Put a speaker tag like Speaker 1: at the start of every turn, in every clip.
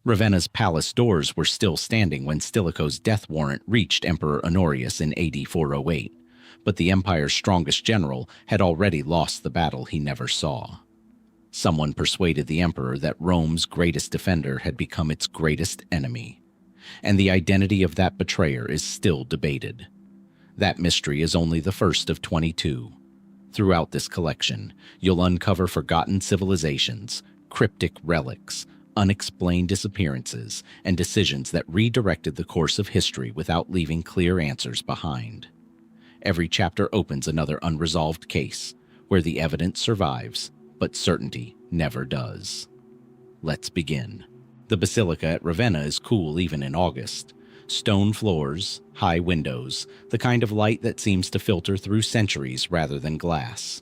Speaker 1: Ravenna's palace doors were still standing when Stilicho's death warrant reached Emperor Honorius in AD 408, but the empire's strongest general had already lost the battle he never saw. Someone persuaded the emperor that Rome's greatest defender had become its greatest enemy, and the identity of that betrayer is still debated. That mystery is only the first of 22. Throughout this collection, you'll uncover forgotten civilizations, cryptic relics, unexplained disappearances, and decisions that redirected the course of history without leaving clear answers behind. Every chapter opens another unresolved case, where the evidence survives, but certainty never does. Let's begin. The basilica at Ravenna is cool even in August. Stone floors, high windows, the kind of light that seems to filter through centuries rather than glass.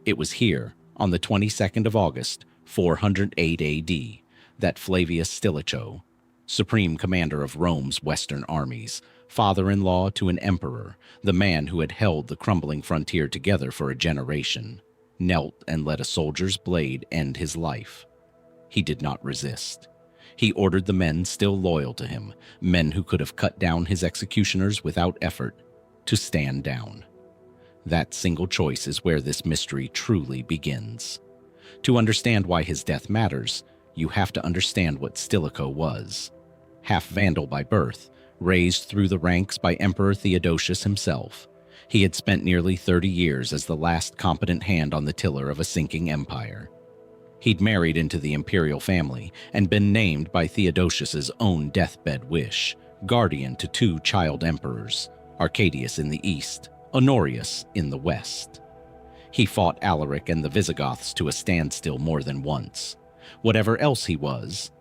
Speaker 1: It was here, on the 22nd of August, 408 AD, that Flavius Stilicho, supreme commander of Rome's western armies, father-in-law to an emperor, the man who had held the crumbling frontier together for a generation, knelt and let a soldier's blade end his life. He did not resist. He ordered the men still loyal to him, men who could have cut down his executioners without effort, to stand down. That single choice is where this mystery truly begins. To understand why his death matters, you have to understand what Stilicho was. Half Vandal by birth, raised through the ranks by Emperor Theodosius himself, he had spent nearly 30 years as the last competent hand on the tiller of a sinking empire. He'd married into the imperial family and been named by Theodosius's own deathbed wish, guardian to two child emperors, Arcadius in the east, Honorius in the west. He fought Alaric and the Visigoths to a standstill more than once. Whatever else he was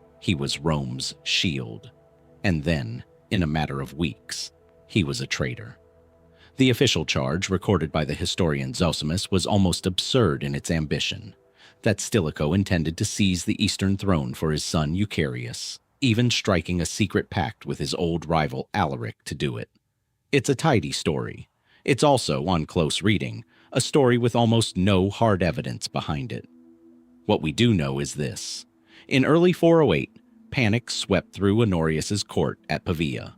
Speaker 1: Rome's shield. And then, in a matter of weeks, he was a traitor. The official charge, recorded by the historian Zosimus, was almost absurd in its ambition, that Stilicho intended to seize the eastern throne for his son Eucharius, even striking a secret pact with his old rival Alaric to do it. It's a tidy story. It's also, on close reading, a story with almost no hard evidence behind it. What we do know is this. In early 408, panic swept through Honorius's court at Pavia.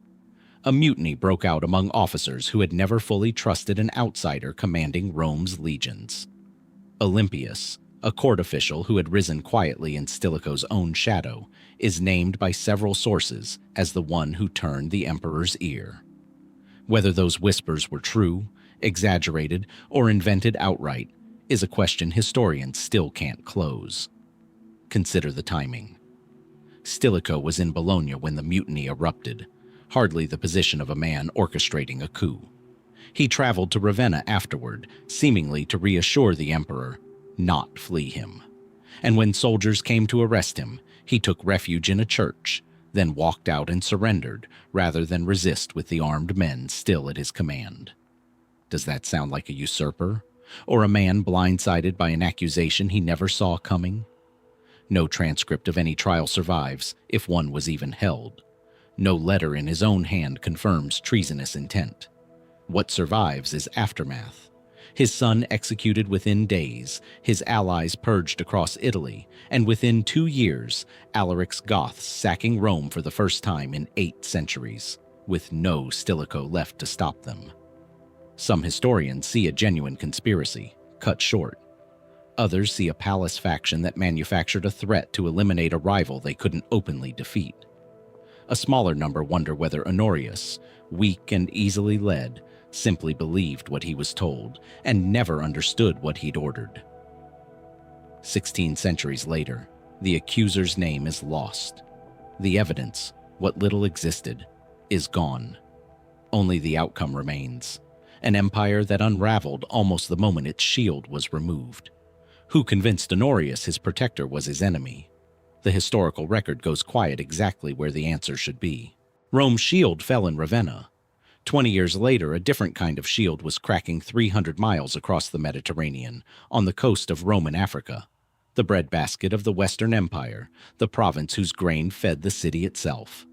Speaker 1: A mutiny broke out among officers who had never fully trusted an outsider commanding Rome's legions. Olympius, a court official who had risen quietly in Stilicho's own shadow, is named by several sources as the one who turned the emperor's ear. Whether those whispers were true, exaggerated, or invented outright is a question historians still can't close. Consider the timing. Stilicho was in Bologna when the mutiny erupted, hardly the position of a man orchestrating a coup. He traveled to Ravenna afterward, seemingly to reassure the emperor, not flee him. And when soldiers came to arrest him, he took refuge in a church, then walked out and surrendered, rather than resist with the armed men still at his command. Does that sound like a usurper? Or a man blindsided by an accusation he never saw coming? No transcript of any trial survives, if one was even held. No letter in his own hand confirms treasonous intent. What survives is aftermath. His son executed within days, his allies purged across Italy, and within 2 years, Alaric's Goths sacking Rome for the first time in 8 centuries, with no Stilicho left to stop them. Some historians see a genuine conspiracy, cut short. Others see a palace faction that manufactured a threat to eliminate a rival they couldn't openly defeat. A smaller number wonder whether Honorius, weak and easily led, simply believed what he was told and never understood what he'd ordered. 16 centuries later, the accuser's name is lost. The evidence, what little existed, is gone. Only the outcome remains. An empire that unraveled almost the moment its shield was removed. Who convinced Honorius his protector was his enemy? The historical record goes quiet exactly where the answer should be. Rome's shield fell in Ravenna. 20 years later, a different kind of shield was cracking 300 miles across the Mediterranean, on the coast of Roman Africa, the breadbasket of the Western Empire, the province whose grain fed the city itself.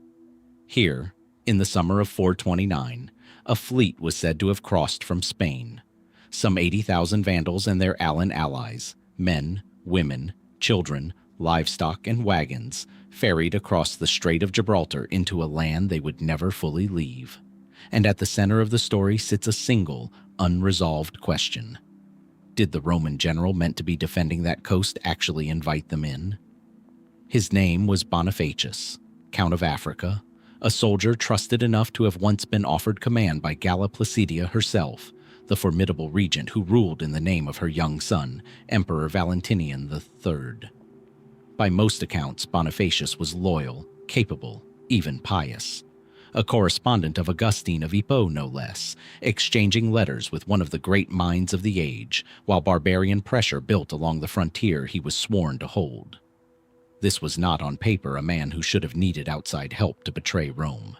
Speaker 1: Here, in the summer of 429, a fleet was said to have crossed from Spain. Some 80,000 Vandals and their Allan allies, men, women, children, livestock, and wagons, ferried across the Strait of Gibraltar into a land they would never fully leave. And at the center of the story sits a single, unresolved question. Did the Roman general meant to be defending that coast actually invite them in? His name was Bonifacius, Count of Africa, a soldier trusted enough to have once been offered command by Galla Placidia herself, the formidable regent who ruled in the name of her young son, Emperor Valentinian III. By most accounts, Bonifacius was loyal, capable, even pious. A correspondent of Augustine of Hippo, no less, exchanging letters with one of the great minds of the age, while barbarian pressure built along the frontier he was sworn to hold. This was not on paper a man who should have needed outside help to betray Rome.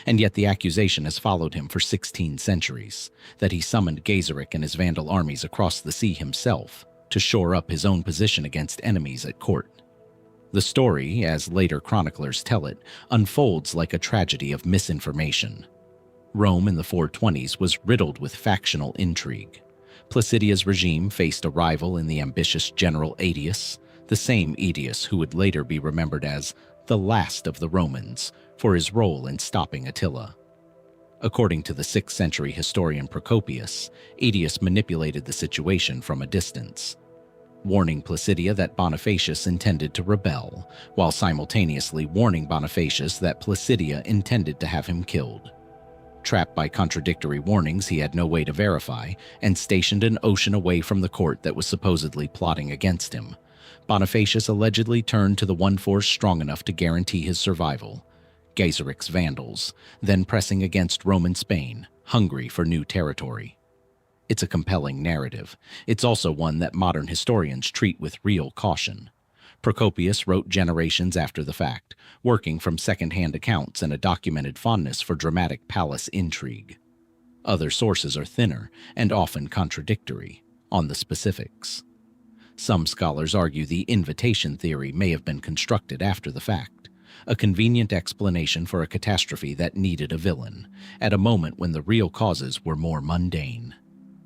Speaker 1: And yet the accusation has followed him for 16 centuries, that he summoned Gaiseric and his Vandal armies across the sea himself to shore up his own position against enemies at court. The story, as later chroniclers tell it, unfolds like a tragedy of misinformation. Rome in the 420s was riddled with factional intrigue. Placidia's regime faced a rival in the ambitious general Aetius, the same Aetius who would later be remembered as the last of the Romans for his role in stopping Attila. According to the 6th century historian Procopius, Aetius manipulated the situation from a distance, warning Placidia that Bonifacius intended to rebel, while simultaneously warning Bonifacius that Placidia intended to have him killed. Trapped by contradictory warnings he had no way to verify, and stationed an ocean away from the court that was supposedly plotting against him, Bonifacius allegedly turned to the one force strong enough to guarantee his survival, Gaiseric's Vandals, then pressing against Roman Spain, hungry for new territory. It's a compelling narrative. It's also one that modern historians treat with real caution. Procopius wrote generations after the fact, working from second-hand accounts and a documented fondness for dramatic palace intrigue. Other sources are thinner and often contradictory on the specifics. Some scholars argue the invitation theory may have been constructed after the fact, a convenient explanation for a catastrophe that needed a villain, at a moment when the real causes were more mundane.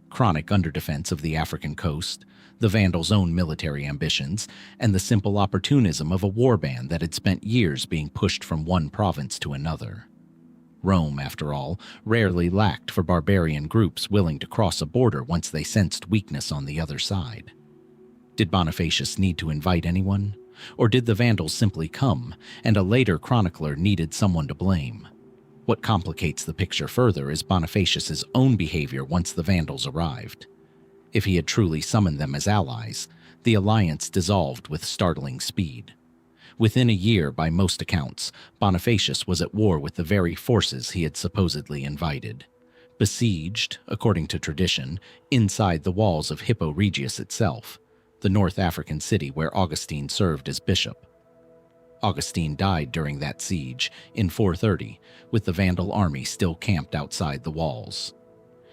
Speaker 1: Chronic underdefense of the African coast, the Vandals' own military ambitions, and the simple opportunism of a warband that had spent years being pushed from one province to another. Rome, after all, rarely lacked for barbarian groups willing to cross a border once they sensed weakness on the other side. Did Bonifacius need to invite anyone? Or did the Vandals simply come, and a later chronicler needed someone to blame? What complicates the picture further is Bonifacius's own behavior once the Vandals arrived. If he had truly summoned them as allies, the alliance dissolved with startling speed. Within a year, by most accounts, Bonifacius was at war with the very forces he had supposedly invited. Besieged, according to tradition, inside the walls of Hippo Regius itself, the North African city where Augustine served as bishop. Augustine died during that siege in 430, with the Vandal army still camped outside the walls.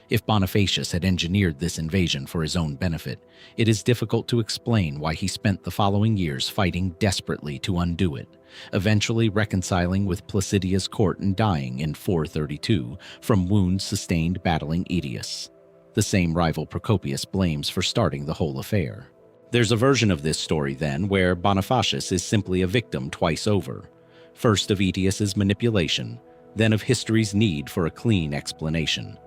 Speaker 1: If Bonifacius had engineered this invasion for his own benefit, it is difficult to explain why he spent the following years fighting desperately to undo it, eventually reconciling with Placidia's court and dying in 432 from wounds sustained battling Aetius, the same rival Procopius blames for starting the whole affair. There's a version of this story, then, where Bonifacius is simply a victim twice over, first of Aetius's manipulation, then of history's need for a clean explanation.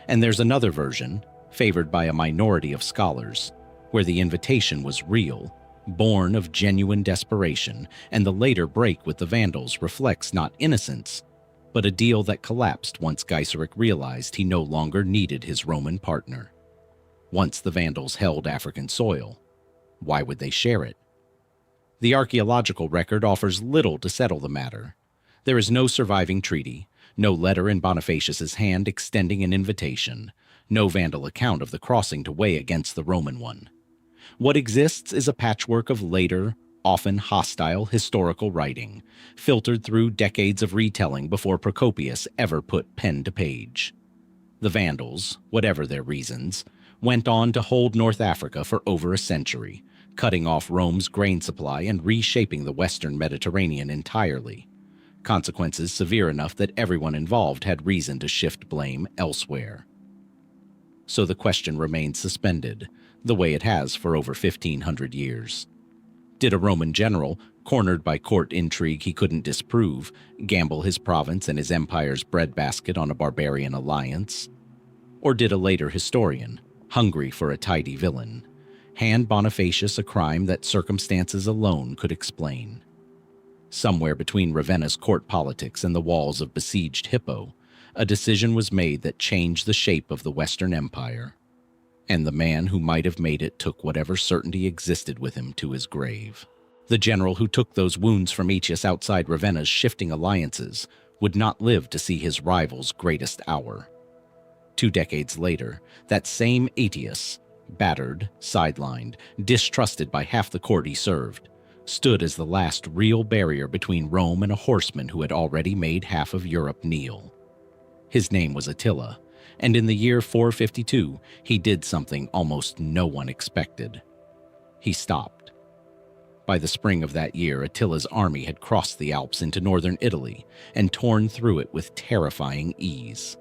Speaker 1: And there's another version, favored by a minority of scholars, where the invitation was real, born of genuine desperation, and the later break with the Vandals reflects not innocence, but a deal that collapsed once Gaiseric realized he no longer needed his Roman partner. Once the Vandals held African soil, why would they share it? The archaeological record offers little to settle the matter. There is no surviving treaty, no letter in Bonifacius's hand extending an invitation, no Vandal account of the crossing to weigh against the Roman one. What exists is a patchwork of later, often hostile historical writing, filtered through decades of retelling before Procopius ever put pen to page. The Vandals, whatever their reasons, went on to hold North Africa for over a century, cutting off Rome's grain supply and reshaping the western Mediterranean entirely. Consequences severe enough that everyone involved had reason to shift blame elsewhere. So the question remains suspended, the way it has for over 1,500 years. Did a Roman general, Cornered by court intrigue he couldn't disprove, gamble his province and his empire's breadbasket on a barbarian alliance? Or did a later historian, hungry for a tidy villain, hand Bonifacius a crime that circumstances alone could explain? Somewhere between Ravenna's court politics and the walls of besieged Hippo, a decision was made that changed the shape of the Western Empire. And the man who might have made it took whatever certainty existed with him to his grave. The general who took those wounds from Aetius outside Ravenna's shifting alliances would not live to see his rival's greatest hour. 2 decades later, that same Aetius, battered, sidelined, distrusted by half the court he served, stood as the last real barrier between Rome and a horseman who had already made half of Europe kneel. His name was Attila, and in the year 452, he did something almost no one expected. He stopped. By the spring of that year, Attila's army had crossed the Alps into northern Italy and torn through it with terrifying ease.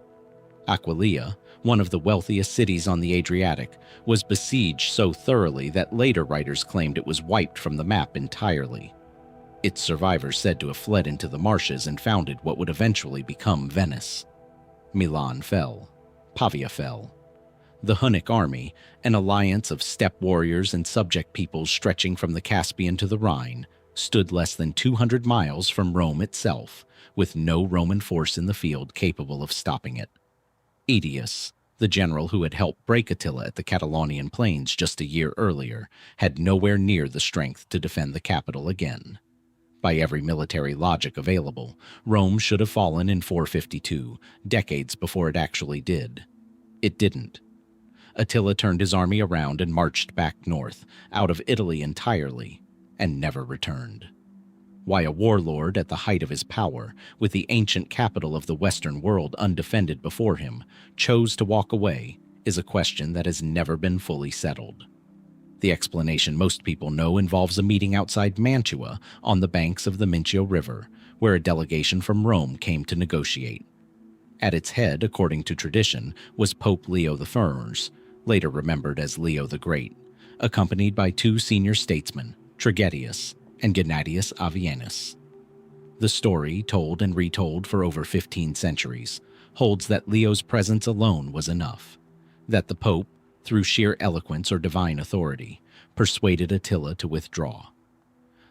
Speaker 1: Aquileia, one of the wealthiest cities on the Adriatic, was besieged so thoroughly that later writers claimed it was wiped from the map entirely. Its survivors said to have fled into the marshes and founded what would eventually become Venice. Milan fell. Pavia fell. The Hunnic army, an alliance of steppe warriors and subject peoples stretching from the Caspian to the Rhine, stood less than 200 miles from Rome itself, with no Roman force in the field capable of stopping it. Aetius, the general who had helped break Attila at the Catalonian plains just a year earlier, had nowhere near the strength to defend the capital again. By every military logic available, Rome should have fallen in 452, decades before it actually did. It didn't. Attila turned his army around and marched back north, out of Italy entirely, and never returned. Why a warlord at the height of his power, with the ancient capital of the Western world undefended before him, chose to walk away is a question that has never been fully settled. The explanation most people know involves a meeting outside Mantua on the banks of the Mincio River, where a delegation from Rome came to negotiate. At its head, according to tradition, was Pope Leo I, later remembered as Leo the Great, accompanied by 2 senior statesmen, Trigetius and Gennadius Avienus. The story, told and retold for over 15 centuries, holds that Leo's presence alone was enough, that the Pope, through sheer eloquence or divine authority, persuaded Attila to withdraw.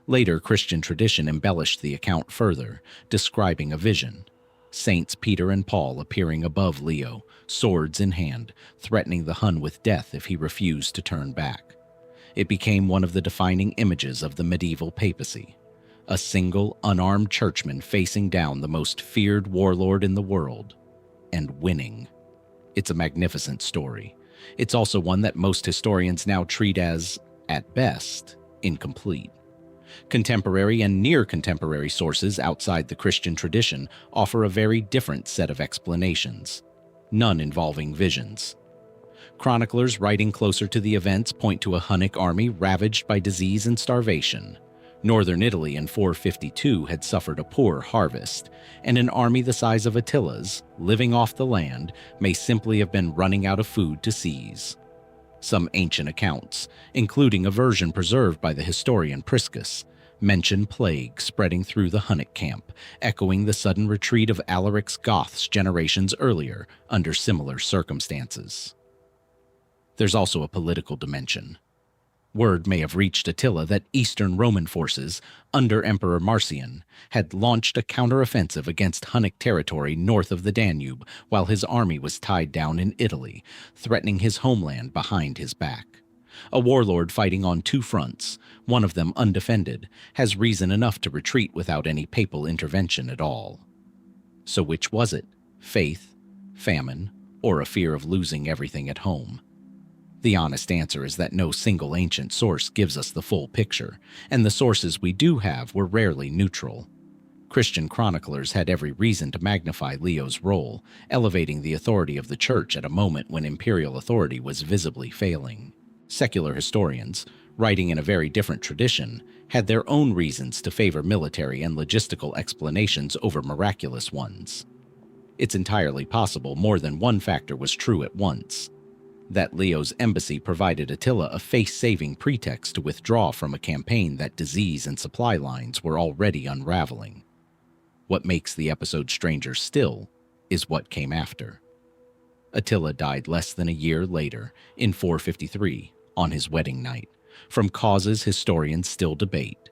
Speaker 1: Later, Christian tradition embellished the account further, describing a vision: Saints Peter and Paul appearing above Leo, swords in hand, threatening the Hun with death if he refused to turn back. It became one of the defining images of the medieval papacy, a single, unarmed churchman facing down the most feared warlord in the world, and winning. It's a magnificent story. It's also one that most historians now treat as, at best, incomplete. Contemporary and near-contemporary sources outside the Christian tradition offer a very different set of explanations, none involving visions. Chroniclers writing closer to the events point to a Hunnic army ravaged by disease and starvation. Northern Italy in 452 had suffered a poor harvest, and an army the size of Attila's, living off the land, may simply have been running out of food to seize. Some ancient accounts, including a version preserved by the historian Priscus, mention plague spreading through the Hunnic camp, echoing the sudden retreat of Alaric's Goths generations earlier under similar circumstances. There's also a political dimension. Word may have reached Attila that Eastern Roman forces, under Emperor Marcian, had launched a counteroffensive against Hunnic territory north of the Danube while his army was tied down in Italy, threatening his homeland behind his back. A warlord fighting on 2 fronts, one of them undefended, has reason enough to retreat without any papal intervention at all. So which was it? Faith, famine, or a fear of losing everything at home? The honest answer is that no single ancient source gives us the full picture, and the sources we do have were rarely neutral. Christian chroniclers had every reason to magnify Leo's role, elevating the authority of the Church at a moment when imperial authority was visibly failing. Secular historians, writing in a very different tradition, had their own reasons to favor military and logistical explanations over miraculous ones. It's entirely possible more than one factor was true at once. that Leo's embassy provided Attila a face-saving pretext to withdraw from a campaign that disease and supply lines were already unraveling. What makes the episode stranger still is what came after. Attila died less than a year later, in 453, on his wedding night, from causes historians still debate.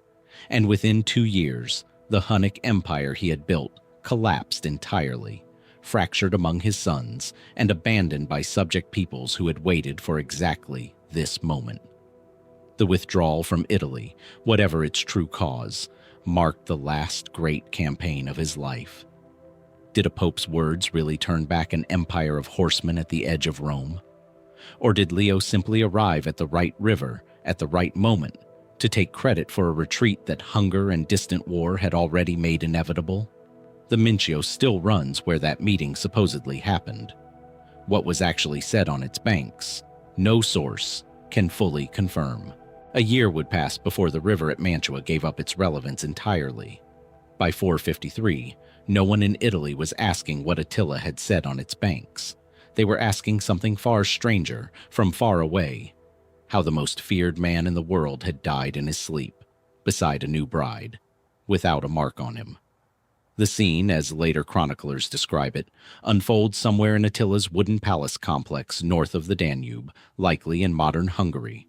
Speaker 1: And within 2 years, the Hunnic Empire he had built collapsed entirely, fractured among his sons, and abandoned by subject peoples who had waited for exactly this moment. The withdrawal from Italy, whatever its true cause, marked the last great campaign of his life. Did a pope's words really turn back an empire of horsemen at the edge of Rome? Or did Leo simply arrive at the right river at the right moment to take credit for a retreat that hunger and distant war had already made inevitable? The Mincio still runs where that meeting supposedly happened. What was actually said on its banks, no source can fully confirm. A year would pass before the river at Mantua gave up its relevance entirely. By 453, no one in Italy was asking what Attila had said on its banks. They were asking something far stranger, from far away: how the most feared man in the world had died in his sleep, beside a new bride, without a mark on him. The scene, as later chroniclers describe it, unfolds somewhere in Attila's wooden palace complex north of the Danube, likely in modern Hungary.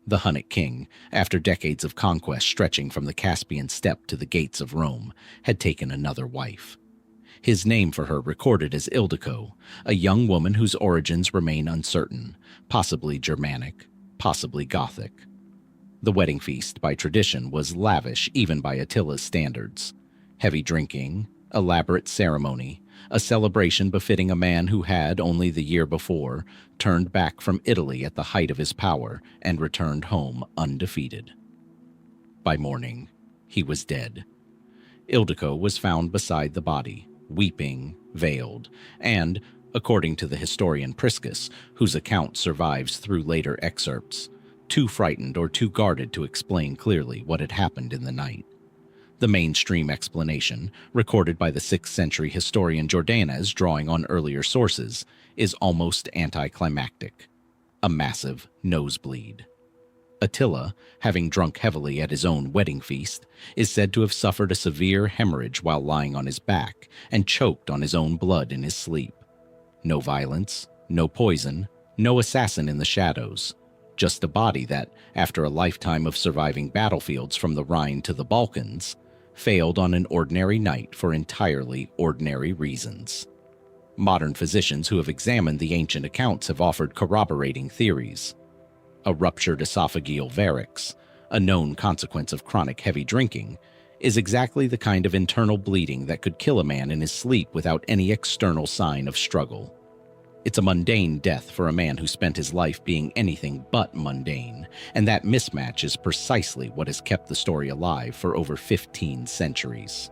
Speaker 1: The Hunnic king, after decades of conquest stretching from the Caspian steppe to the gates of Rome, had taken another wife. His name for her recorded as Ildiko, a young woman whose origins remain uncertain, possibly Germanic, possibly Gothic. The wedding feast, by tradition, was lavish even by Attila's standards. Heavy drinking, elaborate ceremony, a celebration befitting a man who had, only the year before, turned back from Italy at the height of his power and returned home undefeated. By morning, he was dead. Ildiko was found beside the body, weeping, veiled, and, according to the historian Priscus, whose account survives through later excerpts, too frightened or too guarded to explain clearly what had happened in the night. The mainstream explanation, recorded by the 6th century historian Jordanes drawing on earlier sources, is almost anticlimactic: a massive nosebleed. Attila, having drunk heavily at his own wedding feast, is said to have suffered a severe hemorrhage while lying on his back and choked on his own blood in his sleep. No violence, no poison, no assassin in the shadows. Just a body that, after a lifetime of surviving battlefields from the Rhine to the Balkans, failed on an ordinary night for entirely ordinary reasons. Modern physicians who have examined the ancient accounts have offered corroborating theories. A ruptured esophageal varix, a known consequence of chronic heavy drinking, is exactly the kind of internal bleeding that could kill a man in his sleep without any external sign of struggle. It's a mundane death for a man who spent his life being anything but mundane, and that mismatch is precisely what has kept the story alive for over 15 centuries.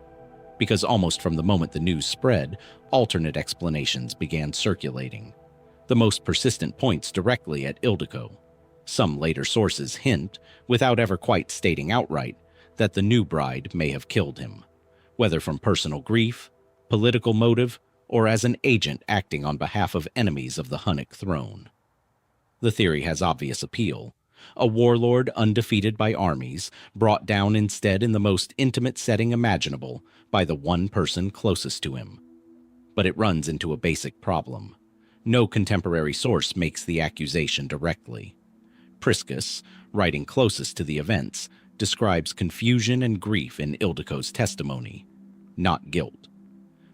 Speaker 1: Because almost from the moment the news spread, alternate explanations began circulating. The most persistent points directly at Ildiko. Some later sources hint, without ever quite stating outright, that the new bride may have killed him, whether from personal grief, political motive, or as an agent acting on behalf of enemies of the Hunnic throne. The theory has obvious appeal. A warlord undefeated by armies, brought down instead in the most intimate setting imaginable by the one person closest to him. But it runs into a basic problem. No contemporary source makes the accusation directly. Priscus, writing closest to the events, describes confusion and grief in Ildiko's testimony, not guilt.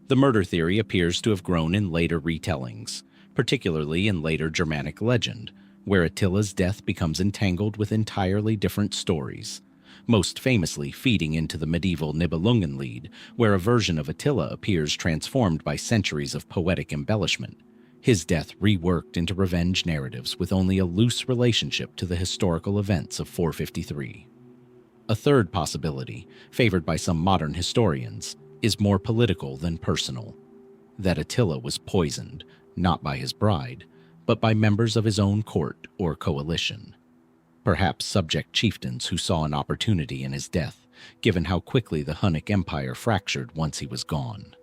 Speaker 1: The murder theory appears to have grown in later retellings, particularly in later Germanic legend, where Attila's death becomes entangled with entirely different stories, most famously feeding into the medieval Nibelungenlied, where a version of Attila appears transformed by centuries of poetic embellishment, his death reworked into revenge narratives with only a loose relationship to the historical events of 453. A third possibility, favored by some modern historians, is more political than personal: that Attila was poisoned, not by his bride, but by members of his own court or coalition. Perhaps subject chieftains who saw an opportunity in his death, given how quickly the Hunnic Empire fractured once he was gone.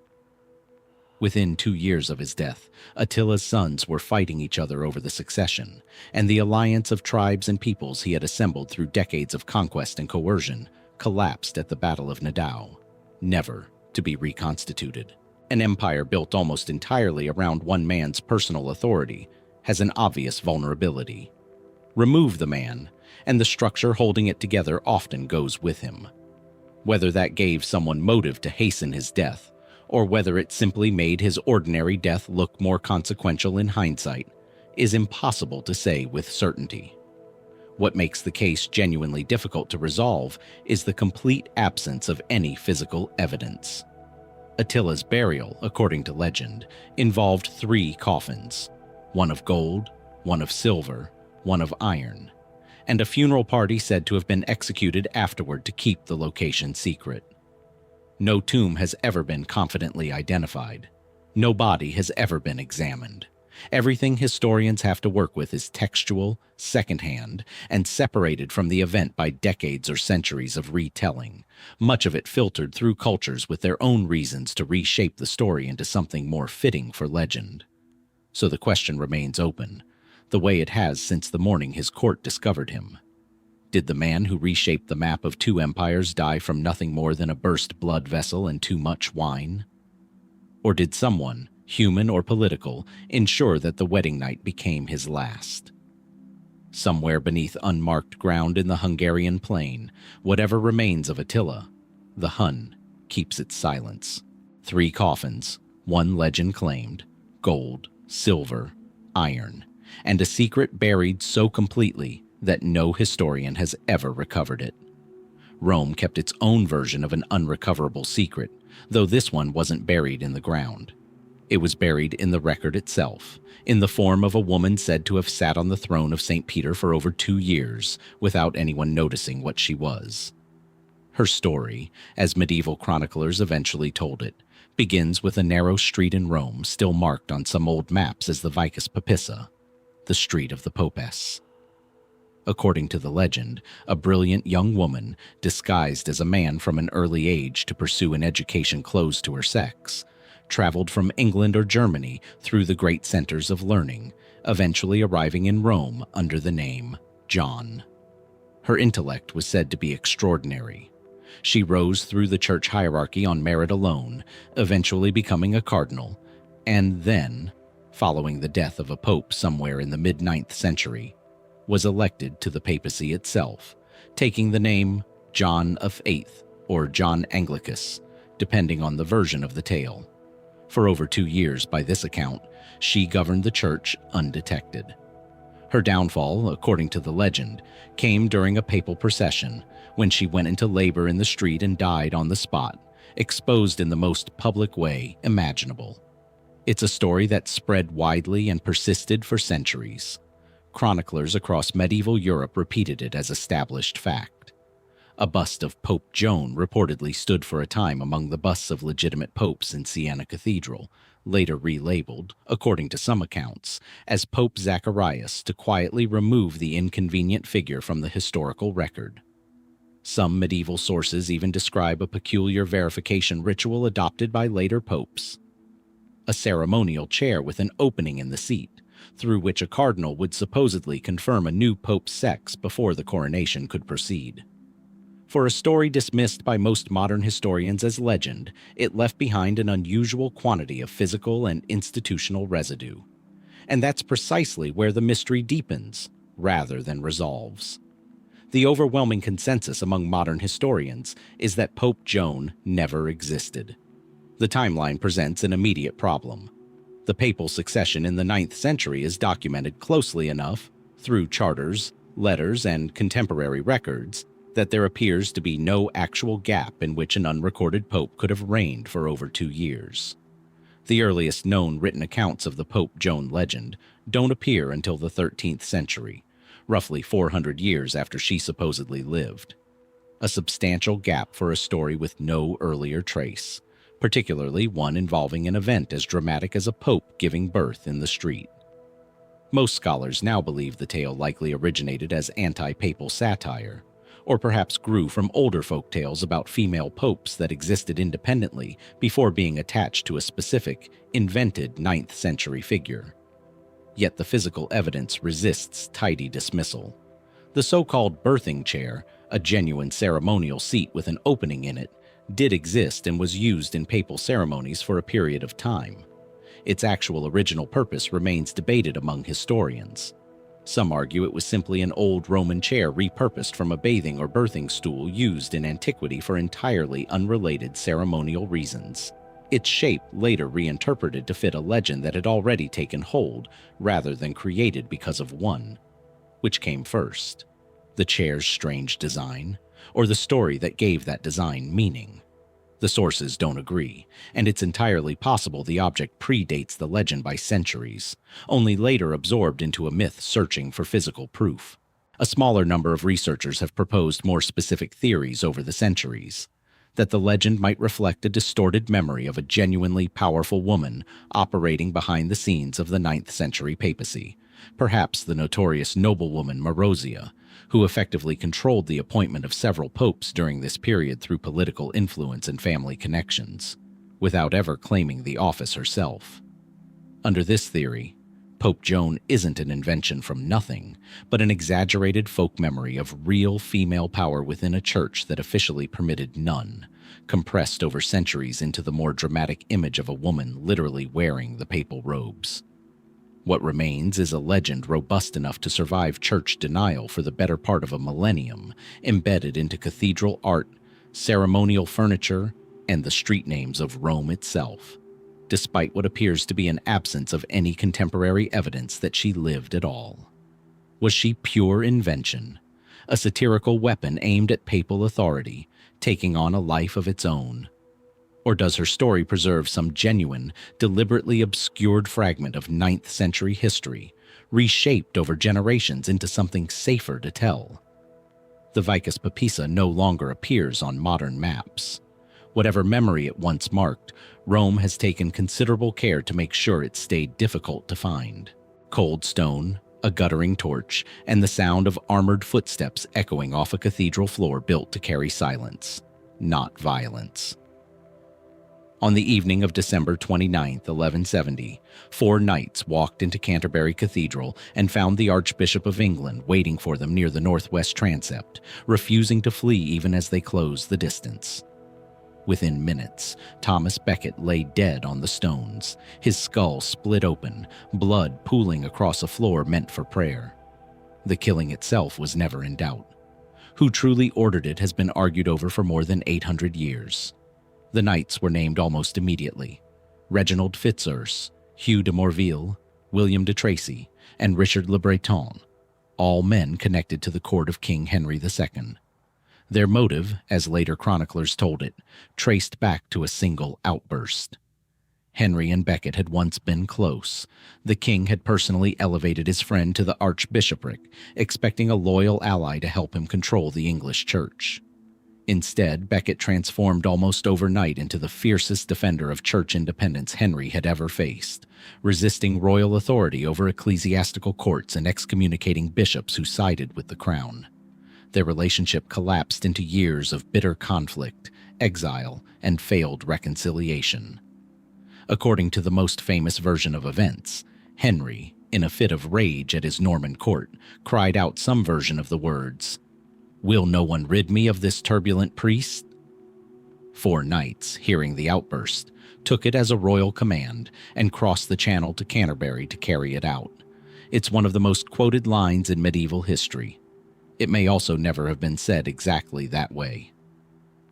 Speaker 1: Within 2 years of his death, Attila's sons were fighting each other over the succession, and the alliance of tribes and peoples he had assembled through decades of conquest and coercion collapsed at the Battle of Nidau, never to be reconstituted. An empire built almost entirely around one man's personal authority has an obvious vulnerability. Remove the man, and the structure holding it together often goes with him. Whether that gave someone motive to hasten his death, or whether it simply made his ordinary death look more consequential in hindsight, is impossible to say with certainty. What makes the case genuinely difficult to resolve is the complete absence of any physical evidence. Attila's burial, according to legend, involved 3 coffins, one of gold, one of silver, one of iron, and a funeral party said to have been executed afterward to keep the location secret. No tomb has ever been confidently identified. No body has ever been examined. Everything historians have to work with is textual, secondhand, and separated from the event by decades or centuries of retelling, much of it filtered through cultures with their own reasons to reshape the story into something more fitting for legend. So the question remains open, the way it has since the morning his court discovered him. Did the man who reshaped the map of 2 empires die from nothing more than a burst blood vessel and too much wine? Or did someone, human or political, ensure that the wedding night became his last? Somewhere beneath unmarked ground in the Hungarian plain, whatever remains of Attila, the Hun keeps its silence. 3 coffins, one legend claimed, gold, silver, iron, and a secret buried so completely that no historian has ever recovered it. Rome kept its own version of an unrecoverable secret, though this one wasn't buried in the ground. It was buried in the record itself, in the form of a woman said to have sat on the throne of St. Peter for over 2 years without anyone noticing what she was. Her story, as medieval chroniclers eventually told it, begins with a narrow street in Rome still marked on some old maps as the Vicus Papissa, the street of the Popess. According to the legend, a brilliant young woman, disguised as a man from an early age to pursue an education closed to her sex, traveled from England or Germany through the great centers of learning, eventually arriving in Rome under the name Joan. Her intellect was said to be extraordinary. She rose through the church hierarchy on merit alone, eventually becoming a cardinal, and then, following the death of a pope somewhere in the mid-9th century, was elected to the papacy itself, taking the name John of Eighth or John Anglicus, depending on the version of the tale. For over 2 years, by this account, she governed the church undetected. Her downfall, according to the legend, came during a papal procession when she went into labor in the street and died on the spot, exposed in the most public way imaginable. It's a story that spread widely and persisted for centuries. Chroniclers across medieval Europe repeated it as established fact. A bust of Pope Joan reportedly stood for a time among the busts of legitimate popes in Siena Cathedral, later relabeled, according to some accounts, as Pope Zacharias to quietly remove the inconvenient figure from the historical record. Some medieval sources even describe a peculiar verification ritual adopted by later popes. A ceremonial chair with an opening in the seat, through which a cardinal would supposedly confirm a new pope's sex before the coronation could proceed. For a story dismissed by most modern historians as legend, it left behind an unusual quantity of physical and institutional residue. And that's precisely where the mystery deepens, rather than resolves. The overwhelming consensus among modern historians is that Pope Joan never existed. The timeline presents an immediate problem. The papal succession in the 9th century is documented closely enough, through charters, letters, and contemporary records, that there appears to be no actual gap in which an unrecorded pope could have reigned for over 2 years. The earliest known written accounts of the Pope Joan legend don't appear until the 13th century, roughly 400 years after she supposedly lived. A substantial gap for a story with no earlier trace, particularly one involving an event as dramatic as a pope giving birth in the street. Most scholars now believe the tale likely originated as anti-papal satire, or perhaps grew from older folk tales about female popes that existed independently before being attached to a specific, invented 9th century figure. Yet the physical evidence resists tidy dismissal. The so-called birthing chair, a genuine ceremonial seat with an opening in it, did exist and was used in papal ceremonies for a period of time. Its actual original purpose remains debated among historians. Some argue it was simply an old Roman chair repurposed from a bathing or birthing stool used in antiquity for entirely unrelated ceremonial reasons. Its shape later reinterpreted to fit a legend that had already taken hold, rather than created because of one. Which came first? The chair's strange design, or the story that gave that design meaning? The sources don't agree, and it's entirely possible the object predates the legend by centuries, only later absorbed into a myth searching for physical proof. A smaller number of researchers have proposed more specific theories over the centuries, that the legend might reflect a distorted memory of a genuinely powerful woman operating behind the scenes of the 9th century papacy, perhaps the notorious noblewoman Marozia, who effectively controlled the appointment of several popes during this period through political influence and family connections, without ever claiming the office herself. Under this theory, Pope Joan isn't an invention from nothing, but an exaggerated folk memory of real female power within a church that officially permitted none, compressed over centuries into the more dramatic image of a woman literally wearing the papal robes. What remains is a legend robust enough to survive church denial for the better part of a millennium, embedded into cathedral art, ceremonial furniture, and the street names of Rome itself, despite what appears to be an absence of any contemporary evidence that she lived at all. Was she pure invention, a satirical weapon aimed at papal authority, taking on a life of its own? Or does her story preserve some genuine, deliberately obscured fragment of 9th century history, reshaped over generations into something safer to tell? The Vicus Papissa no longer appears on modern maps. Whatever memory it once marked, Rome has taken considerable care to make sure it stayed difficult to find. Cold stone, a guttering torch, and the sound of armored footsteps echoing off a cathedral floor built to carry silence, not violence. On the evening of December 29, 1170, 4 knights walked into Canterbury Cathedral and found the Archbishop of England waiting for them near the northwest transept, refusing to flee even as they closed the distance. Within minutes, Thomas Becket lay dead on the stones, his skull split open, blood pooling across a floor meant for prayer. The killing itself was never in doubt. Who truly ordered it has been argued over for more than 800 years. The knights were named almost immediately: Reginald Fitzurse, Hugh de Morville, William de Tracy, and Richard le Breton, all men connected to the court of King Henry II. Their motive, as later chroniclers told it, traced back to a single outburst. Henry and Becket had once been close. The king had personally elevated his friend to the archbishopric, expecting a loyal ally to help him control the English church. Instead, Becket transformed almost overnight into the fiercest defender of church independence Henry had ever faced, resisting royal authority over ecclesiastical courts and excommunicating bishops who sided with the crown. Their relationship collapsed into years of bitter conflict, exile, and failed reconciliation. According to the most famous version of events, Henry, in a fit of rage at his Norman court, cried out some version of the words, "Will no one rid me of this turbulent priest?" 4 knights, hearing the outburst, took it as a royal command and crossed the channel to Canterbury to carry it out. It's one of the most quoted lines in medieval history. It may also never have been said exactly that way.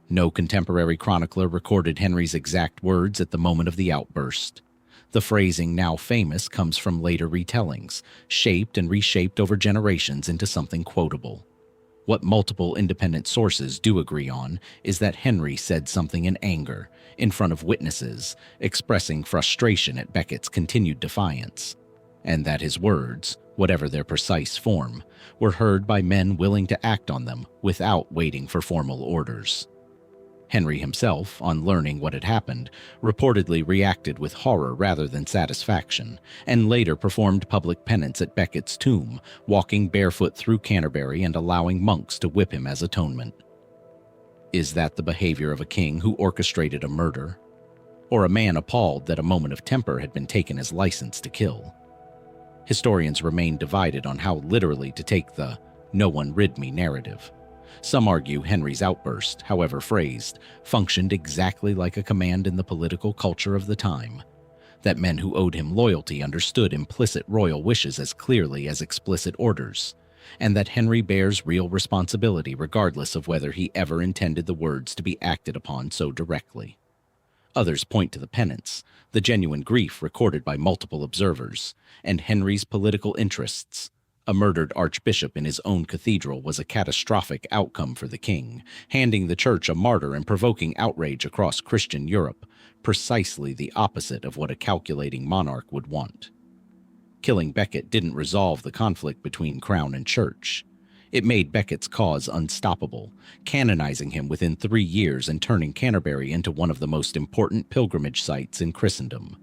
Speaker 1: No contemporary chronicler recorded Henry's exact words at the moment of the outburst. The phrasing now famous comes from later retellings, shaped and reshaped over generations into something quotable. What multiple independent sources do agree on is that Henry said something in anger, in front of witnesses, expressing frustration at Becket's continued defiance, and that his words, whatever their precise form, were heard by men willing to act on them without waiting for formal orders. Henry himself, on learning what had happened, reportedly reacted with horror rather than satisfaction, and later performed public penance at Becket's tomb, walking barefoot through Canterbury and allowing monks to whip him as atonement. Is that the behavior of a king who orchestrated a murder? Or a man appalled that a moment of temper had been taken as license to kill? Historians remain divided on how literally to take the "no one rid me" narrative. Some argue Henry's outburst, however phrased, functioned exactly like a command in the political culture of the time, that men who owed him loyalty understood implicit royal wishes as clearly as explicit orders, and that Henry bears real responsibility regardless of whether he ever intended the words to be acted upon so directly. Others point to the penance, the genuine grief recorded by multiple observers, and Henry's political interests. A murdered archbishop in his own cathedral was a catastrophic outcome for the king, handing the church a martyr and provoking outrage across Christian Europe, precisely the opposite of what a calculating monarch would want. Killing Becket didn't resolve the conflict between crown and church. It made Becket's cause unstoppable, canonizing him within 3 years and turning Canterbury into one of the most important pilgrimage sites in Christendom.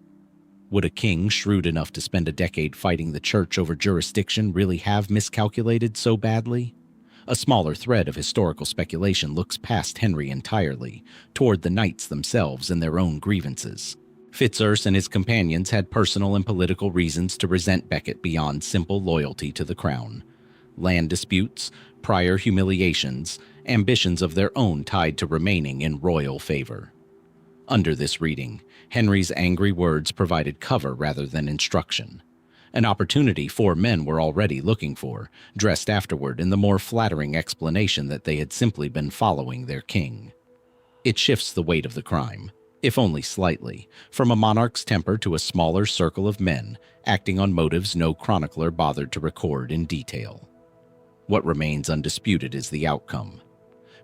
Speaker 1: Would a king shrewd enough to spend a decade fighting the church over jurisdiction really have miscalculated so badly? A smaller thread of historical speculation looks past Henry entirely, toward the knights themselves and their own grievances. Fitzurse and his companions had personal and political reasons to resent Becket beyond simple loyalty to the crown. Land disputes, prior humiliations, ambitions of their own tied to remaining in royal favor. Under this reading, Henry's angry words provided cover rather than instruction, an opportunity 4 men were already looking for, dressed afterward in the more flattering explanation that they had simply been following their king. It shifts the weight of the crime, if only slightly, from a monarch's temper to a smaller circle of men, acting on motives no chronicler bothered to record in detail. What remains undisputed is the outcome.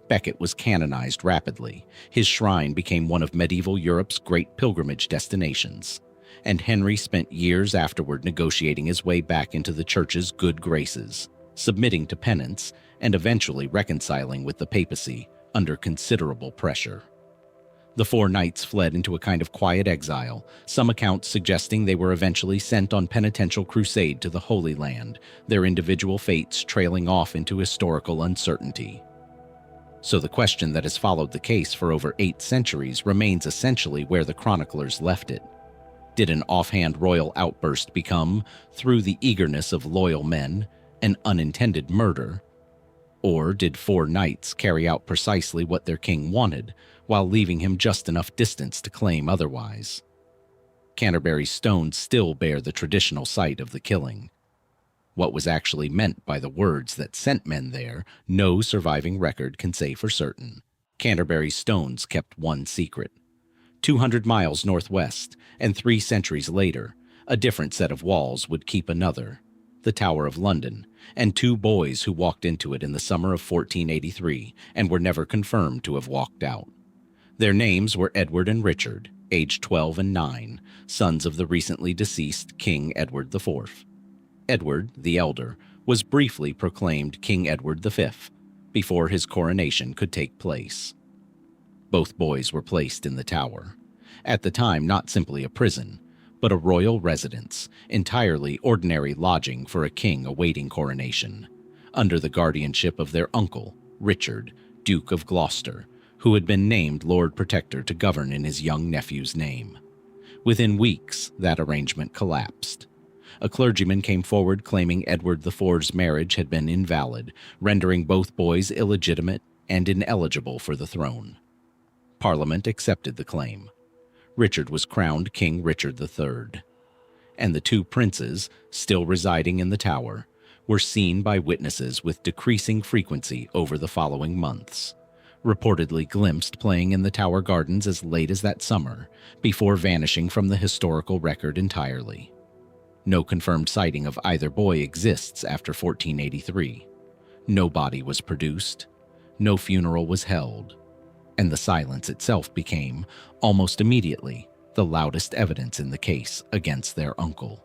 Speaker 1: Becket was canonized rapidly. His shrine became one of medieval Europe's great pilgrimage destinations, and Henry spent years afterward negotiating his way back into the church's good graces, submitting to penance, and eventually reconciling with the papacy under considerable pressure. The 4 knights fled into a kind of quiet exile, some accounts suggesting they were eventually sent on penitential crusade to the Holy Land, their individual fates trailing off into historical uncertainty. So the question that has followed the case for over 8 centuries remains essentially where the chroniclers left it. Did an offhand royal outburst become, through the eagerness of loyal men, an unintended murder? Or did 4 knights carry out precisely what their king wanted, while leaving him just enough distance to claim otherwise? Canterbury's stones still bear the traditional site of the killing. What was actually meant by the words that sent men there, no surviving record can say for certain. Canterbury's stones kept one secret. 200 miles northwest, and 3 centuries later, a different set of walls would keep another, the Tower of London, and 2 boys who walked into it in the summer of 1483 and were never confirmed to have walked out. Their names were Edward and Richard, aged 12 and 9, sons of the recently deceased King Edward IV. Edward, the elder, was briefly proclaimed King Edward V before his coronation could take place. Both boys were placed in the tower, at the time not simply a prison, but a royal residence, entirely ordinary lodging for a king awaiting coronation, under the guardianship of their uncle, Richard, Duke of Gloucester, who had been named Lord Protector to govern in his young nephew's name. Within weeks, that arrangement collapsed. A clergyman came forward claiming Edward IV's marriage had been invalid, rendering both boys illegitimate and ineligible for the throne. Parliament accepted the claim. Richard was crowned King Richard III, and the 2 princes, still residing in the tower, were seen by witnesses with decreasing frequency over the following months, reportedly glimpsed playing in the tower gardens as late as that summer, before vanishing from the historical record entirely. No confirmed sighting of either boy exists after 1483. No body was produced, no funeral was held, and the silence itself became, almost immediately, the loudest evidence in the case against their uncle.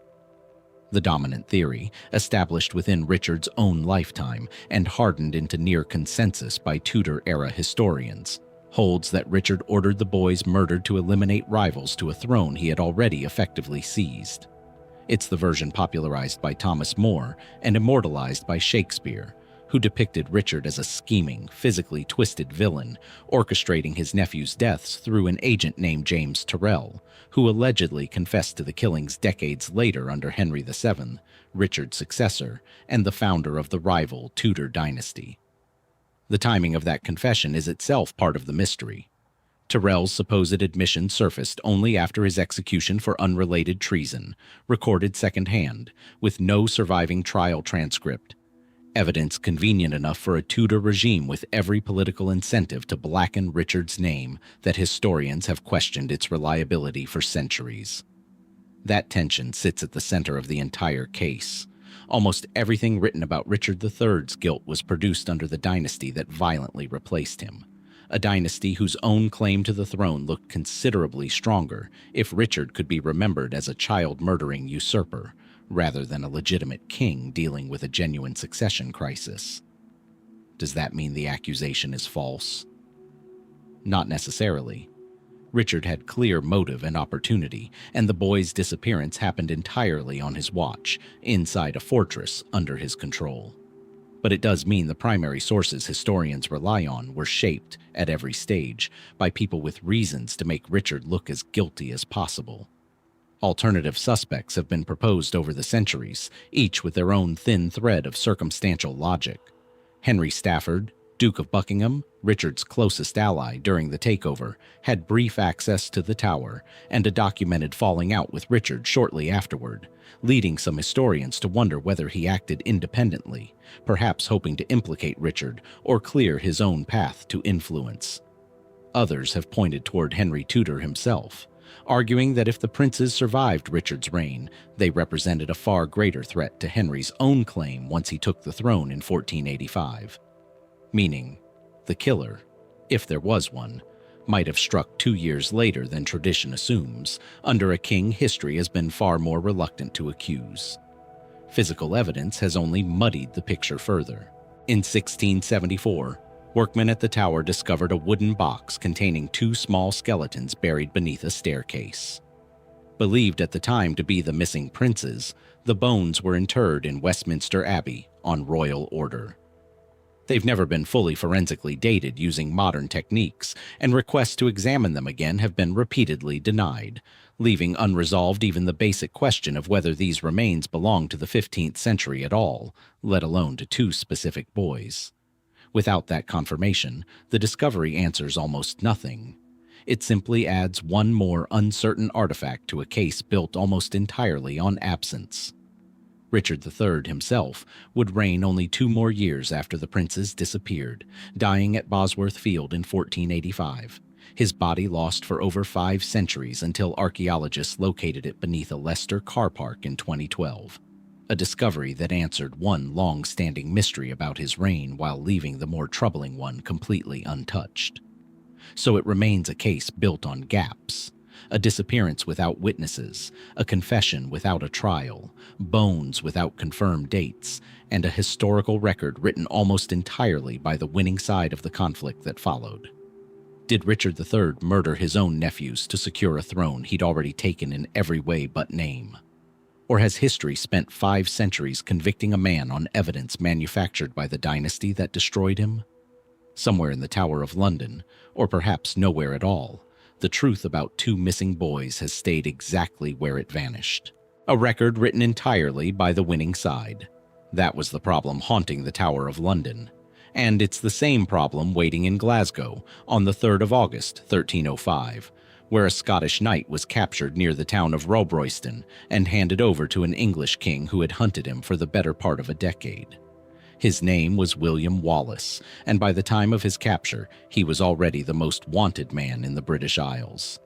Speaker 1: The dominant theory, established within Richard's own lifetime and hardened into near consensus by Tudor-era historians, holds that Richard ordered the boys murdered to eliminate rivals to a throne he had already effectively seized. It's the version popularized by Thomas More and immortalized by Shakespeare, who depicted Richard as a scheming, physically twisted villain, orchestrating his nephew's deaths through an agent named James Tyrrell, who allegedly confessed to the killings decades later under Henry VII, Richard's successor, and the founder of the rival Tudor dynasty. The timing of that confession is itself part of the mystery. Tyrrell's supposed admission surfaced only after his execution for unrelated treason, recorded secondhand, with no surviving trial transcript. Evidence convenient enough for a Tudor regime with every political incentive to blacken Richard's name that historians have questioned its reliability for centuries. That tension sits at the center of the entire case. Almost everything written about Richard III's guilt was produced under the dynasty that violently replaced him, a dynasty whose own claim to the throne looked considerably stronger if Richard could be remembered as a child-murdering usurper, rather than a legitimate king dealing with a genuine succession crisis. Does that mean the accusation is false? Not necessarily. Richard had clear motive and opportunity, and the boy's disappearance happened entirely on his watch, inside a fortress under his control. But it does mean the primary sources historians rely on were shaped, at every stage, by people with reasons to make Richard look as guilty as possible. Alternative suspects have been proposed over the centuries, each with their own thin thread of circumstantial logic. Henry Stafford, Duke of Buckingham, Richard's closest ally during the takeover, had brief access to the tower and a documented falling out with Richard shortly afterward, leading some historians to wonder whether he acted independently, perhaps hoping to implicate Richard or clear his own path to influence. Others have pointed toward Henry Tudor himself, arguing that if the princes survived Richard's reign, they represented a far greater threat to Henry's own claim once he took the throne in 1485. Meaning, the killer, if there was one, might have struck 2 years later than tradition assumes, under a king history has been far more reluctant to accuse. Physical evidence has only muddied the picture further. In 1674, workmen at the tower discovered a wooden box containing 2 small skeletons buried beneath a staircase. Believed at the time to be the missing princes, the bones were interred in Westminster Abbey on royal order. They've never been fully forensically dated using modern techniques, and requests to examine them again have been repeatedly denied, leaving unresolved even the basic question of whether these remains belong to the 15th century at all, let alone to 2 specific boys. Without that confirmation, the discovery answers almost nothing. It simply adds one more uncertain artifact to a case built almost entirely on absence. Richard III himself would reign only 2 more years after the princes disappeared, dying at Bosworth Field in 1485, his body lost for over 5 centuries until archaeologists located it beneath a Leicester car park in 2012. A discovery that answered one long-standing mystery about his reign while leaving the more troubling one completely untouched. So it remains a case built on gaps. A disappearance without witnesses, a confession without a trial, bones without confirmed dates, and a historical record written almost entirely by the winning side of the conflict that followed. Did Richard III murder his own nephews to secure a throne he'd already taken in every way but name? Or has history spent 5 centuries convicting a man on evidence manufactured by the dynasty that destroyed him? Somewhere in the Tower of London, or perhaps nowhere at all, the truth about 2 missing boys has stayed exactly where it vanished. A record written entirely by the winning side. That was the problem haunting the Tower of London. And it's the same problem waiting in Glasgow on the 3rd of August, 1305, where a Scottish knight was captured near the town of Robroyston and handed over to an English king who had hunted him for the better part of a decade. His name was William Wallace, and by the time of his capture, he was already the most wanted man in the British Isles.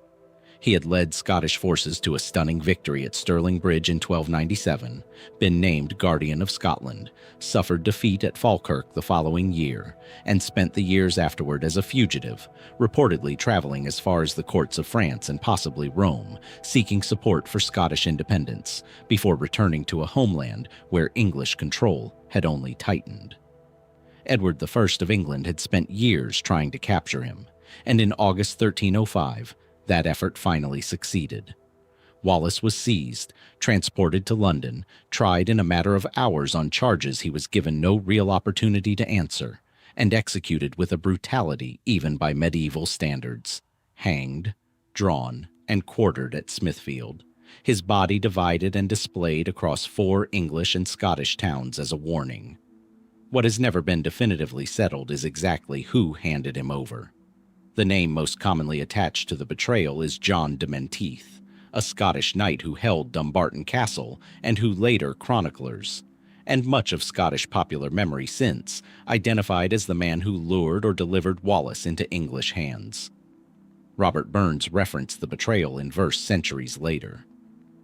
Speaker 1: He had led Scottish forces to a stunning victory at Stirling Bridge in 1297, been named Guardian of Scotland, suffered defeat at Falkirk the following year, and spent the years afterward as a fugitive, reportedly traveling as far as the courts of France and possibly Rome, seeking support for Scottish independence, before returning to a homeland where English control had only tightened. Edward I of England had spent years trying to capture him, and in August 1305, that effort finally succeeded. Wallace was seized, transported to London, tried in a matter of hours on charges he was given no real opportunity to answer, and executed with a brutality even by medieval standards. Hanged, drawn, and quartered at Smithfield, his body divided and displayed across 4 English and Scottish towns as a warning. What has never been definitively settled is exactly who handed him over. The name most commonly attached to the betrayal is John de Menteith, a Scottish knight who held Dumbarton Castle and who later chroniclers, and much of Scottish popular memory since, identified as the man who lured or delivered Wallace into English hands. Robert Burns referenced the betrayal in verse centuries later.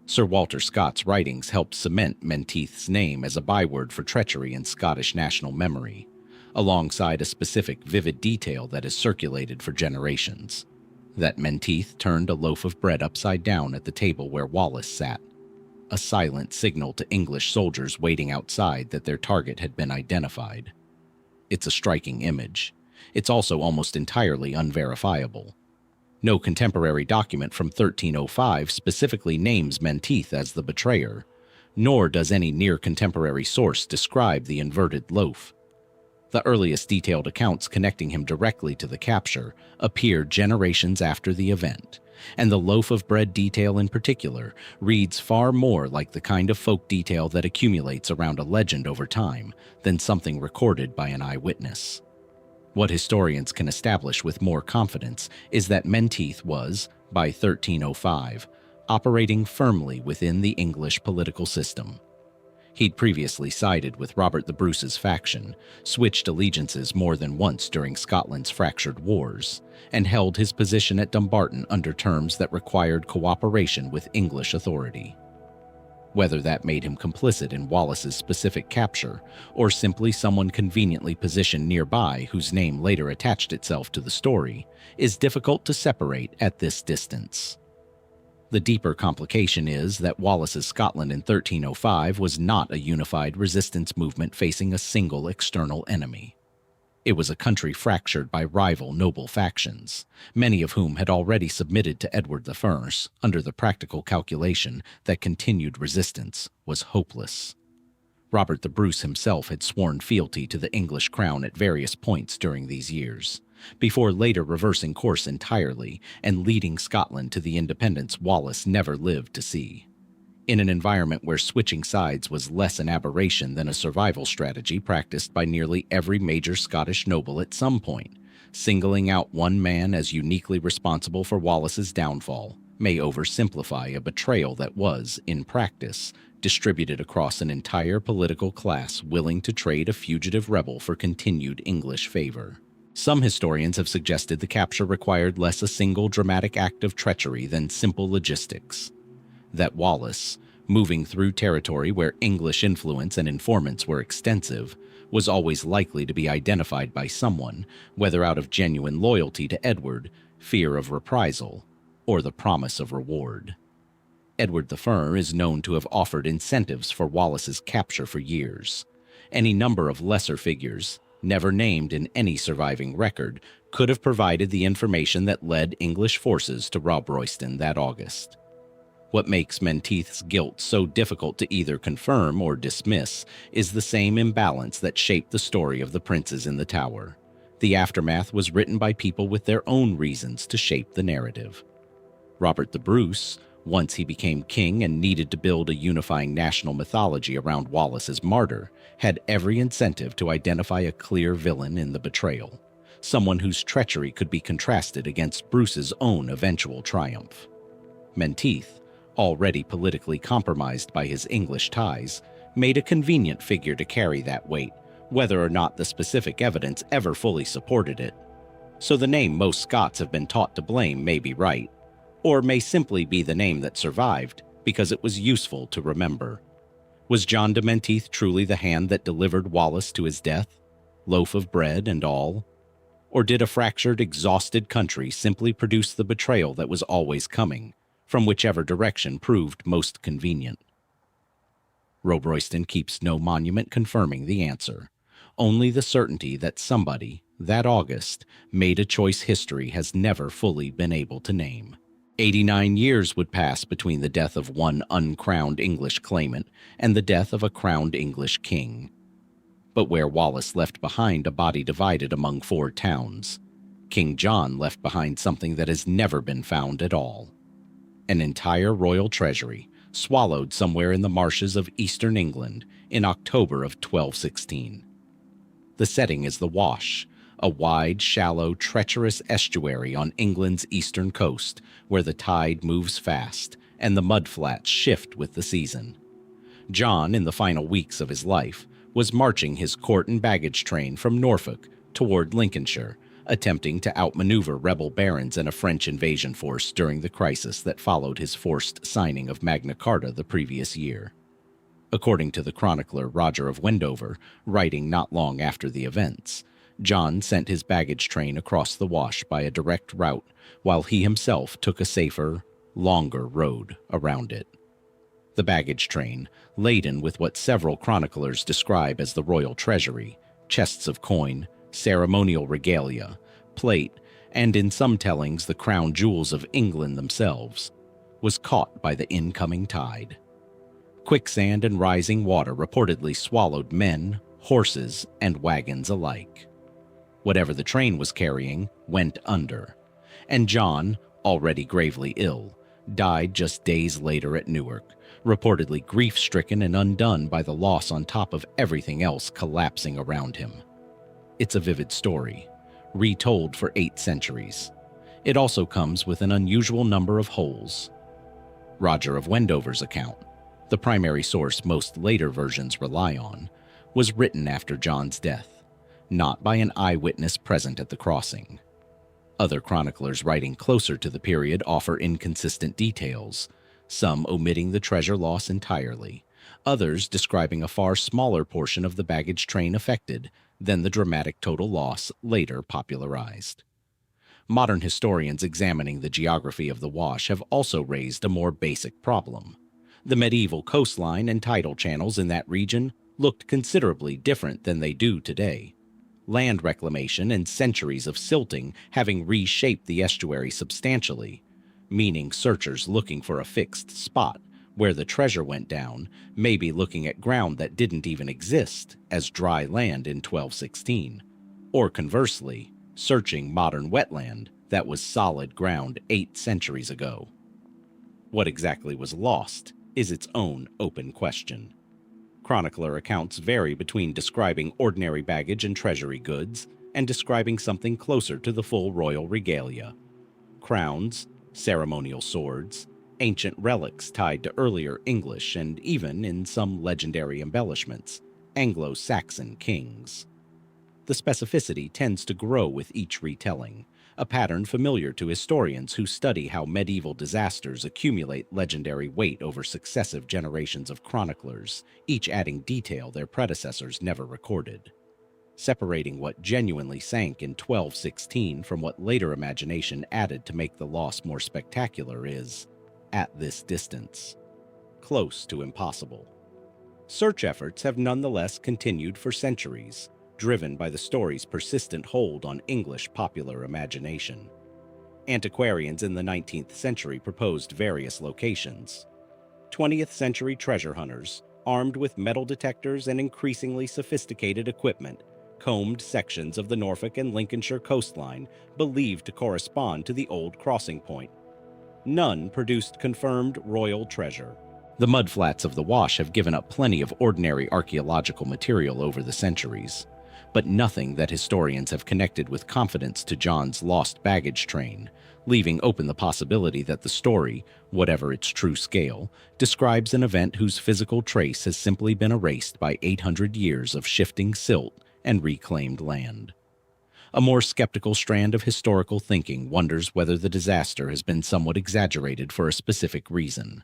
Speaker 1: Sir Walter Scott's writings helped cement Menteith's name as a byword for treachery in Scottish national memory, alongside a specific vivid detail that has circulated for generations: that Menteith turned a loaf of bread upside down at the table where Wallace sat, a silent signal to English soldiers waiting outside that their target had been identified. It's a striking image. It's also almost entirely unverifiable. No contemporary document from 1305 specifically names Menteith as the betrayer, nor does any near-contemporary source describe the inverted loaf. The earliest detailed accounts connecting him directly to the capture appear generations after the event, and the loaf of bread detail in particular reads far more like the kind of folk detail that accumulates around a legend over time than something recorded by an eyewitness. What historians can establish with more confidence is that Menteith was, by 1305, operating firmly within the English political system. He'd previously sided with Robert the Bruce's faction, switched allegiances more than once during Scotland's fractured wars, and held his position at Dumbarton under terms that required cooperation with English authority. Whether that made him complicit in Wallace's specific capture, or simply someone conveniently positioned nearby whose name later attached itself to the story, is difficult to separate at this distance. The deeper complication is that Wallace's Scotland in 1305 was not a unified resistance movement facing a single external enemy. It was a country fractured by rival noble factions, many of whom had already submitted to Edward I under the practical calculation that continued resistance was hopeless. Robert the Bruce himself had sworn fealty to the English crown at various points during these years, before later reversing course entirely and leading Scotland to the independence Wallace never lived to see. In an environment where switching sides was less an aberration than a survival strategy practiced by nearly every major Scottish noble at some point, singling out one man as uniquely responsible for Wallace's downfall may oversimplify a betrayal that was, in practice, distributed across an entire political class willing to trade a fugitive rebel for continued English favor. Some historians have suggested the capture required less a single dramatic act of treachery than simple logistics. That Wallace, moving through territory where English influence and informants were extensive, was always likely to be identified by someone, whether out of genuine loyalty to Edward, fear of reprisal, or the promise of reward. Edward the Fir is known to have offered incentives for Wallace's capture for years. Any number of lesser figures, never named in any surviving record, could have provided the information that led English forces to rob Royston that August. What makes Menteith's guilt so difficult to either confirm or dismiss is the same imbalance that shaped the story of the princes in the Tower. The aftermath was written by people with their own reasons to shape the narrative. Robert the Bruce, once he became king and needed to build a unifying national mythology around Wallace's martyr, had every incentive to identify a clear villain in the betrayal, someone whose treachery could be contrasted against Bruce's own eventual triumph. Menteith, already politically compromised by his English ties, made a convenient figure to carry that weight, whether or not the specific evidence ever fully supported it. So the name most Scots have been taught to blame may be right, or may simply be the name that survived because it was useful to remember. Was John de Menteith truly the hand that delivered Wallace to his death, loaf of bread and all? Or did a fractured, exhausted country simply produce the betrayal that was always coming, from whichever direction proved most convenient? Rob Royston keeps no monument confirming the answer, only the certainty that somebody, That August made a choice history has never fully been able to name. 89 years would pass between the death of one uncrowned English claimant and the death of a crowned English king. But where Wallace left behind a body divided among 4 towns, King John left behind something that has never been found at all. An entire royal treasury swallowed somewhere in the marshes of eastern England in October of 1216. The setting is the Wash, a wide, shallow, treacherous estuary on England's eastern coast where the tide moves fast and the mudflats shift with the season. John, in the final weeks of his life, was marching his court and baggage train from Norfolk toward Lincolnshire, attempting to outmaneuver rebel barons and a French invasion force during the crisis that followed his forced signing of Magna Carta the previous year. According to the chronicler Roger of Wendover, writing not long after the events, John sent his baggage train across the Wash by a direct route, while he himself took a safer, longer road around it. The baggage train, laden with what several chroniclers describe as the royal treasury, chests of coin, ceremonial regalia, plate, and in some tellings the crown jewels of England themselves, was caught by the incoming tide. Quicksand and rising water reportedly swallowed men, horses, and wagons alike. Whatever the train was carrying went under, and John, already gravely ill, died just days later at Newark, reportedly grief-stricken and undone by the loss on top of everything else collapsing around him. It's a vivid story, retold for 8 centuries. It also comes with an unusual number of holes. Roger of Wendover's account, the primary source most later versions rely on, was written after John's death, not by an eyewitness present at the crossing. Other chroniclers writing closer to the period offer inconsistent details, some omitting the treasure loss entirely, others describing a far smaller portion of the baggage train affected than the dramatic total loss later popularized. Modern historians examining the geography of the Wash have also raised a more basic problem. The medieval coastline and tidal channels in that region looked considerably different than they do today. Land reclamation and centuries of silting having reshaped the estuary substantially, meaning searchers looking for a fixed spot where the treasure went down may be looking at ground that didn't even exist as dry land in 1216, or conversely, searching modern wetland that was solid ground 8 centuries ago. What exactly was lost is its own open question. Chronicler accounts vary between describing ordinary baggage and treasury goods and describing something closer to the full royal regalia. Crowns, ceremonial swords, ancient relics tied to earlier English and even, in some legendary embellishments, Anglo-Saxon kings. The specificity tends to grow with each retelling, a pattern familiar to historians who study how medieval disasters accumulate legendary weight over successive generations of chroniclers, each adding detail their predecessors never recorded. Separating what genuinely sank in 1216 from what later imagination added to make the loss more spectacular is, at this distance, close to impossible. Search efforts have nonetheless continued for centuries, driven by the story's persistent hold on English popular imagination. Antiquarians in the 19th century proposed various locations. 20th century treasure hunters, armed with metal detectors and increasingly sophisticated equipment, combed sections of the Norfolk and Lincolnshire coastline believed to correspond to the old crossing point. None produced confirmed royal treasure. The mudflats of the Wash have given up plenty of ordinary archaeological material over the centuries, but nothing that historians have connected with confidence to John's lost baggage train, leaving open the possibility that the story, whatever its true scale, describes an event whose physical trace has simply been erased by 800 years of shifting silt and reclaimed land. A more skeptical strand of historical thinking wonders whether the disaster has been somewhat exaggerated for a specific reason.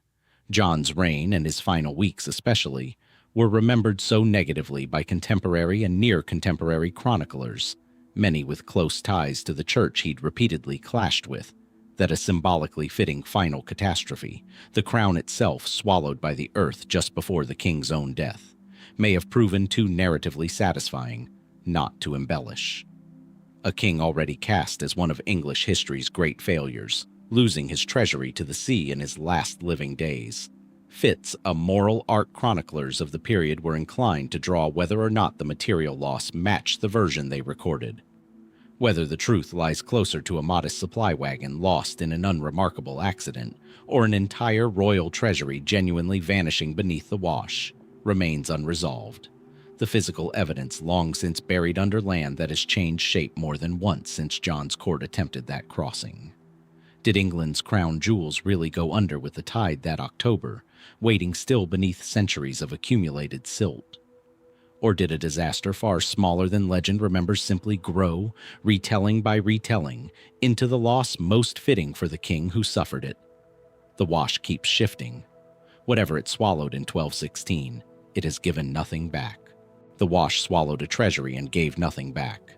Speaker 1: John's reign, and his final weeks especially, were remembered so negatively by contemporary and near-contemporary chroniclers, many with close ties to the church he'd repeatedly clashed with, that a symbolically fitting final catastrophe, the crown itself swallowed by the earth just before the king's own death, may have proven too narratively satisfying not to embellish. a king already cast as one of English history's great failures, losing his treasury to the sea in his last living days. Fitz, a moral art chroniclers of the period were inclined to draw whether or not the material loss matched the version they recorded. Whether the truth lies closer to a modest supply wagon lost in an unremarkable accident, or an entire royal treasury genuinely vanishing beneath the wash, remains unresolved. The physical evidence long since buried under land that has changed shape more than once since John's court attempted that crossing. Did England's crown jewels really go under with the tide that October, waiting still beneath centuries of accumulated silt? Or did a disaster far smaller than legend remembers simply grow, retelling by retelling, into the loss most fitting for the king who suffered it? The wash keeps shifting. Whatever it swallowed in 1216, it has given nothing back. The wash swallowed a treasury and gave nothing back.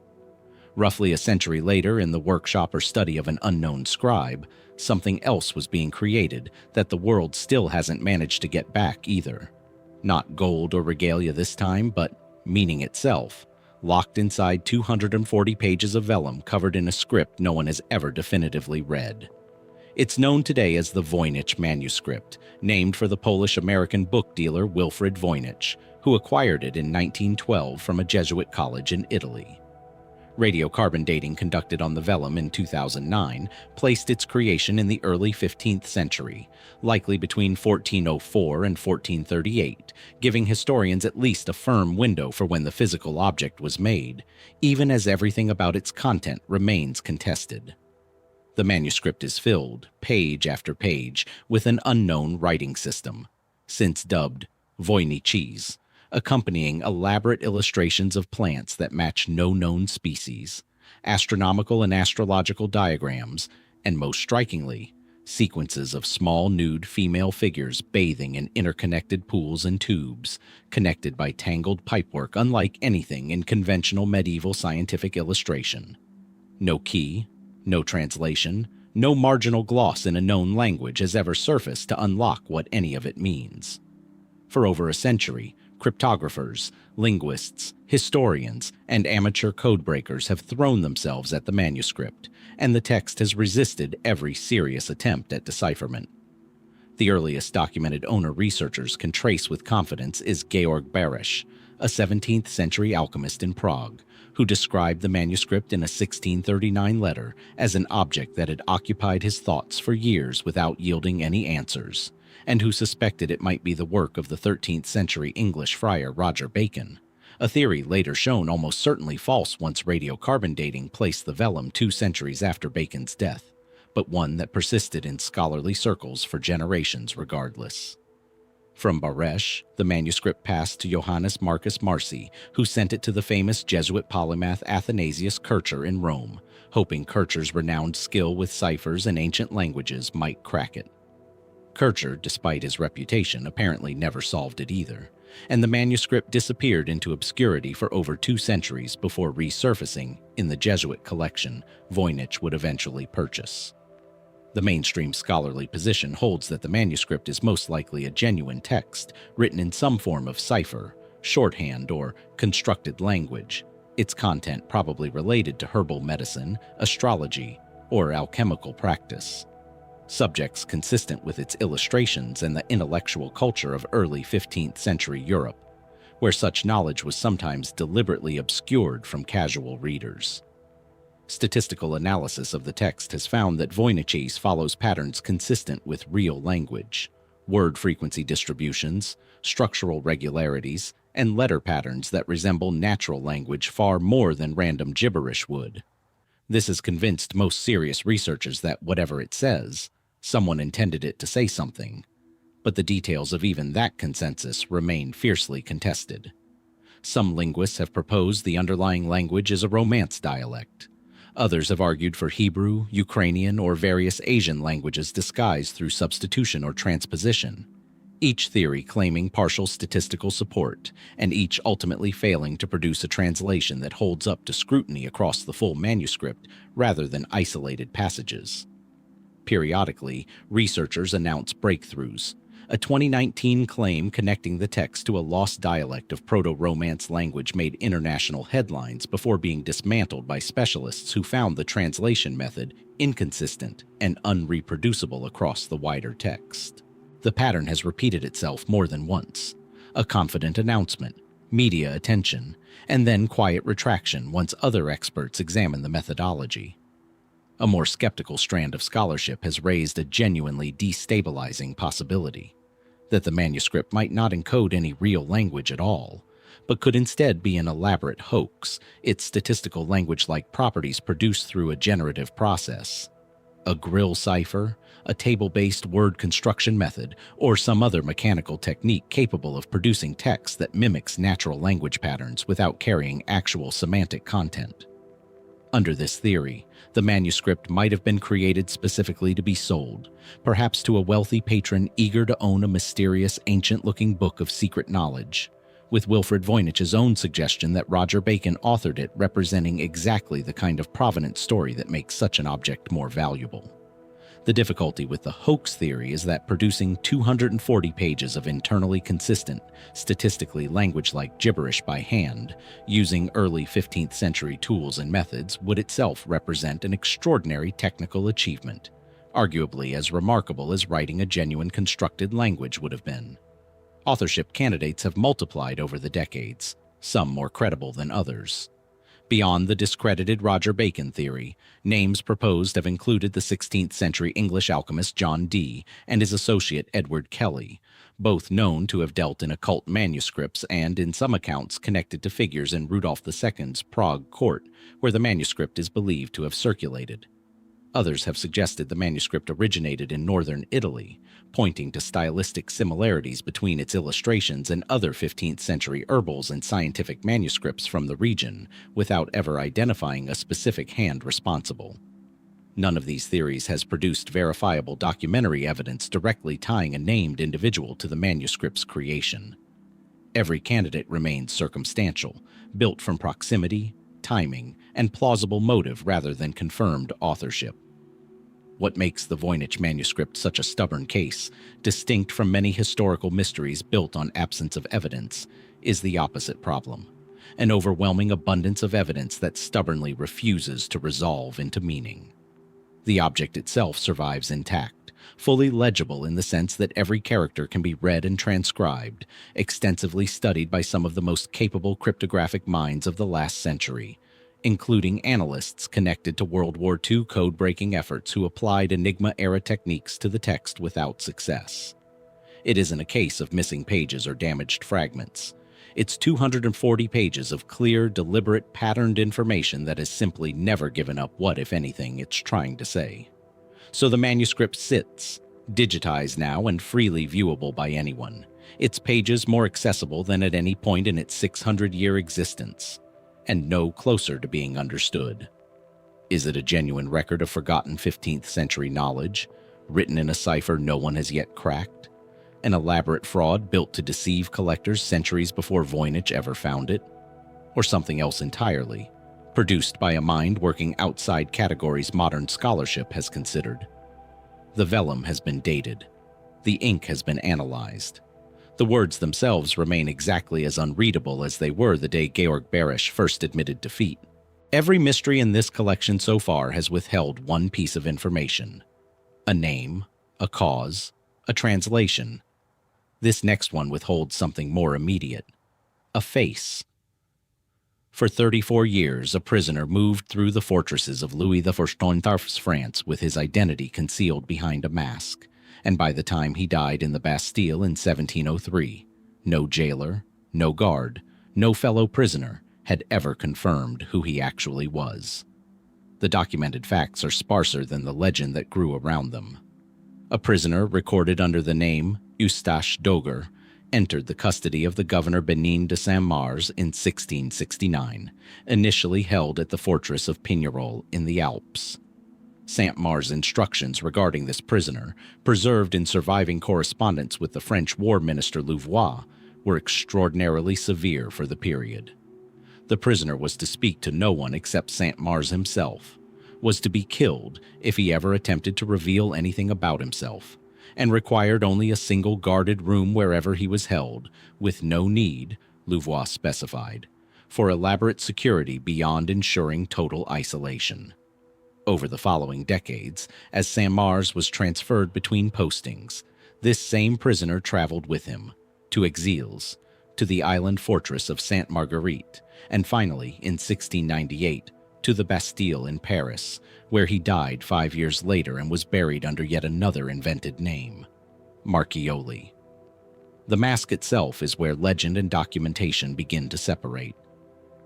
Speaker 1: Roughly a century later, in the workshop or study of an unknown scribe, something else was being created that the world still hasn't managed to get back either. Not gold or regalia this time, but meaning itself, locked inside 240 pages of vellum covered in a script no one has ever definitively read. It's known today as the Voynich manuscript, named for the Polish-American book dealer Wilfrid Voynich, who acquired it in 1912 from a Jesuit college in Italy. Radiocarbon dating conducted on the vellum in 2009 placed its creation in the early 15th century, likely between 1404 and 1438, giving historians at least a firm window for when the physical object was made, even as everything about its content remains contested. The manuscript is filled, page after page, with an unknown writing system, since dubbed Voynich, accompanying elaborate illustrations of plants that match no known species, astronomical and astrological diagrams, and most strikingly, sequences of small nude female figures bathing in interconnected pools and tubes, connected by tangled pipework unlike anything in conventional medieval scientific illustration. No key, no translation, no marginal gloss in a known language has ever surfaced to unlock what any of it means. For over a century, cryptographers, linguists, historians, and amateur codebreakers have thrown themselves at the manuscript, and the text has resisted every serious attempt at decipherment. The earliest documented owner researchers can trace with confidence is Georg Barisch, a 17th century alchemist in Prague, who described the manuscript in a 1639 letter as an object that had occupied his thoughts for years without yielding any answers, and who suspected it might be the work of the 13th century English friar Roger Bacon, a theory later shown almost certainly false once radiocarbon dating placed the vellum 2 centuries after Bacon's death, but one that persisted in scholarly circles for generations regardless. From Barisch, the manuscript passed to Johannes Marcus Marci, who sent it to the famous Jesuit polymath Athanasius Kircher in Rome, hoping Kircher's renowned skill with ciphers and ancient languages might crack it. Kircher, despite his reputation, apparently never solved it either, and the manuscript disappeared into obscurity for over 2 centuries before resurfacing in the Jesuit collection Voynich would eventually purchase. The mainstream scholarly position holds that the manuscript is most likely a genuine text written in some form of cipher, shorthand, or constructed language, its content probably related to herbal medicine, astrology, or alchemical practice. Subjects consistent with its illustrations and the intellectual culture of early 15th century Europe, where such knowledge was sometimes deliberately obscured from casual readers. Statistical analysis of the text has found that Voynich follows patterns consistent with real language, word frequency distributions, structural regularities, and letter patterns that resemble natural language far more than random gibberish would. This has convinced most serious researchers that whatever it says, someone intended it to say something, but the details of even that consensus remain fiercely contested. Some linguists have proposed the underlying language is a Romance dialect. Others have argued for Hebrew, Ukrainian, or various Asian languages disguised through substitution or transposition, each theory claiming partial statistical support, and each ultimately failing to produce a translation that holds up to scrutiny across the full manuscript rather than isolated passages. Periodically, researchers announce breakthroughs, A 2019 claim connecting the text to a lost dialect of Proto-Romance language made international headlines before being dismantled by specialists who found the translation method inconsistent and unreproducible across the wider text. The pattern has repeated itself more than once. A confident announcement, media attention, and then quiet retraction once other experts examine the methodology. A more skeptical strand of scholarship has raised a genuinely destabilizing possibility that the manuscript might not encode any real language at all, but could instead be an elaborate hoax, its statistical language-like properties produced through a generative process. A grill cipher, a table-based word construction method, or some other mechanical technique capable of producing text that mimics natural language patterns without carrying actual semantic content. Under this theory, the manuscript might have been created specifically to be sold, perhaps to a wealthy patron eager to own a mysterious, ancient-looking book of secret knowledge, with Wilfred Voynich's own suggestion that Roger Bacon authored it representing exactly the kind of provenance story that makes such an object more valuable. The difficulty with the hoax theory is that producing 240 pages of internally consistent, statistically language-like gibberish by hand, using early 15th century tools and methods, would itself represent an extraordinary technical achievement, arguably as remarkable as writing a genuine constructed language would have been. Authorship candidates have multiplied over the decades, some more credible than others. Beyond the discredited Roger Bacon theory, names proposed have included the 16th century English alchemist John Dee and his associate Edward Kelly, both known to have dealt in occult manuscripts and, in some accounts, connected to figures in Rudolf II's Prague court, where the manuscript is believed to have circulated. Others have suggested the manuscript originated in northern Italy, pointing to stylistic similarities between its illustrations and other 15th century herbals and scientific manuscripts from the region, without ever identifying a specific hand responsible. None of these theories has produced verifiable documentary evidence directly tying a named individual to the manuscript's creation. Every candidate remains circumstantial, built from proximity, timing, and plausible motive rather than confirmed authorship. What makes the Voynich manuscript such a stubborn case, distinct from many historical mysteries built on absence of evidence, is the opposite problem: an overwhelming abundance of evidence that stubbornly refuses to resolve into meaning. The object itself survives intact, fully legible in the sense that every character can be read and transcribed, extensively studied by some of the most capable cryptographic minds of the last century, including analysts connected to World War II code-breaking efforts who applied Enigma-era techniques to the text without success. It isn't a case of missing pages or damaged fragments. It's 240 pages of clear, deliberate, patterned information that has simply never given up what, if anything, it's trying to say. So the manuscript sits, digitized now and freely viewable by anyone, its pages more accessible than at any point in its 600-year existence, and no closer to being understood. Is it a genuine record of forgotten 15th century knowledge, written in a cipher no one has yet cracked? An elaborate fraud built to deceive collectors centuries before Voynich ever found it? Or something else entirely, produced by a mind working outside categories modern scholarship has considered? The vellum has been dated. The ink has been analyzed. The words themselves remain exactly as unreadable as they were the day Georg Berisch first admitted defeat. Every mystery in this collection so far has withheld one piece of information: a name, a cause, a translation. This next one withholds something more immediate: a face. For 34 years, a prisoner moved through the fortresses of Louis XIV's France with his identity concealed behind a mask, and by the time he died in the Bastille in 1703, no jailer, no guard, no fellow prisoner had ever confirmed who he actually was. The documented facts are sparser than the legend that grew around them. A prisoner recorded under the name Eustache Doger entered the custody of the governor Benin de Saint-Mars in 1669, initially held at the fortress of Pignerol in the Alps. Saint-Mars' instructions regarding this prisoner, preserved in surviving correspondence with the French War Minister Louvois, were extraordinarily severe for the period. The prisoner was to speak to no one except Saint-Mars himself, was to be killed if he ever attempted to reveal anything about himself, and required only a single guarded room wherever he was held, with no need, Louvois specified, for elaborate security beyond ensuring total isolation. Over the following decades, as Saint-Mars was transferred between postings, this same prisoner traveled with him, to Exilles, to the island fortress of Sainte Marguerite, and finally, in 1698, to the Bastille in Paris, where he died 5 years later and was buried under yet another invented name, Marchioli. The mask itself is where legend and documentation begin to separate.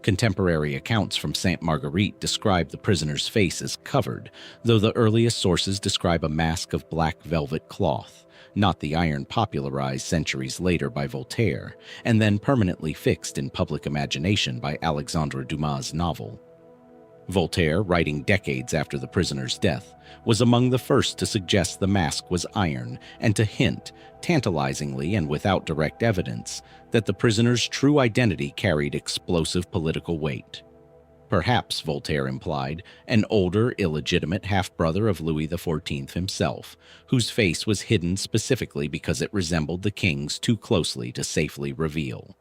Speaker 1: Contemporary accounts from Sainte Marguerite describe the prisoner's face as covered, though the earliest sources describe a mask of black velvet cloth, not the iron popularized centuries later by Voltaire, and then permanently fixed in public imagination by Alexandre Dumas' novel. Voltaire, writing decades after the prisoner's death, was among the first to suggest the mask was iron and to hint, tantalizingly and without direct evidence, that the prisoner's true identity carried explosive political weight. Perhaps, Voltaire implied, an older, illegitimate half-brother of Louis XIV himself, whose face was hidden specifically because it resembled the king's too closely to safely reveal.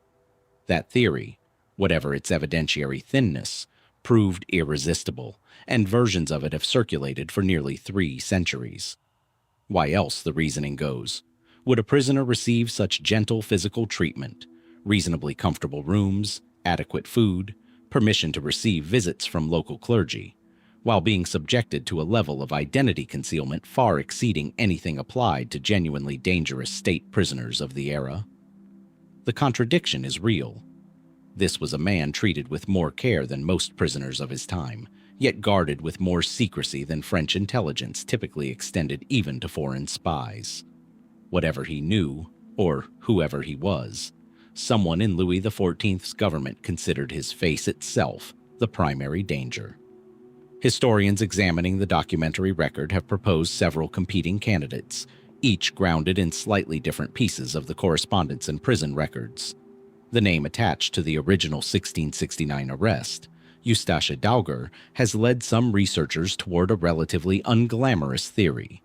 Speaker 1: That theory, whatever its evidentiary thinness, proved irresistible, and versions of it have circulated for nearly 3 centuries. Why else, the reasoning goes, would a prisoner receive such gentle physical treatment, reasonably comfortable rooms, adequate food, permission to receive visits from local clergy, while being subjected to a level of identity concealment far exceeding anything applied to genuinely dangerous state prisoners of the era? The contradiction is real. This was a man treated with more care than most prisoners of his time, yet guarded with more secrecy than French intelligence typically extended even to foreign spies. Whatever he knew, or whoever he was, someone in Louis XIV's government considered his face itself the primary danger. Historians examining the documentary record have proposed several competing candidates, each grounded in slightly different pieces of the correspondence and prison records. The name attached to the original 1669 arrest, Eustache Dauger, has led some researchers toward a relatively unglamorous theory,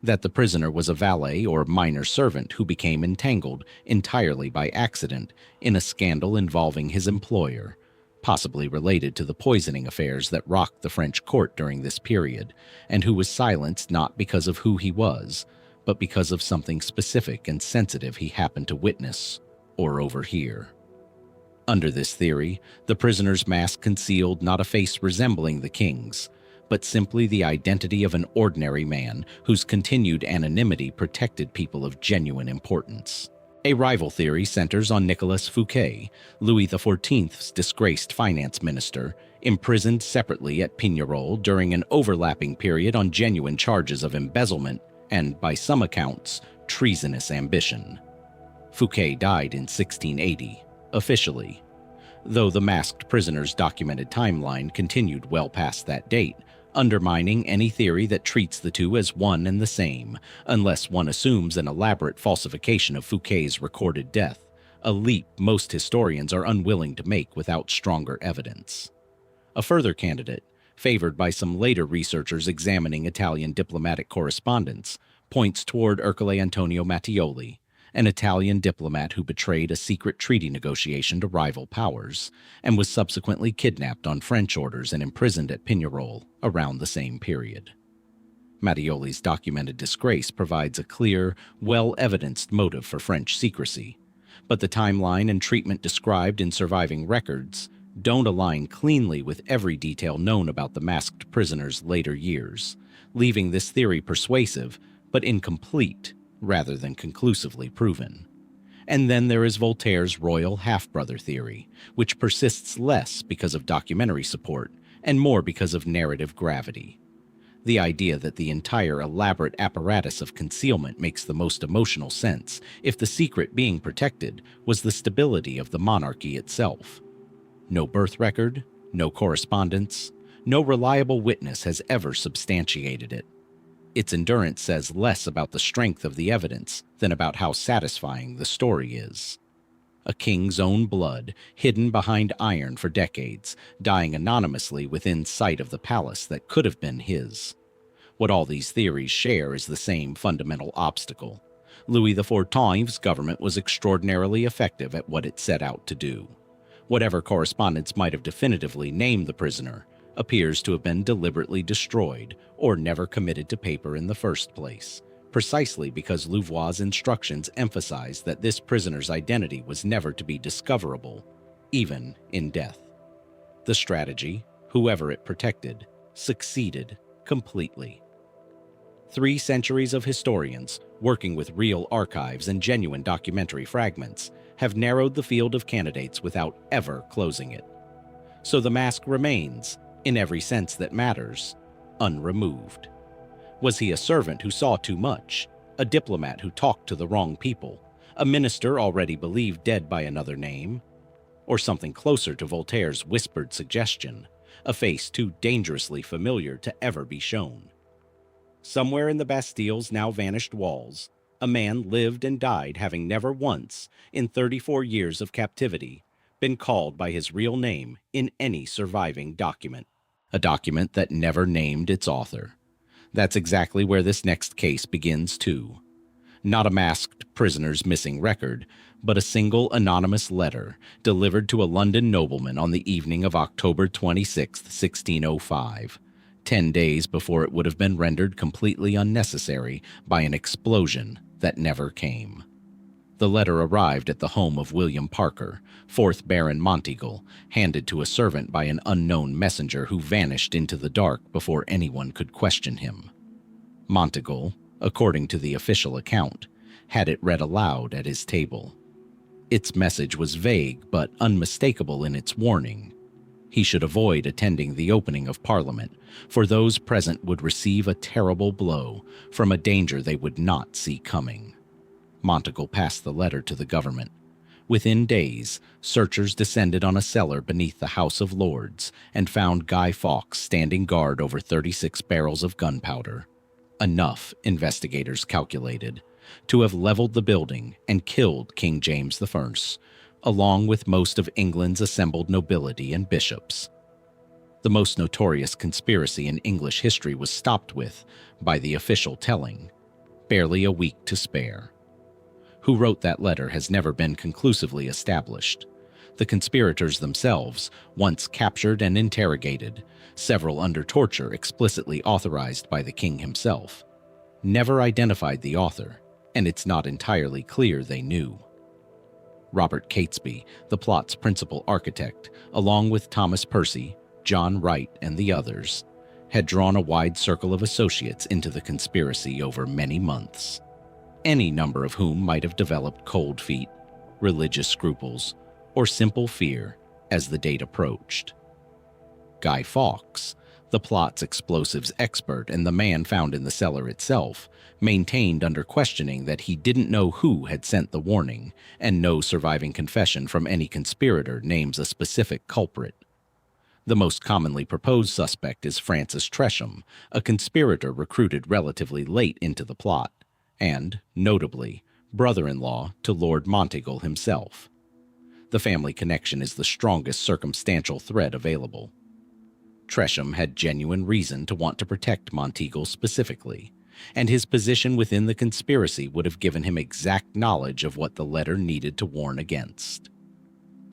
Speaker 1: that the prisoner was a valet or minor servant who became entangled, entirely by accident, in a scandal involving his employer, possibly related to the poisoning affairs that rocked the French court during this period, and who was silenced not because of who he was, but because of something specific and sensitive he happened to witness or overhear. Under this theory, the prisoner's mask concealed not a face resembling the king's, but simply the identity of an ordinary man whose continued anonymity protected people of genuine importance. A rival theory centers on Nicolas Fouquet, Louis XIV's disgraced finance minister, imprisoned separately at Pignerol during an overlapping period on genuine charges of embezzlement and, by some accounts, treasonous ambition. Fouquet died in 1680, officially, though the masked prisoner's documented timeline continued well past that date, undermining any theory that treats the two as one and the same, unless one assumes an elaborate falsification of Fouquet's recorded death, a leap most historians are unwilling to make without stronger evidence. A further candidate, favored by some later researchers examining Italian diplomatic correspondence, points toward Ercole Antonio Mattioli, an Italian diplomat who betrayed a secret treaty negotiation to rival powers, and was subsequently kidnapped on French orders and imprisoned at Pignerol around the same period. Mattioli's documented disgrace provides a clear, well-evidenced motive for French secrecy, but the timeline and treatment described in surviving records don't align cleanly with every detail known about the masked prisoner's later years, leaving this theory persuasive but incomplete rather than conclusively proven. And then there is Voltaire's royal half-brother theory, which persists less because of documentary support and more because of narrative gravity. The idea that the entire elaborate apparatus of concealment makes the most emotional sense if the secret being protected was the stability of the monarchy itself. No birth record, no correspondence, no reliable witness has ever substantiated it. Its endurance says less about the strength of the evidence than about how satisfying the story is. A king's own blood, hidden behind iron for decades, dying anonymously within sight of the palace that could have been his. What all these theories share is the same fundamental obstacle. Louis XIV's government was extraordinarily effective at what it set out to do. Whatever correspondence might have definitively named the prisoner appears to have been deliberately destroyed or never committed to paper in the first place, precisely because Louvois' instructions emphasized that this prisoner's identity was never to be discoverable, even in death. The strategy, whoever it protected, succeeded completely. 3 centuries of historians, working with real archives and genuine documentary fragments, have narrowed the field of candidates without ever closing it. So the mask remains, in every sense that matters, unremoved. Was he a servant who saw too much, a diplomat who talked to the wrong people, a minister already believed dead by another name, or something closer to Voltaire's whispered suggestion, a face too dangerously familiar to ever be shown? Somewhere in the Bastille's now vanished walls, a man lived and died having never once, in 34 years of captivity, been called by his real name in any surviving document. A document that never named its author. That's exactly where this next case begins too. Not a masked prisoner's missing record, but a single anonymous letter delivered to a London nobleman on the evening of October 26, 1605. 10 days before it would have been rendered completely unnecessary by an explosion that never came. The letter arrived at the home of William Parker, 4th Baron Monteagle, handed to a servant by an unknown messenger who vanished into the dark before anyone could question him. Monteagle, according to the official account, had it read aloud at his table. Its message was vague but unmistakable in its warning. He should avoid attending the opening of Parliament, for those present would receive a terrible blow from a danger they would not see coming. Monteagle passed the letter to the government. Within days, searchers descended on a cellar beneath the House of Lords and found Guy Fawkes standing guard over 36 barrels of gunpowder. Enough, investigators calculated, to have leveled the building and killed King James I, along with most of England's assembled nobility and bishops. The most notorious conspiracy in English history was stopped with, by the official telling, barely a week to spare. Who wrote that letter has never been conclusively established. The conspirators themselves, once captured and interrogated, several under torture explicitly authorized by the king himself, never identified the author, and it's not entirely clear they knew. Robert Catesby, the plot's principal architect, along with Thomas Percy, John Wright, and the others, had drawn a wide circle of associates into the conspiracy over many months, any number of whom might have developed cold feet, religious scruples, or simple fear as the date approached. Guy Fawkes, the plot's explosives expert and the man found in the cellar itself, maintained under questioning that he didn't know who had sent the warning, and no surviving confession from any conspirator names a specific culprit. The most commonly proposed suspect is Francis Tresham, a conspirator recruited relatively late into the plot, and, notably, brother-in-law to Lord Monteagle himself. The family connection is the strongest circumstantial thread available. Tresham had genuine reason to want to protect Monteagle specifically, and his position within the conspiracy would have given him exact knowledge of what the letter needed to warn against.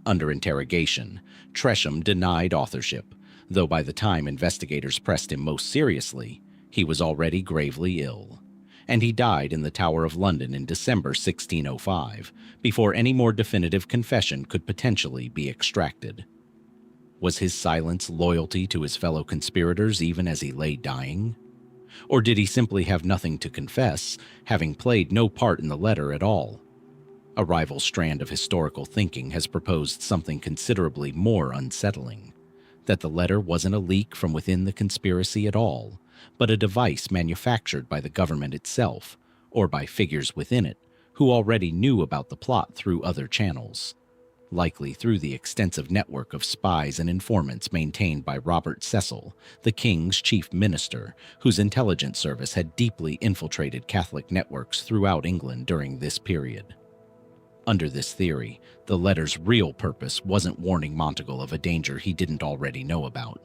Speaker 1: Under interrogation, Tresham denied authorship, though by the time investigators pressed him most seriously, he was already gravely ill, and he died in the Tower of London in December 1605, before any more definitive confession could potentially be extracted. Was his silence loyalty to his fellow conspirators even as he lay dying? Or did he simply have nothing to confess, having played no part in the letter at all? A rival strand of historical thinking has proposed something considerably more unsettling, that the letter wasn't a leak from within the conspiracy at all, but a device manufactured by the government itself, or by figures within it, who already knew about the plot through other channels, likely through the extensive network of spies and informants maintained by Robert Cecil, the king's chief minister, whose intelligence service had deeply infiltrated Catholic networks throughout England during this period. Under this theory, the letter's real purpose wasn't warning Monteagle of a danger he didn't already know about.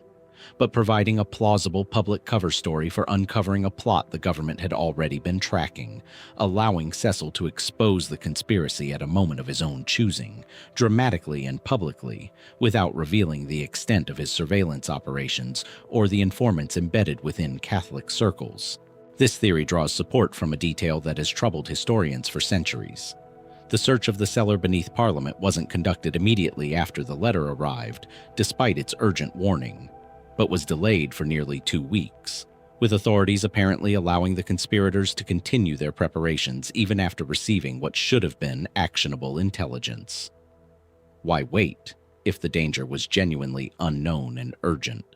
Speaker 1: but providing a plausible public cover story for uncovering a plot the government had already been tracking, allowing Cecil to expose the conspiracy at a moment of his own choosing, dramatically and publicly, without revealing the extent of his surveillance operations or the informants embedded within Catholic circles. This theory draws support from a detail that has troubled historians for centuries. The search of the cellar beneath Parliament wasn't conducted immediately after the letter arrived, despite its urgent warning, but was delayed for nearly 2 weeks, with authorities apparently allowing the conspirators to continue their preparations even after receiving what should have been actionable intelligence. Why wait if the danger was genuinely unknown and urgent?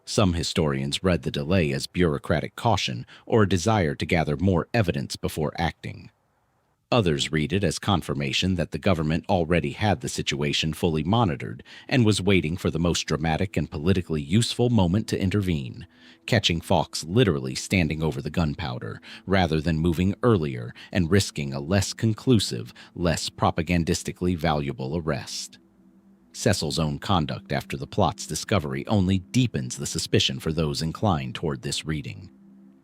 Speaker 1: Some historians read the delay as bureaucratic caution or a desire to gather more evidence before acting. Others read it as confirmation that the government already had the situation fully monitored and was waiting for the most dramatic and politically useful moment to intervene, catching Fawkes literally standing over the gunpowder rather than moving earlier and risking a less conclusive, less propagandistically valuable arrest. Cecil's own conduct after the plot's discovery only deepens the suspicion for those inclined toward this reading.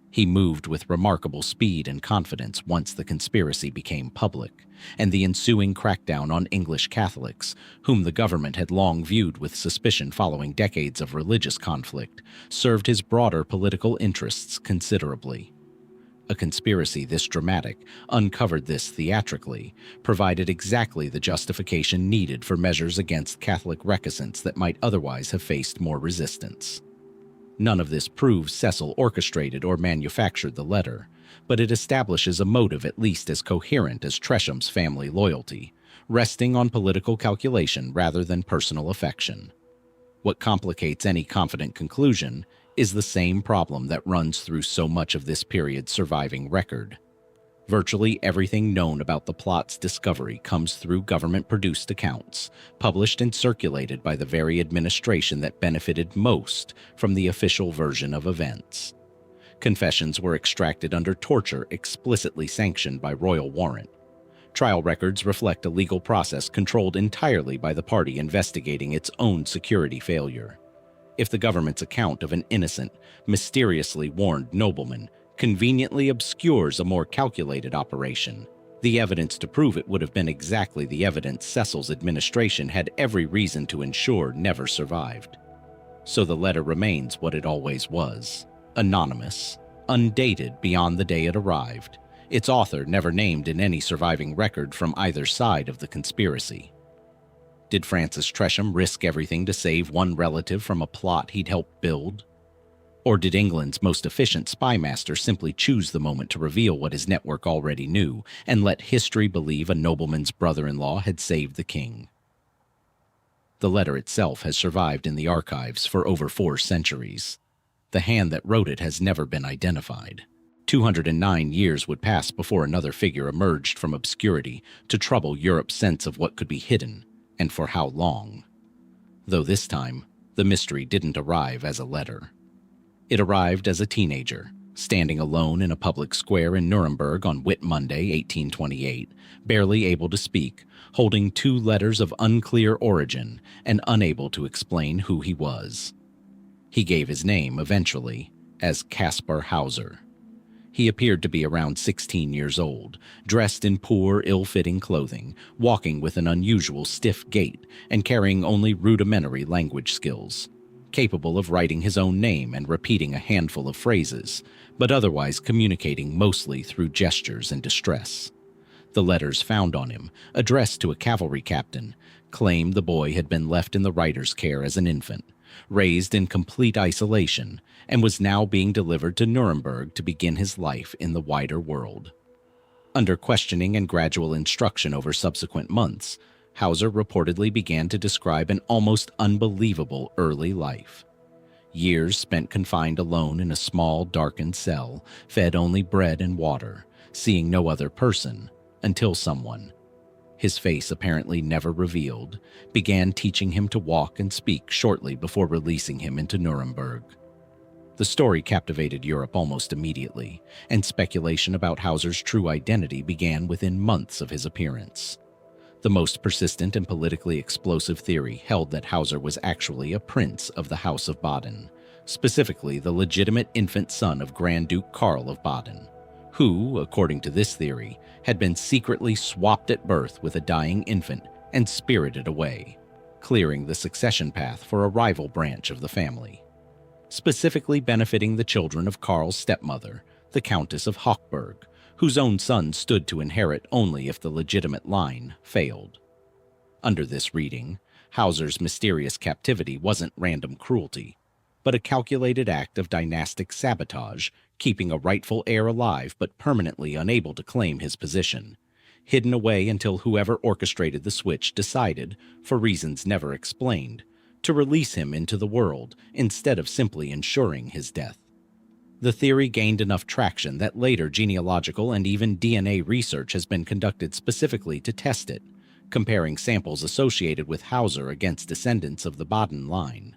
Speaker 1: He moved with remarkable speed and confidence once the conspiracy became public, and the ensuing crackdown on English Catholics, whom the government had long viewed with suspicion following decades of religious conflict, served his broader political interests considerably. A conspiracy this dramatic, uncovered this theatrically, provided exactly the justification needed for measures against Catholic reticence that might otherwise have faced more resistance. None of this proves Cecil orchestrated or manufactured the letter, but it establishes a motive at least as coherent as Tresham's family loyalty, resting on political calculation rather than personal affection. What complicates any confident conclusion is the same problem that runs through so much of this period's surviving record. Virtually everything known about the plot's discovery comes through government-produced accounts, published and circulated by the very administration that benefited most from the official version of events. Confessions were extracted under torture explicitly sanctioned by royal warrant. Trial records reflect a legal process controlled entirely by the party investigating its own security failure. If the government's account of an innocent, mysteriously warned nobleman conveniently obscures a more calculated operation, the evidence to prove it would have been exactly the evidence Cecil's administration had every reason to ensure never survived. So the letter remains what it always was, anonymous, undated beyond the day it arrived, its author never named in any surviving record from either side of the conspiracy. Did Francis Tresham risk everything to save one relative from a plot he'd helped build? Or did England's most efficient spy master simply choose the moment to reveal what his network already knew and let history believe a nobleman's brother-in-law had saved the king? The letter itself has survived in the archives for over 4 centuries. The hand that wrote it has never been identified. 209 years would pass before another figure emerged from obscurity to trouble Europe's sense of what could be hidden, and for how long. Though this time, the mystery didn't arrive as a letter. It arrived as a teenager, standing alone in a public square in Nuremberg on Whit Monday, 1828, barely able to speak, holding 2 letters of unclear origin and unable to explain who he was. He gave his name, eventually, as Kaspar Hauser. He appeared to be around 16 years old, dressed in poor, ill-fitting clothing, walking with an unusual stiff gait, and carrying only rudimentary language skills. Capable of writing his own name and repeating a handful of phrases, but otherwise communicating mostly through gestures and distress. The letters found on him, addressed to a cavalry captain, claimed the boy had been left in the writer's care as an infant, raised in complete isolation, and was now being delivered to Nuremberg to begin his life in the wider world. Under questioning and gradual instruction over subsequent months, Hauser reportedly began to describe an almost unbelievable early life. Years spent confined alone in a small, darkened cell, fed only bread and water, seeing no other person, until someone, his face apparently never revealed, began teaching him to walk and speak shortly before releasing him into Nuremberg. The story captivated Europe almost immediately, and speculation about Hauser's true identity began within months of his appearance. The most persistent and politically explosive theory held that Hauser was actually a prince of the House of Baden, specifically the legitimate infant son of Grand Duke Karl of Baden, who, according to this theory, had been secretly swapped at birth with a dying infant and spirited away, clearing the succession path for a rival branch of the family, specifically benefiting the children of Karl's stepmother, the Countess of Hochberg, whose own son stood to inherit only if the legitimate line failed. Under this reading, Hauser's mysterious captivity wasn't random cruelty, but a calculated act of dynastic sabotage, keeping a rightful heir alive but permanently unable to claim his position, hidden away until whoever orchestrated the switch decided, for reasons never explained, to release him into the world instead of simply ensuring his death. The theory gained enough traction that later genealogical and even DNA research has been conducted specifically to test it, comparing samples associated with Hauser against descendants of the Baden line.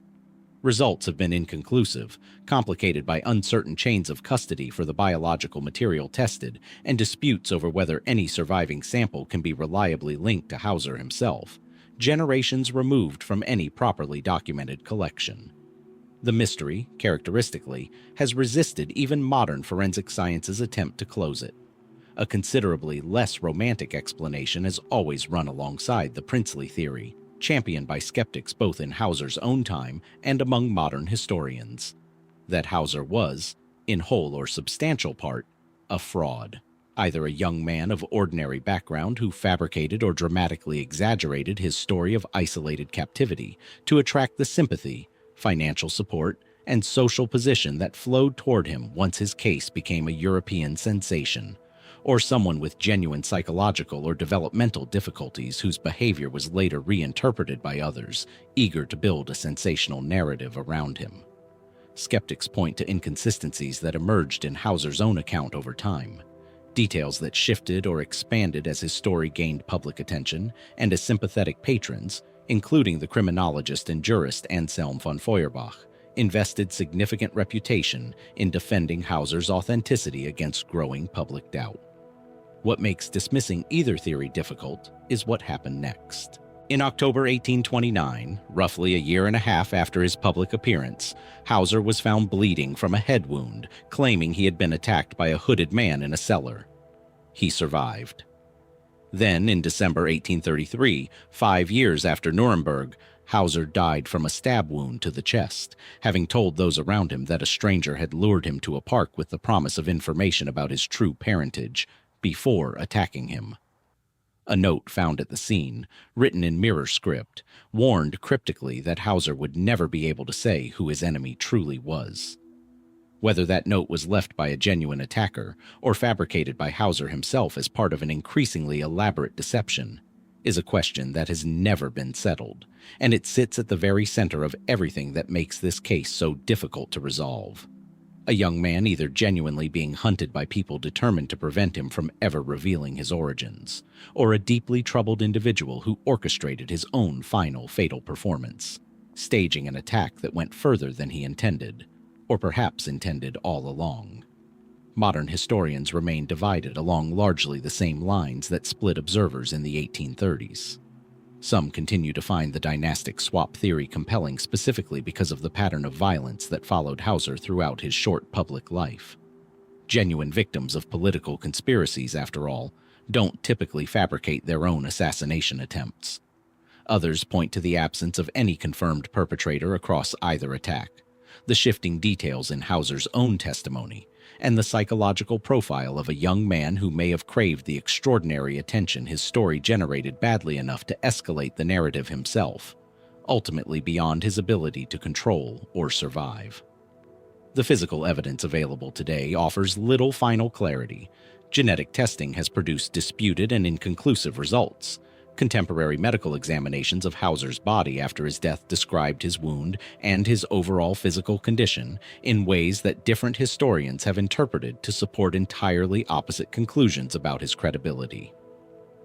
Speaker 1: Results have been inconclusive, complicated by uncertain chains of custody for the biological material tested and disputes over whether any surviving sample can be reliably linked to Hauser himself, generations removed from any properly documented collection. The mystery, characteristically, has resisted even modern forensic science's attempt to close it. A considerably less romantic explanation has always run alongside the princely theory, championed by skeptics both in Hauser's own time and among modern historians, that Hauser was, in whole or substantial part, a fraud, either a young man of ordinary background who fabricated or dramatically exaggerated his story of isolated captivity to attract the sympathy, financial support, and social position that flowed toward him once his case became a European sensation, or someone with genuine psychological or developmental difficulties whose behavior was later reinterpreted by others, eager to build a sensational narrative around him. Skeptics point to inconsistencies that emerged in Hauser's own account over time, details that shifted or expanded as his story gained public attention and as sympathetic patrons, including the criminologist and jurist Anselm von Feuerbach, invested significant reputation in defending Hauser's authenticity against growing public doubt. What makes dismissing either theory difficult is what happened next. In October 1829, roughly a year and a half after his public appearance, Hauser was found bleeding from a head wound, claiming he had been attacked by a hooded man in a cellar. He survived. Then, in December 1833, 5 years after Nuremberg, Hauser died from a stab wound to the chest, having told those around him that a stranger had lured him to a park with the promise of information about his true parentage, before attacking him. A note found at the scene, written in mirror script, warned cryptically that Hauser would never be able to say who his enemy truly was. Whether that note was left by a genuine attacker or fabricated by Hauser himself as part of an increasingly elaborate deception is a question that has never been settled, and it sits at the very center of everything that makes this case so difficult to resolve. A young man either genuinely being hunted by people determined to prevent him from ever revealing his origins, or a deeply troubled individual who orchestrated his own final fatal performance, staging an attack that went further than he intended, or perhaps intended all along. Modern historians remain divided along largely the same lines that split observers in the 1830s. Some continue to find the dynastic swap theory compelling specifically because of the pattern of violence that followed Hauser throughout his short public life. Genuine victims of political conspiracies, after all, don't typically fabricate their own assassination attempts. Others point to the absence of any confirmed perpetrator across either attack, the shifting details in Hauser's own testimony, and the psychological profile of a young man who may have craved the extraordinary attention his story generated badly enough to escalate the narrative himself, ultimately beyond his ability to control or survive. The physical evidence available today offers little final clarity. Genetic testing has produced disputed and inconclusive results. Contemporary medical examinations of Hauser's body after his death described his wound and his overall physical condition in ways that different historians have interpreted to support entirely opposite conclusions about his credibility.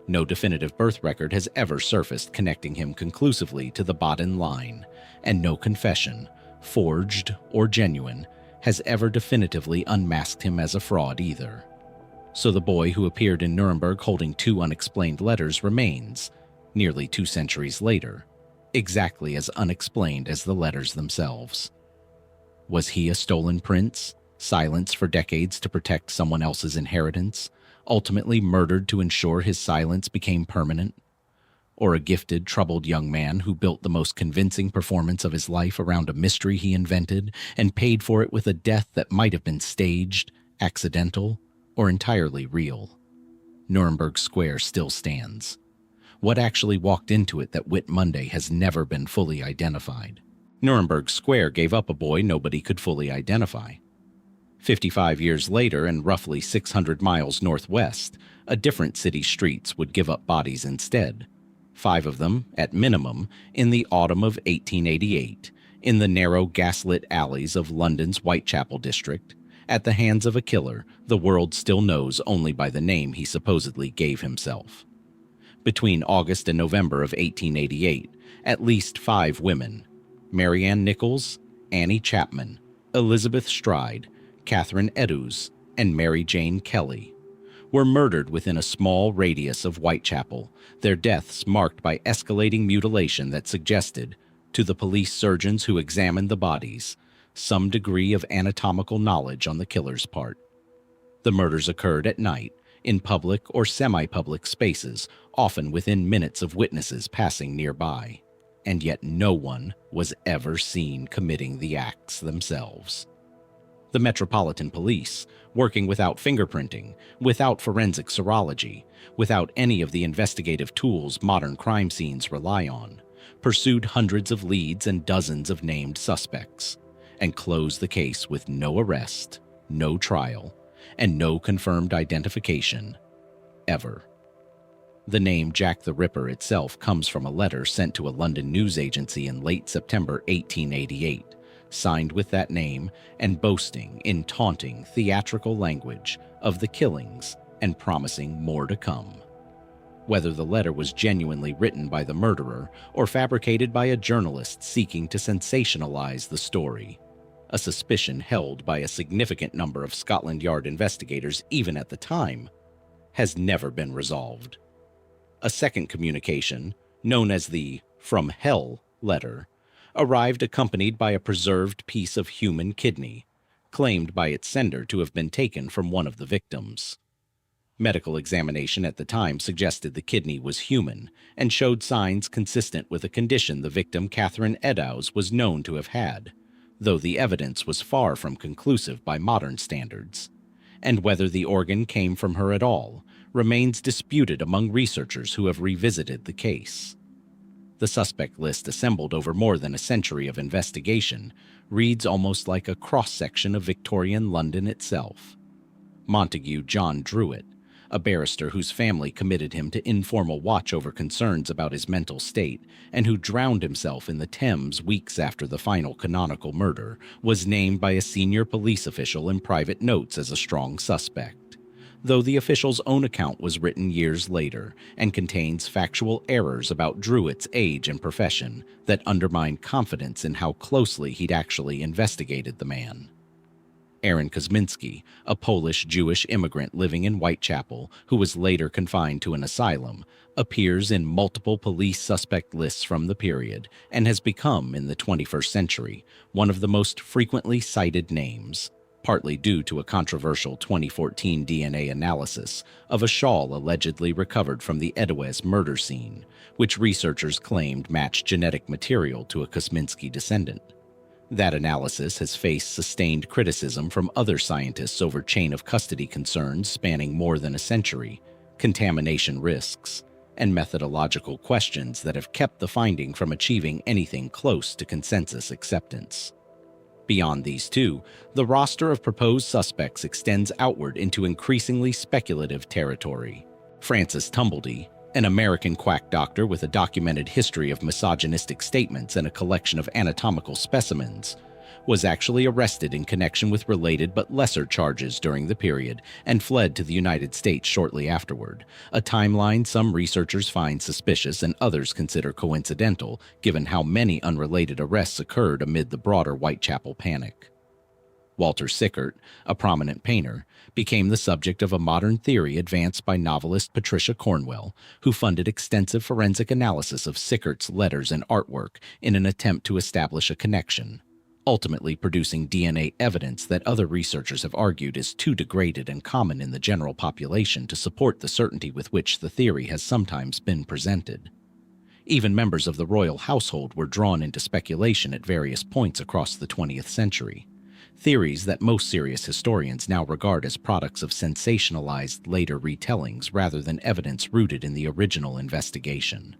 Speaker 1: No definitive birth record has ever surfaced connecting him conclusively to the Baden line, and no confession, forged or genuine, has ever definitively unmasked him as a fraud either. So the boy who appeared in Nuremberg holding 2 unexplained letters remains, nearly 2 centuries later, exactly as unexplained as the letters themselves. Was he a stolen prince, silenced for decades to protect someone else's inheritance, ultimately murdered to ensure his silence became permanent? Or a gifted, troubled young man who built the most convincing performance of his life around a mystery he invented and paid for it with a death that might have been staged, accidental, or entirely real? Nuremberg Square still stands. What actually walked into it that Whit Monday has never been fully identified? Nuremberg Square gave up a boy nobody could fully identify. 55 years later, and roughly 600 miles northwest, a different city's streets would give up bodies instead. 5 of them, at minimum, in the autumn of 1888, in the narrow gaslit alleys of London's Whitechapel district, at the hands of a killer the world still knows only by the name he supposedly gave himself. Between August and November of 1888, at least 5 women, Marianne Nichols, Annie Chapman, Elizabeth Stride, Catherine Eddowes, and Mary Jane Kelly, were murdered within a small radius of Whitechapel, their deaths marked by escalating mutilation that suggested, to the police surgeons who examined the bodies, some degree of anatomical knowledge on the killer's part. The murders occurred at night, in public or semi-public spaces, often within minutes of witnesses passing nearby, and yet no one was ever seen committing the acts themselves. The Metropolitan Police, working without fingerprinting, without forensic serology, without any of the investigative tools modern crime scenes rely on, pursued hundreds of leads and dozens of named suspects, and closed the case with no arrest, no trial, and no confirmed identification, ever. The name Jack the Ripper itself comes from a letter sent to a London news agency in late September 1888, signed with that name and boasting in taunting, theatrical language of the killings and promising more to come. Whether the letter was genuinely written by the murderer or fabricated by a journalist seeking to sensationalize the story, a suspicion held by a significant number of Scotland Yard investigators even at the time, has never been resolved. A second communication, known as the "From Hell" letter, arrived accompanied by a preserved piece of human kidney, claimed by its sender to have been taken from one of the victims. Medical examination at the time suggested the kidney was human and showed signs consistent with a condition the victim Catherine Eddowes was known to have had, though the evidence was far from conclusive by modern standards, and whether the organ came from her at all remains disputed among researchers who have revisited the case. The suspect list, assembled over more than a century of investigation, reads almost like a cross-section of Victorian London itself. Montague John Druitt, a barrister whose family committed him to informal watch over concerns about his mental state and who drowned himself in the Thames weeks after the final canonical murder, was named by a senior police official in private notes as a strong suspect, though the official's own account was written years later and contains factual errors about Druitt's age and profession that undermine confidence in how closely he'd actually investigated the man. Aaron Kosminski, a Polish-Jewish immigrant living in Whitechapel who was later confined to an asylum, appears in multiple police suspect lists from the period and has become, in the 21st century, one of the most frequently cited names, partly due to a controversial 2014 DNA analysis of a shawl allegedly recovered from the Eddowes murder scene, which researchers claimed matched genetic material to a Kosminski descendant. That analysis has faced sustained criticism from other scientists over chain of custody concerns spanning more than a century, contamination risks, and methodological questions that have kept the finding from achieving anything close to consensus acceptance. Beyond these two, the roster of proposed suspects extends outward into increasingly speculative territory. Francis Tumblety, an American quack doctor with a documented history of misogynistic statements and a collection of anatomical specimens, was actually arrested in connection with related but lesser charges during the period and fled to the United States shortly afterward, a timeline some researchers find suspicious and others consider coincidental, given how many unrelated arrests occurred amid the broader Whitechapel panic. Walter Sickert, a prominent painter, became the subject of a modern theory advanced by novelist Patricia Cornwell, who funded extensive forensic analysis of Sickert's letters and artwork in an attempt to establish a connection, ultimately producing DNA evidence that other researchers have argued is too degraded and common in the general population to support the certainty with which the theory has sometimes been presented. Even members of the royal household were drawn into speculation at various points across the 20th century. Theories that most serious historians now regard as products of sensationalized later retellings rather than evidence rooted in the original investigation.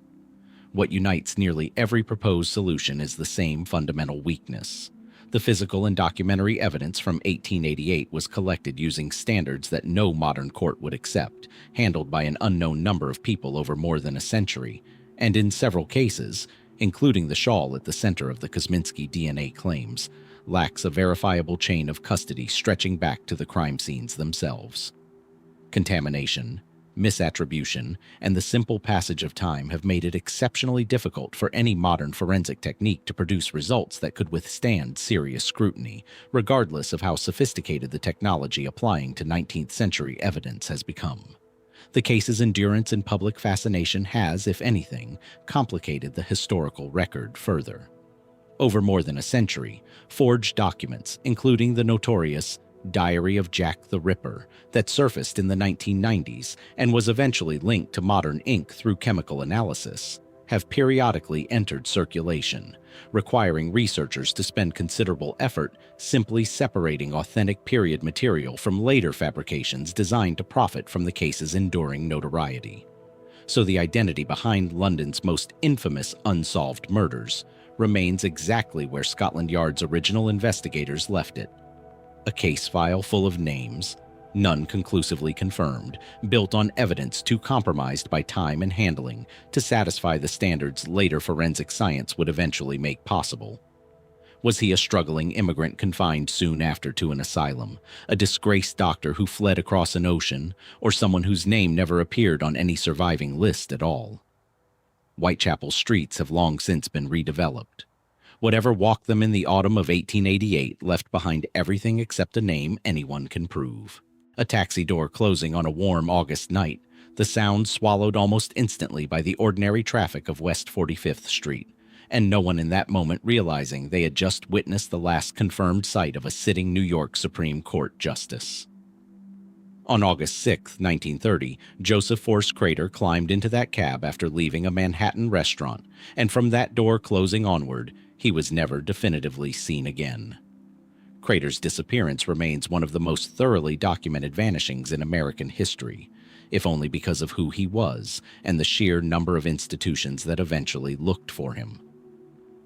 Speaker 1: What unites nearly every proposed solution is the same fundamental weakness. The physical and documentary evidence from 1888 was collected using standards that no modern court would accept, handled by an unknown number of people over more than a century, and in several cases, including the shawl at the center of the Kosminski DNA claims, lacks a verifiable chain of custody stretching back to the crime scenes themselves. Contamination, misattribution, and the simple passage of time have made it exceptionally difficult for any modern forensic technique to produce results that could withstand serious scrutiny, regardless of how sophisticated the technology applying to 19th century evidence has become. The case's endurance and public fascination has, if anything, complicated the historical record further. Over more than a century, forged documents, including the notorious Diary of Jack the Ripper that surfaced in the 1990s and was eventually linked to modern ink through chemical analysis, have periodically entered circulation, requiring researchers to spend considerable effort simply separating authentic period material from later fabrications designed to profit from the case's enduring notoriety. So the identity behind London's most infamous unsolved murders remains exactly where Scotland Yard's original investigators left it. A case file full of names, none conclusively confirmed, built on evidence too compromised by time and handling to satisfy the standards later forensic science would eventually make possible. Was he a struggling immigrant confined soon after to an asylum, a disgraced doctor who fled across an ocean, or someone whose name never appeared on any surviving list at all? Whitechapel's streets have long since been redeveloped. Whatever walked them in the autumn of 1888 left behind everything except a name anyone can prove. A taxi door closing on a warm August night, the sound swallowed almost instantly by the ordinary traffic of West 45th Street, and no one in that moment realizing they had just witnessed the last confirmed sight of a sitting New York Supreme Court justice. On August 6, 1930, Joseph Force Crater climbed into that cab after leaving a Manhattan restaurant, and from that door closing onward, he was never definitively seen again. Crater's disappearance remains one of the most thoroughly documented vanishings in American history, if only because of who he was and the sheer number of institutions that eventually looked for him.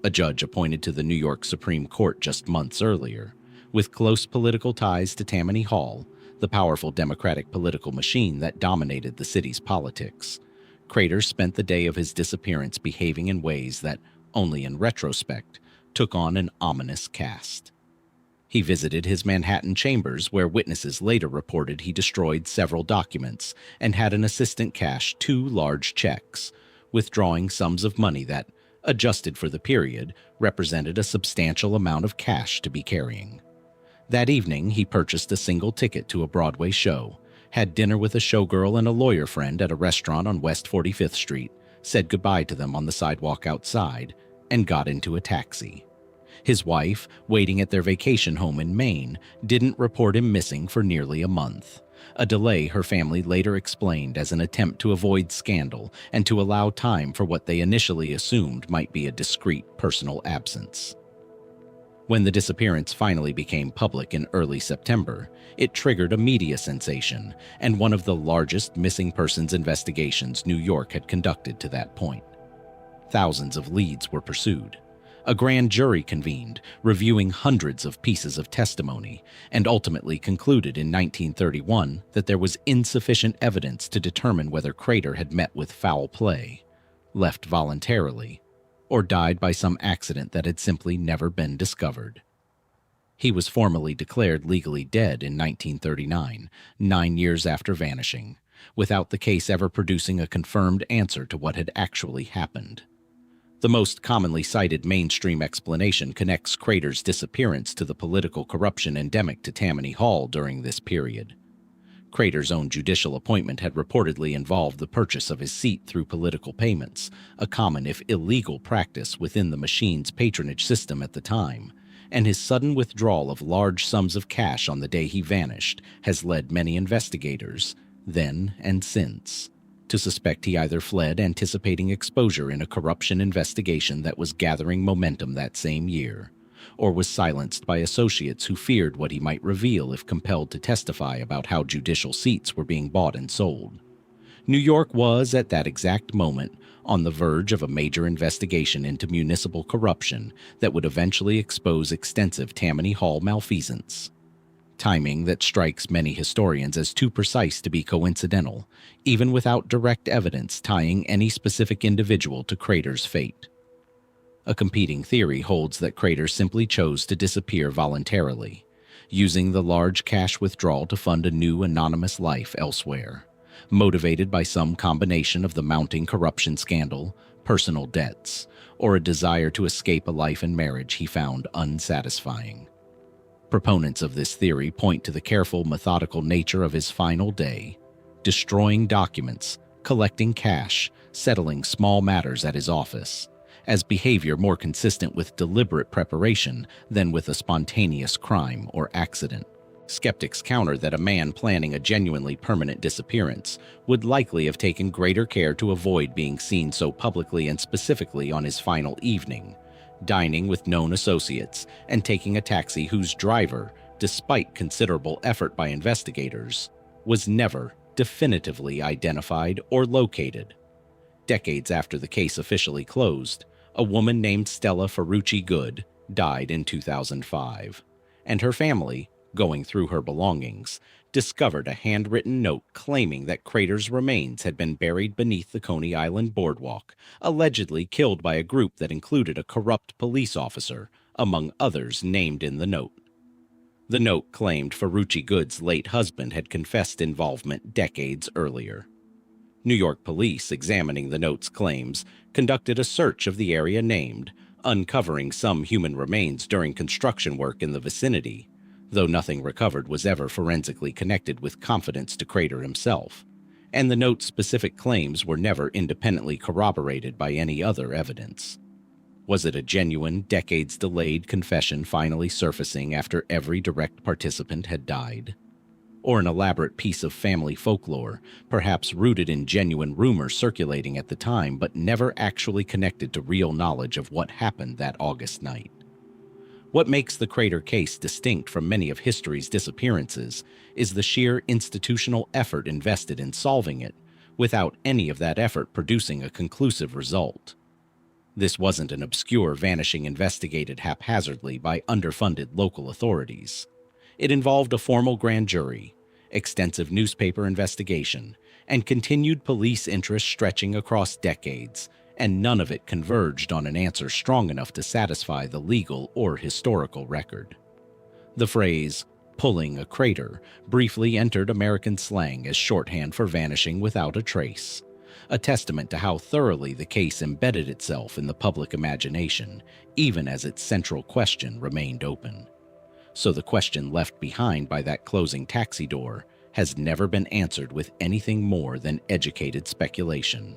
Speaker 1: A judge appointed to the New York Supreme Court just months earlier, with close political ties to Tammany Hall, the powerful Democratic political machine that dominated the city's politics, Crater spent the day of his disappearance behaving in ways that, only in retrospect, took on an ominous cast. He visited his Manhattan chambers where witnesses later reported he destroyed several documents and had an assistant cash 2 large checks, withdrawing sums of money that, adjusted for the period, represented a substantial amount of cash to be carrying. That evening, he purchased a single ticket to a Broadway show, had dinner with a showgirl and a lawyer friend at a restaurant on West 45th Street, said goodbye to them on the sidewalk outside, and got into a taxi. His wife, waiting at their vacation home in Maine, didn't report him missing for nearly a month, a delay her family later explained as an attempt to avoid scandal and to allow time for what they initially assumed might be a discreet personal absence. When the disappearance finally became public in early September, it triggered a media sensation and one of the largest missing persons investigations New York had conducted to that point. Thousands of leads were pursued. A grand jury convened, reviewing hundreds of pieces of testimony, and ultimately concluded in 1931 that there was insufficient evidence to determine whether Crater had met with foul play, left voluntarily, or died by some accident that had simply never been discovered. He was formally declared legally dead in 1939, 9 years after vanishing, without the case ever producing a confirmed answer to what had actually happened. The most commonly cited mainstream explanation connects Crater's disappearance to the political corruption endemic to Tammany Hall during this period. Crater's own judicial appointment had reportedly involved the purchase of his seat through political payments, a common if illegal practice within the machine's patronage system at the time, and his sudden withdrawal of large sums of cash on the day he vanished has led many investigators, then and since, to suspect he either fled anticipating exposure in a corruption investigation that was gathering momentum that same year, or was silenced by associates who feared what he might reveal if compelled to testify about how judicial seats were being bought and sold. New York was, at that exact moment, on the verge of a major investigation into municipal corruption that would eventually expose extensive Tammany Hall malfeasance. Timing that strikes many historians as too precise to be coincidental, even without direct evidence tying any specific individual to Crater's fate. A competing theory holds that Crater simply chose to disappear voluntarily, using the large cash withdrawal to fund a new anonymous life elsewhere, motivated by some combination of the mounting corruption scandal, personal debts, or a desire to escape a life and marriage he found unsatisfying. Proponents of this theory point to the careful, methodical nature of his final day, destroying documents, collecting cash, settling small matters at his office, as behavior more consistent with deliberate preparation than with a spontaneous crime or accident. Skeptics counter that a man planning a genuinely permanent disappearance would likely have taken greater care to avoid being seen so publicly and specifically on his final evening, dining with known associates and taking a taxi whose driver, despite considerable effort by investigators, was never definitively identified or located. Decades after the case officially closed, a woman named Stella Ferrucci Good died in 2005, and her family, going through her belongings, discovered a handwritten note claiming that Crater's remains had been buried beneath the Coney Island boardwalk, allegedly killed by a group that included a corrupt police officer, among others named in the note. The note claimed Ferrucci Good's late husband had confessed involvement decades earlier. New York police, examining the note's claims, conducted a search of the area named, uncovering some human remains during construction work in the vicinity, though nothing recovered was ever forensically connected with confidence to Crater himself, and the note's specific claims were never independently corroborated by any other evidence. Was it a genuine, decades-delayed confession finally surfacing after every direct participant had died? Or an elaborate piece of family folklore, perhaps rooted in genuine rumor circulating at the time but never actually connected to real knowledge of what happened that August night? What makes the Crater case distinct from many of history's disappearances is the sheer institutional effort invested in solving it, without any of that effort producing a conclusive result. This wasn't an obscure vanishing investigated haphazardly by underfunded local authorities. It involved a formal grand jury, extensive newspaper investigation, and continued police interest stretching across decades, and none of it converged on an answer strong enough to satisfy the legal or historical record. The phrase, "pulling a Crater," briefly entered American slang as shorthand for vanishing without a trace, a testament to how thoroughly the case embedded itself in the public imagination, even as its central question remained open. So the question left behind by that closing taxi door has never been answered with anything more than educated speculation.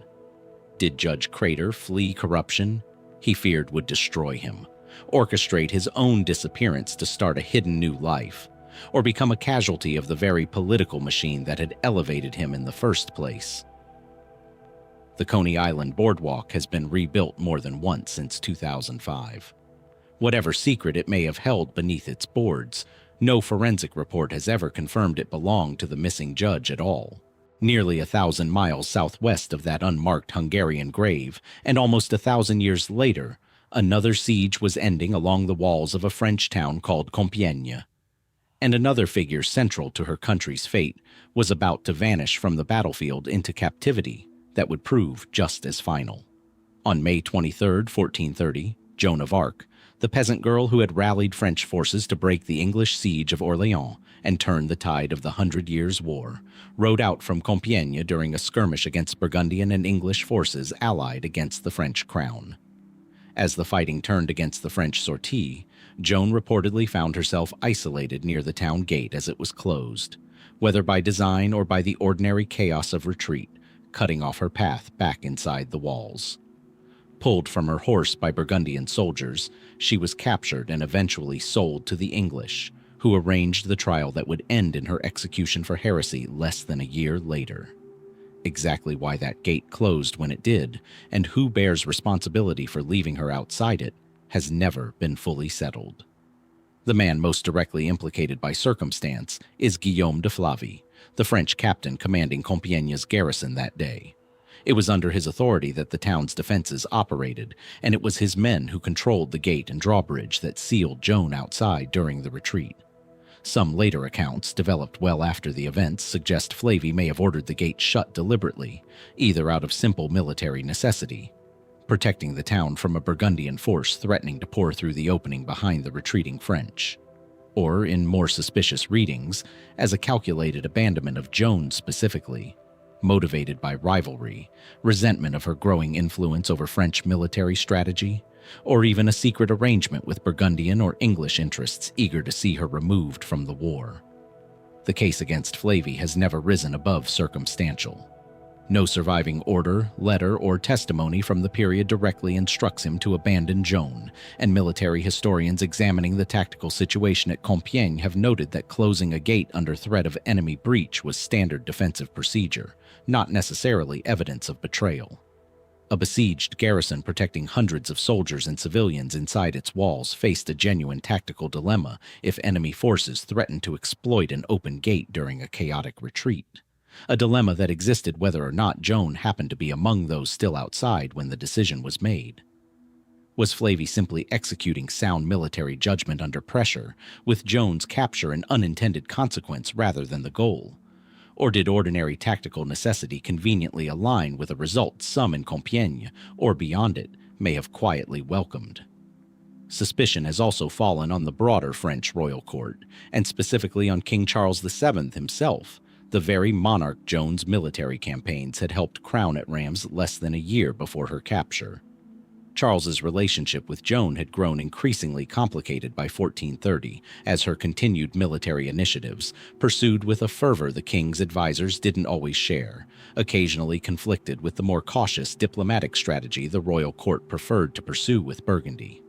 Speaker 1: Did Judge Crater flee corruption he feared would destroy him, orchestrate his own disappearance to start a hidden new life, or become a casualty of the very political machine that had elevated him in the first place? The Coney Island boardwalk has been rebuilt more than once since 2005. Whatever secret it may have held beneath its boards, no forensic report has ever confirmed it belonged to the missing judge at all. Nearly 1,000 miles southwest of that unmarked Hungarian grave, and almost 1,000 years later, another siege was ending along the walls of a French town called Compiègne. And another figure central to her country's fate was about to vanish from the battlefield into captivity that would prove just as final. On May 23, 1430, Joan of Arc, the peasant girl who had rallied French forces to break the English siege of Orléans and turn the tide of the 100 Years' War, rode out from Compiègne during a skirmish against Burgundian and English forces allied against the French crown. As the fighting turned against the French sortie, Joan reportedly found herself isolated near the town gate as it was closed, whether by design or by the ordinary chaos of retreat, cutting off her path back inside the walls. Pulled from her horse by Burgundian soldiers, she was captured and eventually sold to the English, who arranged the trial that would end in her execution for heresy less than a year later. Exactly why that gate closed when it did, and who bears responsibility for leaving her outside it, has never been fully settled. The man most directly implicated by circumstance is Guillaume de Flavy, the French captain commanding Compiègne's garrison that day. It was under his authority that the town's defenses operated, and it was his men who controlled the gate and drawbridge that sealed Joan outside during the retreat. Some later accounts, developed well after the events, suggest Flavy may have ordered the gate shut deliberately, either out of simple military necessity, protecting the town from a Burgundian force threatening to pour through the opening behind the retreating French, or, in more suspicious readings, as a calculated abandonment of Joan specifically, motivated by rivalry, resentment of her growing influence over French military strategy, or even a secret arrangement with Burgundian or English interests eager to see her removed from the war. The case against Flavy has never risen above circumstantial. No surviving order, letter, or testimony from the period directly instructs him to abandon Joan, and military historians examining the tactical situation at Compiègne have noted that closing a gate under threat of enemy breach was standard defensive procedure, not necessarily evidence of betrayal. A besieged garrison protecting hundreds of soldiers and civilians inside its walls faced a genuine tactical dilemma if enemy forces threatened to exploit an open gate during a chaotic retreat. A dilemma that existed whether or not Joan happened to be among those still outside when the decision was made. Was Flavy simply executing sound military judgment under pressure, with Joan's capture an unintended consequence rather than the goal? Or did ordinary tactical necessity conveniently align with a result some in Compiègne, or beyond it, may have quietly welcomed? Suspicion has also fallen on the broader French royal court, and specifically on King Charles VII himself, the very monarch Joan's military campaigns had helped crown at Reims less than a year before her capture. Charles's relationship with Joan had grown increasingly complicated by 1430 as her continued military initiatives, pursued with a fervor the king's advisors didn't always share, occasionally conflicted with the more cautious diplomatic strategy the royal court preferred to pursue with Burgundy.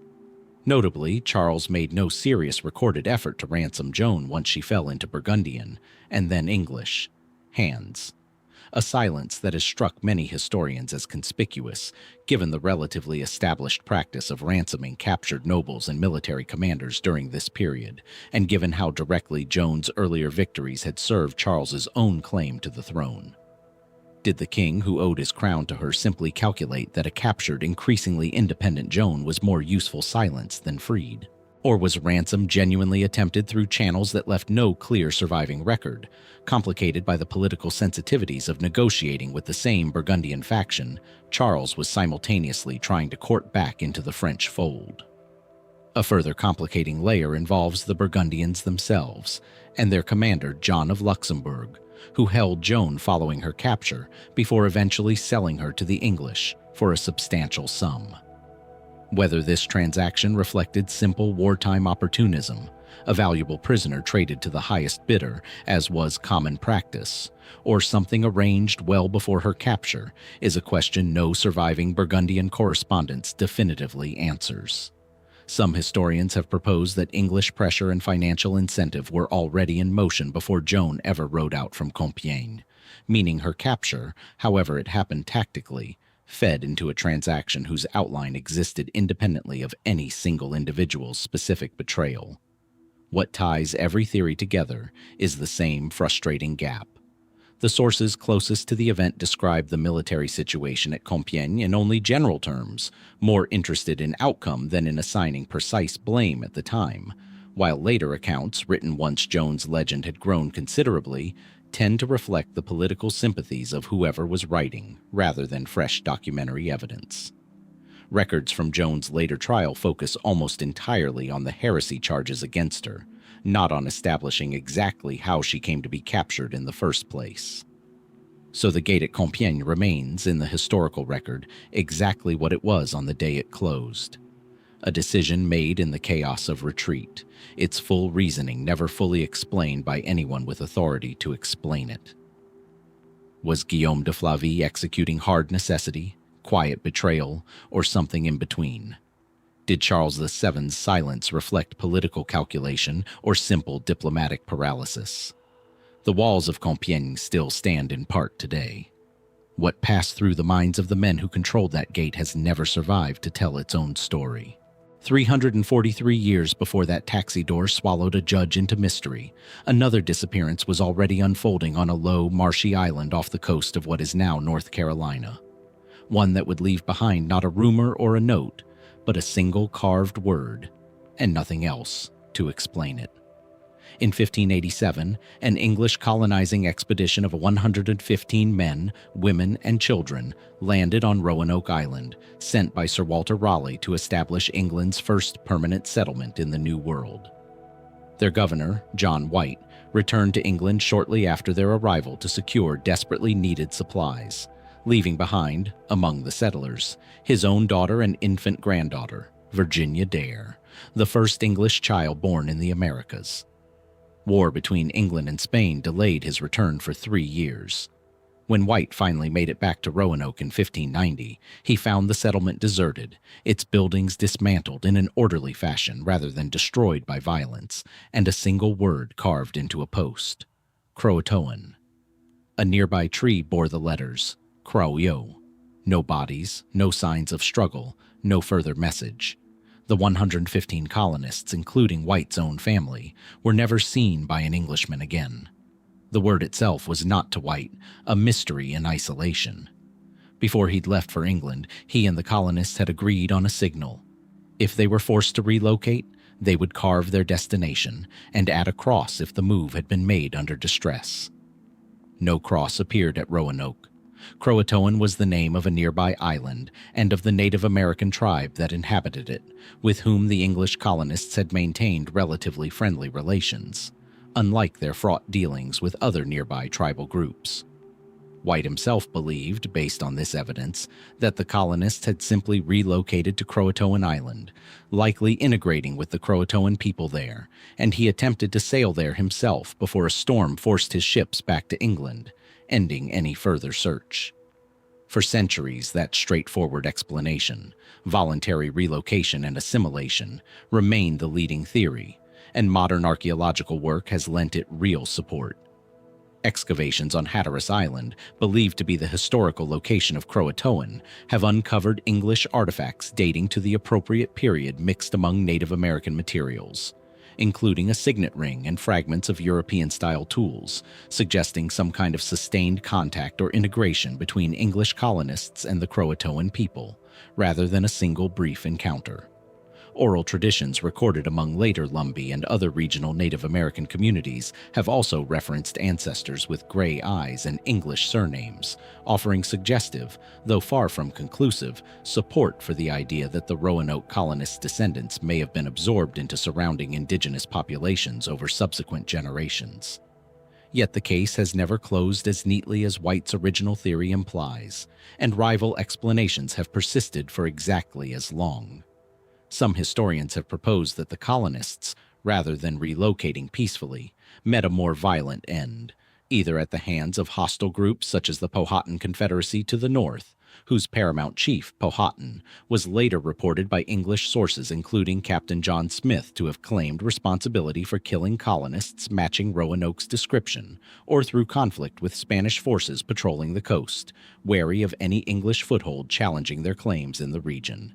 Speaker 1: Notably, Charles made no serious recorded effort to ransom Joan once she fell into Burgundian, and then English, hands. A silence that has struck many historians as conspicuous, given the relatively established practice of ransoming captured nobles and military commanders during this period, and given how directly Joan's earlier victories had served Charles's own claim to the throne. Did the king who owed his crown to her simply calculate that a captured, increasingly independent Joan was more useful silenced than freed? Or was ransom genuinely attempted through channels that left no clear surviving record, complicated by the political sensitivities of negotiating with the same Burgundian faction Charles was simultaneously trying to court back into the French fold? A further complicating layer involves the Burgundians themselves, and their commander John of Luxembourg, who held Joan following her capture before eventually selling her to the English for a substantial sum. Whether this transaction reflected simple wartime opportunism, a valuable prisoner traded to the highest bidder, as was common practice, or something arranged well before her capture, is a question no surviving Burgundian correspondence definitively answers. Some historians have proposed that English pressure and financial incentive were already in motion before Joan ever rode out from Compiègne, meaning her capture, however it happened tactically, fed into a transaction whose outline existed independently of any single individual's specific betrayal. What ties every theory together is the same frustrating gap. The sources closest to the event describe the military situation at Compiègne in only general terms, more interested in outcome than in assigning precise blame at the time, while later accounts, written once Joan's legend had grown considerably, tend to reflect the political sympathies of whoever was writing, rather than fresh documentary evidence. Records from Joan's later trial focus almost entirely on the heresy charges against her, not on establishing exactly how she came to be captured in the first place. So the gate at Compiègne remains, in the historical record, exactly what it was on the day it closed. A decision made in the chaos of retreat, its full reasoning never fully explained by anyone with authority to explain it. Was Guillaume de Flavy executing hard necessity, quiet betrayal, or something in between? Did Charles VII's silence reflect political calculation or simple diplomatic paralysis? The walls of Compiègne still stand in part today. What passed through the minds of the men who controlled that gate has never survived to tell its own story. 343 years before that taxi door swallowed a judge into mystery, another disappearance was already unfolding on a low, marshy island off the coast of what is now North Carolina. One that would leave behind not a rumor or a note, but a single carved word, and nothing else to explain it. In 1587, an English colonizing expedition of 115 men, women, and children landed on Roanoke Island, sent by Sir Walter Raleigh to establish England's first permanent settlement in the New World. Their governor, John White, returned to England shortly after their arrival to secure desperately needed supplies, leaving behind, among the settlers, his own daughter and infant granddaughter, Virginia Dare, the first English child born in the Americas. War between England and Spain delayed his return for 3 years. When White finally made it back to Roanoke in 1590, he found the settlement deserted, its buildings dismantled in an orderly fashion rather than destroyed by violence, and a single word carved into a post: Croatoan. A nearby tree bore the letters Croyo. No bodies, no signs of struggle, no further message. The 115 colonists, including White's own family, were never seen by an Englishman again. The word itself was not to White a mystery in isolation. Before he'd left for England, he and the colonists had agreed on a signal. If they were forced to relocate, they would carve their destination and add a cross if the move had been made under distress. No cross appeared at Roanoke. Croatoan was the name of a nearby island and of the Native American tribe that inhabited it, with whom the English colonists had maintained relatively friendly relations, unlike their fraught dealings with other nearby tribal groups. White himself believed, based on this evidence, that the colonists had simply relocated to Croatoan Island, likely integrating with the Croatoan people there, and he attempted to sail there himself before a storm forced his ships back to England, ending any further search. For centuries, that straightforward explanation, voluntary relocation and assimilation, remained the leading theory, and modern archaeological work has lent it real support. Excavations on Hatteras Island, believed to be the historical location of Croatoan, have uncovered English artifacts dating to the appropriate period mixed among Native American materials, including a signet ring and fragments of European-style tools, suggesting some kind of sustained contact or integration between English colonists and the Croatoan people, rather than a single brief encounter. Oral traditions recorded among later Lumbee and other regional Native American communities have also referenced ancestors with gray eyes and English surnames, offering suggestive, though far from conclusive, support for the idea that the Roanoke colonists' descendants may have been absorbed into surrounding indigenous populations over subsequent generations. Yet the case has never closed as neatly as White's original theory implies, and rival explanations have persisted for exactly as long. Some historians have proposed that the colonists, rather than relocating peacefully, met a more violent end, either at the hands of hostile groups such as the Powhatan Confederacy to the north, whose paramount chief, Powhatan, was later reported by English sources including Captain John Smith to have claimed responsibility for killing colonists matching Roanoke's description, or through conflict with Spanish forces patrolling the coast, wary of any English foothold challenging their claims in the region.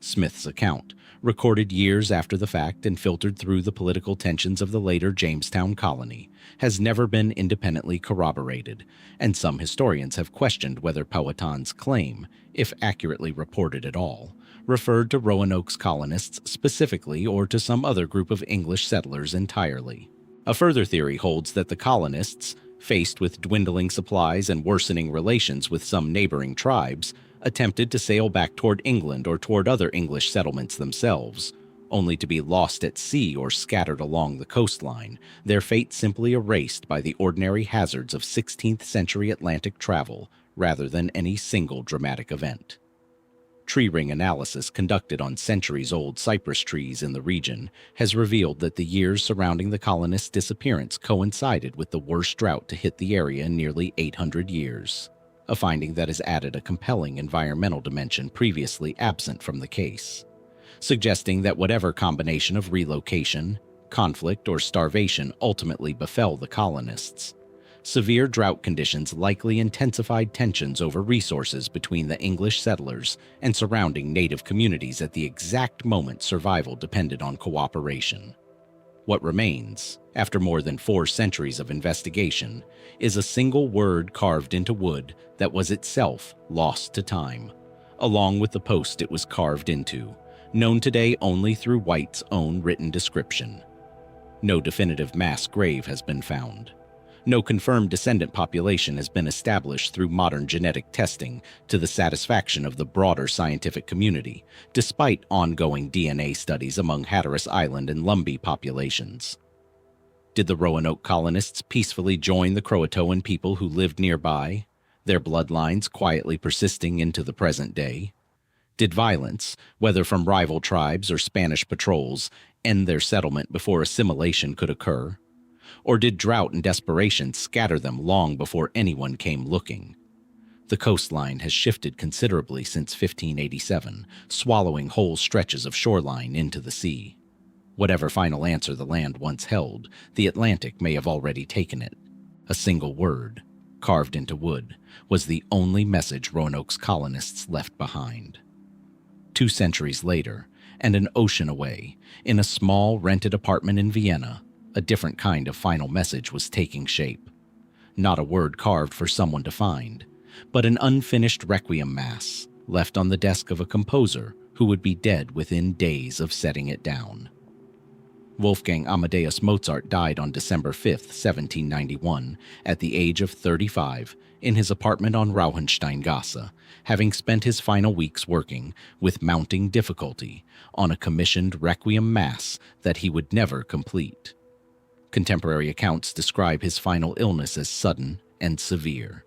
Speaker 1: Smith's account, recorded years after the fact and filtered through the political tensions of the later Jamestown colony, has never been independently corroborated, and some historians have questioned whether Powhatan's claim, if accurately reported at all, referred to Roanoke's colonists specifically or to some other group of English settlers entirely. A further theory holds that the colonists, faced with dwindling supplies and worsening relations with some neighboring tribes, attempted to sail back toward England or toward other English settlements themselves, only to be lost at sea or scattered along the coastline, their fate simply erased by the ordinary hazards of 16th-century Atlantic travel rather than any single dramatic event. Tree ring analysis conducted on centuries-old cypress trees in the region has revealed that the years surrounding the colonists' disappearance coincided with the worst drought to hit the area in nearly 800 years, a finding that has added a compelling environmental dimension previously absent from the case, suggesting that whatever combination of relocation, conflict, or starvation ultimately befell the colonists, severe drought conditions likely intensified tensions over resources between the English settlers and surrounding native communities at the exact moment survival depended on cooperation. What remains, after more than 4 centuries of investigation, is a single word carved into wood that was itself lost to time, along with the post it was carved into, known today only through White's own written description. No definitive mass grave has been found. No confirmed descendant population has been established through modern genetic testing to the satisfaction of the broader scientific community, despite ongoing DNA studies among Hatteras Island and Lumbee populations. Did the Roanoke colonists peacefully join the Croatoan people who lived nearby, their bloodlines quietly persisting into the present day? Did violence, whether from rival tribes or Spanish patrols, end their settlement before assimilation could occur? Or did drought and desperation scatter them long before anyone came looking? The coastline has shifted considerably since 1587, swallowing whole stretches of shoreline into the sea. Whatever final answer the land once held, the Atlantic may have already taken it. A single word, carved into wood, was the only message Roanoke's colonists left behind. 2 centuries later, and an ocean away, in a small rented apartment in Vienna, a different kind of final message was taking shape. Not a word carved for someone to find, but an unfinished requiem mass left on the desk of a composer who would be dead within days of setting it down. Wolfgang Amadeus Mozart died on December 5, 1791, at the age of 35, in his apartment on Rauhensteingasse, having spent his final weeks working, with mounting difficulty, on a commissioned requiem mass that he would never complete. Contemporary accounts describe his final illness as sudden and severe.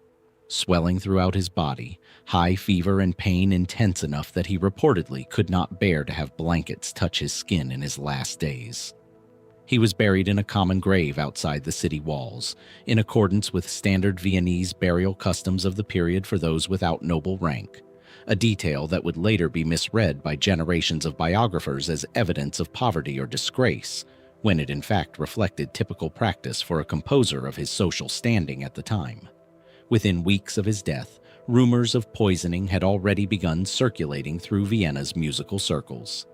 Speaker 1: Swelling throughout his body, high fever and pain intense enough that he reportedly could not bear to have blankets touch his skin in his last days. He was buried in a common grave outside the city walls, in accordance with standard Viennese burial customs of the period for those without noble rank, a detail that would later be misread by generations of biographers as evidence of poverty or disgrace, when it in fact reflected typical practice for a composer of his social standing at the time. Within weeks of his death, rumors of poisoning had already begun circulating through Vienna's musical circles.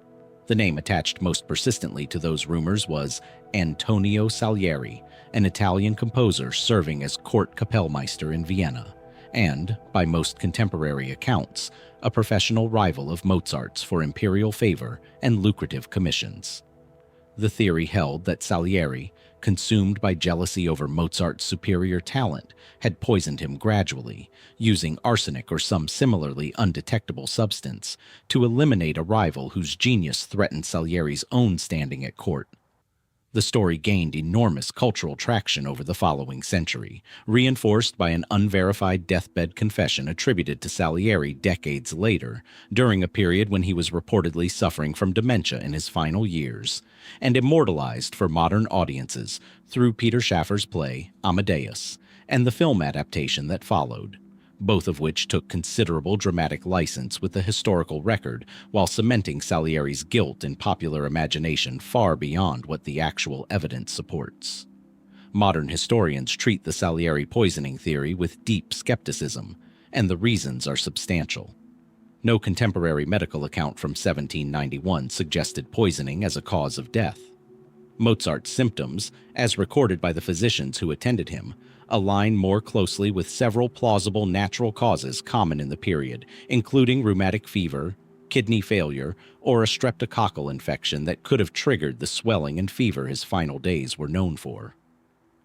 Speaker 1: The name attached most persistently to those rumors was Antonio Salieri, an Italian composer serving as court Kapellmeister in Vienna, and, by most contemporary accounts, a professional rival of Mozart's for imperial favor and lucrative commissions. The theory held that Salieri, consumed by jealousy over Mozart's superior talent, had poisoned him gradually, using arsenic or some similarly undetectable substance to eliminate a rival whose genius threatened Salieri's own standing at court. The story gained enormous cultural traction over the following century, reinforced by an unverified deathbed confession attributed to Salieri decades later, during a period when he was reportedly suffering from dementia in his final years, and immortalized for modern audiences through Peter Schaffer's play Amadeus and the film adaptation that followed, both of which took considerable dramatic license with the historical record while cementing Salieri's guilt in popular imagination far beyond what the actual evidence supports. Modern historians treat the Salieri poisoning theory with deep skepticism, and the reasons are substantial. No contemporary medical account from 1791 suggested poisoning as a cause of death. Mozart's symptoms, as recorded by the physicians who attended him, align more closely with several plausible natural causes common in the period, including rheumatic fever, kidney failure, or a streptococcal infection that could have triggered the swelling and fever his final days were known for.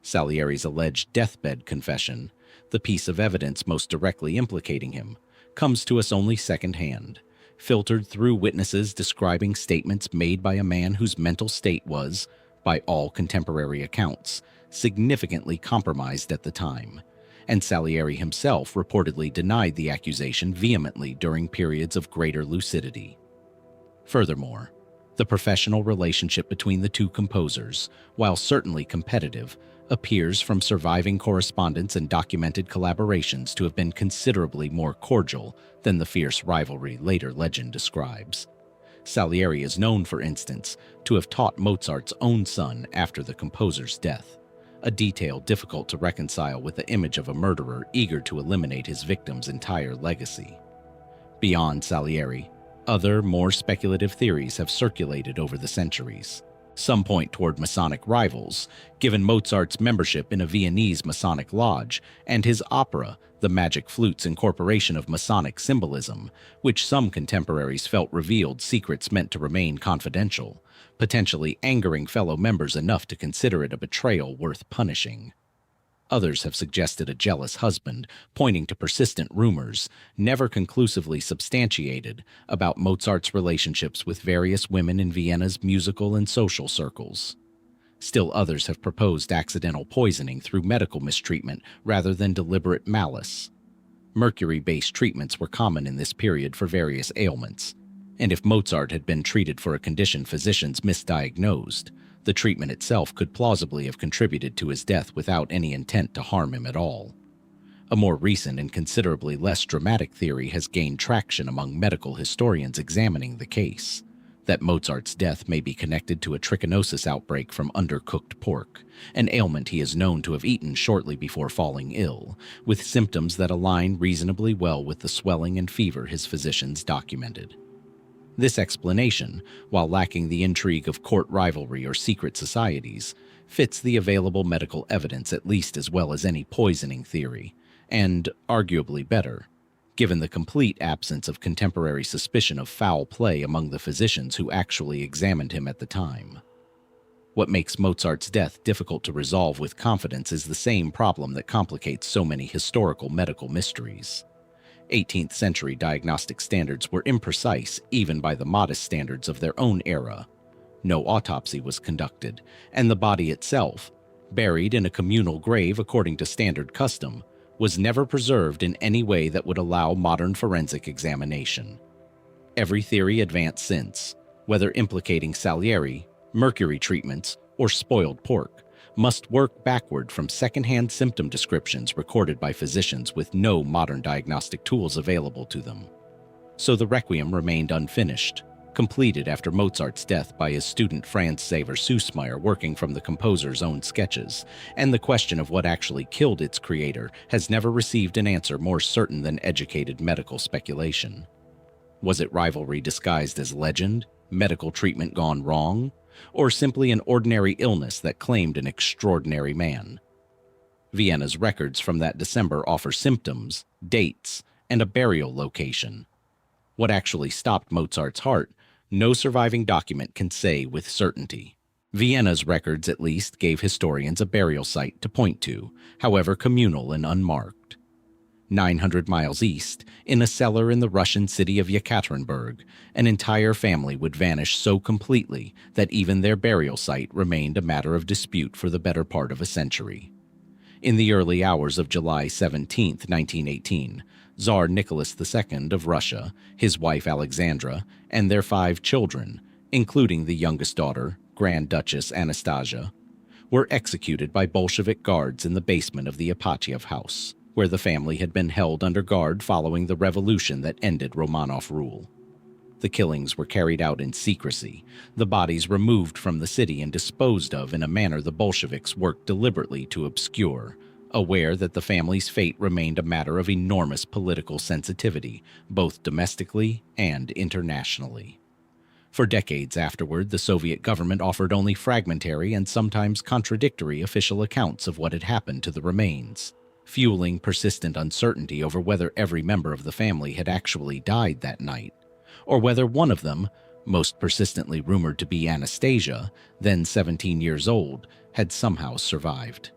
Speaker 1: Salieri's alleged deathbed confession, the piece of evidence most directly implicating him, comes to us only secondhand, filtered through witnesses describing statements made by a man whose mental state was, by all contemporary accounts, significantly compromised at the time, and Salieri himself reportedly denied the accusation vehemently during periods of greater lucidity. Furthermore, the professional relationship between the two composers, while certainly competitive, appears from surviving correspondence and documented collaborations to have been considerably more cordial than the fierce rivalry later legend describes. Salieri is known, for instance, to have taught Mozart's own son after the composer's death, a detail difficult to reconcile with the image of a murderer eager to eliminate his victim's entire legacy. Beyond Salieri, other, more speculative theories have circulated over the centuries. Some point toward Masonic rivals, given Mozart's membership in a Viennese Masonic lodge and his opera, The Magic Flute's incorporation of Masonic symbolism, which some contemporaries felt revealed secrets meant to remain confidential, potentially angering fellow members enough to consider it a betrayal worth punishing. Others have suggested a jealous husband, pointing to persistent rumors, never conclusively substantiated, about Mozart's relationships with various women in Vienna's musical and social circles. Still others have proposed accidental poisoning through medical mistreatment rather than deliberate malice. Mercury-based treatments were common in this period for various ailments, and if Mozart had been treated for a condition physicians misdiagnosed, the treatment itself could plausibly have contributed to his death without any intent to harm him at all. A more recent and considerably less dramatic theory has gained traction among medical historians examining the case, that Mozart's death may be connected to a trichinosis outbreak from undercooked pork, an ailment he is known to have eaten shortly before falling ill, with symptoms that align reasonably well with the swelling and fever his physicians documented. This explanation, while lacking the intrigue of court rivalry or secret societies, fits the available medical evidence at least as well as any poisoning theory, and arguably better, given the complete absence of contemporary suspicion of foul play among the physicians who actually examined him at the time. What makes Mozart's death difficult to resolve with confidence is the same problem that complicates so many historical medical mysteries. 18th century diagnostic standards were imprecise even by the modest standards of their own era. No autopsy was conducted, and the body itself, buried in a communal grave according to standard custom, was never preserved in any way that would allow modern forensic examination. Every theory advanced since, whether implicating Salieri, mercury treatments, or spoiled pork, must work backward from secondhand symptom descriptions recorded by physicians with no modern diagnostic tools available to them. So the Requiem remained unfinished, completed after Mozart's death by his student Franz Xaver Süssmayr working from the composer's own sketches, and the question of what actually killed its creator has never received an answer more certain than educated medical speculation. Was it rivalry disguised as legend, medical treatment gone wrong, or simply an ordinary illness that claimed an extraordinary man? Vienna's records from that December offer symptoms, dates, and a burial location. What actually stopped Mozart's heart, no surviving document can say with certainty. Vienna's records at least gave historians a burial site to point to, however communal and unmarked. 900 miles east, in a cellar in the Russian city of Yekaterinburg, an entire family would vanish so completely that even their burial site remained a matter of dispute for the better part of a century. In the early hours of July 17, 1918, Tsar Nicholas II of Russia, his wife Alexandra, and their 5 children, including the youngest daughter, Grand Duchess Anastasia, were executed by Bolshevik guards in the basement of the Apachev house, where the family had been held under guard following the revolution that ended Romanov rule. The killings were carried out in secrecy, the bodies removed from the city and disposed of in a manner the Bolsheviks worked deliberately to obscure, aware that the family's fate remained a matter of enormous political sensitivity, both domestically and internationally. For decades afterward, the Soviet government offered only fragmentary and sometimes contradictory official accounts of what had happened to the remains, fueling persistent uncertainty over whether every member of the family had actually died that night, or whether one of them, most persistently rumored to be Anastasia, then 17 years old, had somehow survived.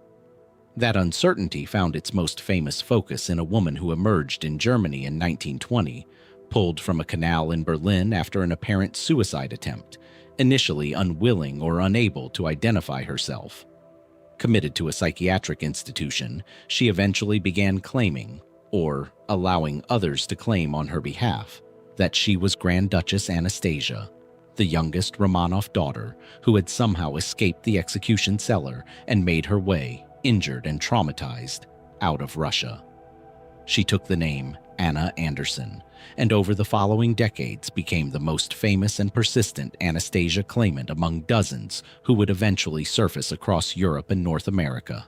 Speaker 1: That uncertainty found its most famous focus in a woman who emerged in Germany in 1920, pulled from a canal in Berlin after an apparent suicide attempt, initially unwilling or unable to identify herself. Committed to a psychiatric institution, she eventually began claiming, or allowing others to claim on her behalf, that she was Grand Duchess Anastasia, the youngest Romanov daughter who had somehow escaped the execution cellar and made her way, injured and traumatized, out of Russia. She took the name Anna Anderson, and over the following decades became the most famous and persistent Anastasia claimant among dozens who would eventually surface across Europe and North America.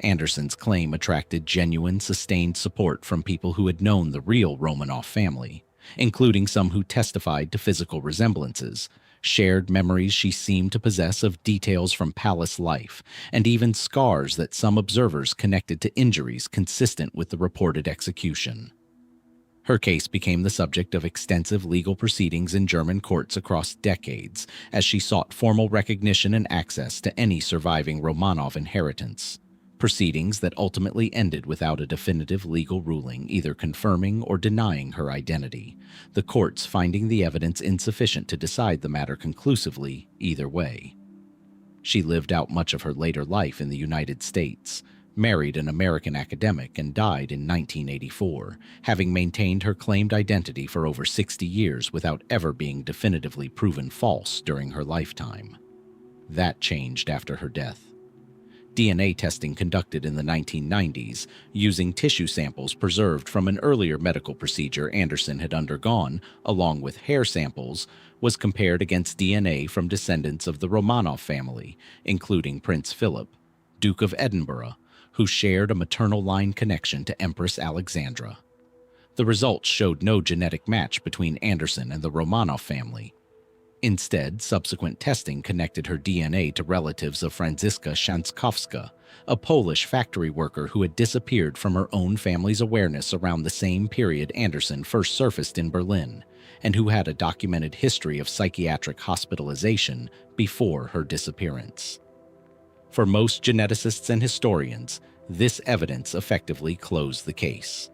Speaker 1: Anderson's claim attracted genuine, sustained support from people who had known the real Romanov family, including some who testified to physical resemblances, shared memories she seemed to possess of details from palace life, and even scars that some observers connected to injuries consistent with the reported execution. Her case became the subject of extensive legal proceedings in German courts across decades as she sought formal recognition and access to any surviving Romanov inheritance. Proceedings that ultimately ended without a definitive legal ruling either confirming or denying her identity, the courts finding the evidence insufficient to decide the matter conclusively either way. She lived out much of her later life in the United States, married an American academic, and died in 1984, having maintained her claimed identity for over 60 years without ever being definitively proven false during her lifetime. That changed after her death. DNA testing conducted in the 1990s, using tissue samples preserved from an earlier medical procedure Anderson had undergone, along with hair samples, was compared against DNA from descendants of the Romanov family, including Prince Philip, Duke of Edinburgh, who shared a maternal line connection to Empress Alexandra. The results showed no genetic match between Anderson and the Romanov family. Instead, subsequent testing connected her DNA to relatives of Franziska Szankowska, a Polish factory worker who had disappeared from her own family's awareness around the same period Anderson first surfaced in Berlin, and who had a documented history of psychiatric hospitalization before her disappearance. For most geneticists and historians, this evidence effectively closed the case.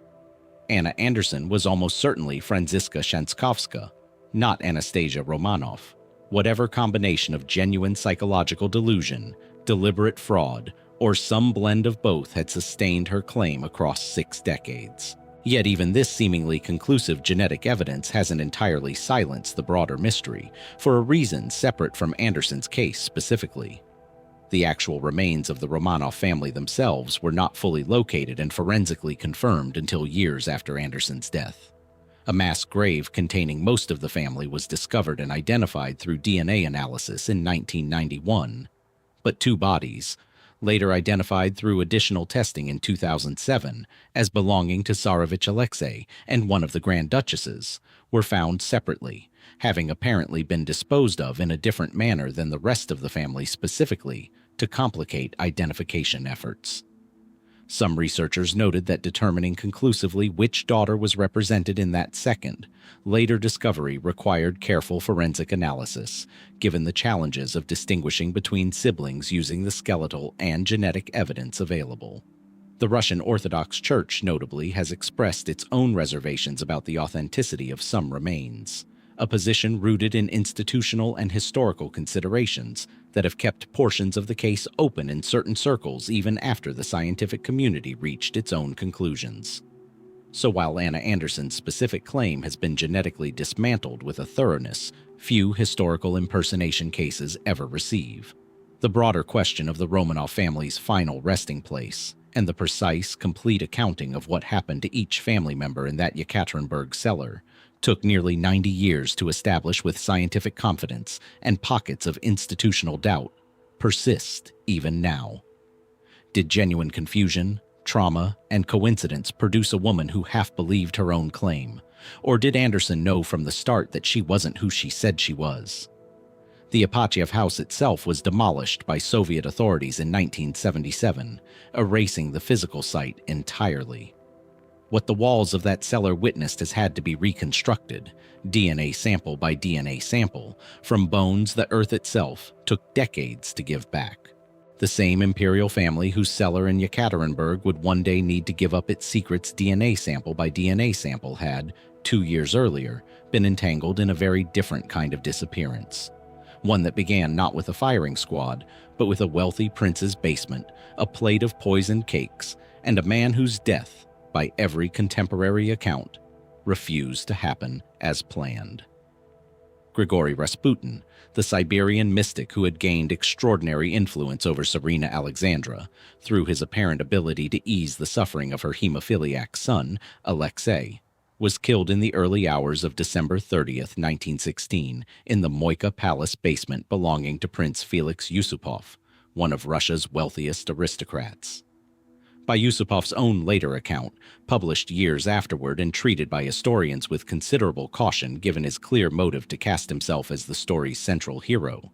Speaker 1: Anna Anderson was almost certainly Franziska Szankowska, not Anastasia Romanov. Whatever combination of genuine psychological delusion, deliberate fraud, or some blend of both had sustained her claim across 6 decades. Yet even this seemingly conclusive genetic evidence hasn't entirely silenced the broader mystery, for a reason separate from Anderson's case specifically. The actual remains of the Romanov family themselves were not fully located and forensically confirmed until years after Anderson's death. A mass grave containing most of the family was discovered and identified through DNA analysis in 1991, but 2 bodies, later identified through additional testing in 2007 as belonging to Tsarevich Alexei and one of the Grand Duchesses, were found separately, having apparently been disposed of in a different manner than the rest of the family specifically to complicate identification efforts. Some researchers noted that determining conclusively which daughter was represented in that second, later discovery required careful forensic analysis, given the challenges of distinguishing between siblings using the skeletal and genetic evidence available. The Russian Orthodox Church, notably, has expressed its own reservations about the authenticity of some remains, a position rooted in institutional and historical considerations that have kept portions of the case open in certain circles even after the scientific community reached its own conclusions. So while Anna Anderson's specific claim has been genetically dismantled with a thoroughness few historical impersonation cases ever receive, the broader question of the Romanov family's final resting place and the precise, complete accounting of what happened to each family member in that Yekaterinburg cellar took nearly 90 years to establish with scientific confidence, and pockets of institutional doubt persist even now. Did genuine confusion, trauma, and coincidence produce a woman who half believed her own claim, or did Anderson know from the start that she wasn't who she said she was? The Apachev house itself was demolished by Soviet authorities in 1977, erasing the physical site entirely. What the walls of that cellar witnessed has had to be reconstructed, DNA sample by DNA sample, from bones the Earth itself took decades to give back. The same imperial family whose cellar in Yekaterinburg would one day need to give up its secrets DNA sample by DNA sample had, 2 years earlier, been entangled in a very different kind of disappearance. One that began not with a firing squad, but with a wealthy prince's basement, a plate of poisoned cakes, and a man whose death, by every contemporary account, refused to happen as planned. Grigori Rasputin, the Siberian mystic who had gained extraordinary influence over Tsarina Alexandra through his apparent ability to ease the suffering of her hemophiliac son, Alexei, was killed in the early hours of December 30th, 1916, in the Moika Palace basement belonging to Prince Felix Yusupov, one of Russia's wealthiest aristocrats. By Yusupov's own later account, published years afterward and treated by historians with considerable caution given his clear motive to cast himself as the story's central hero,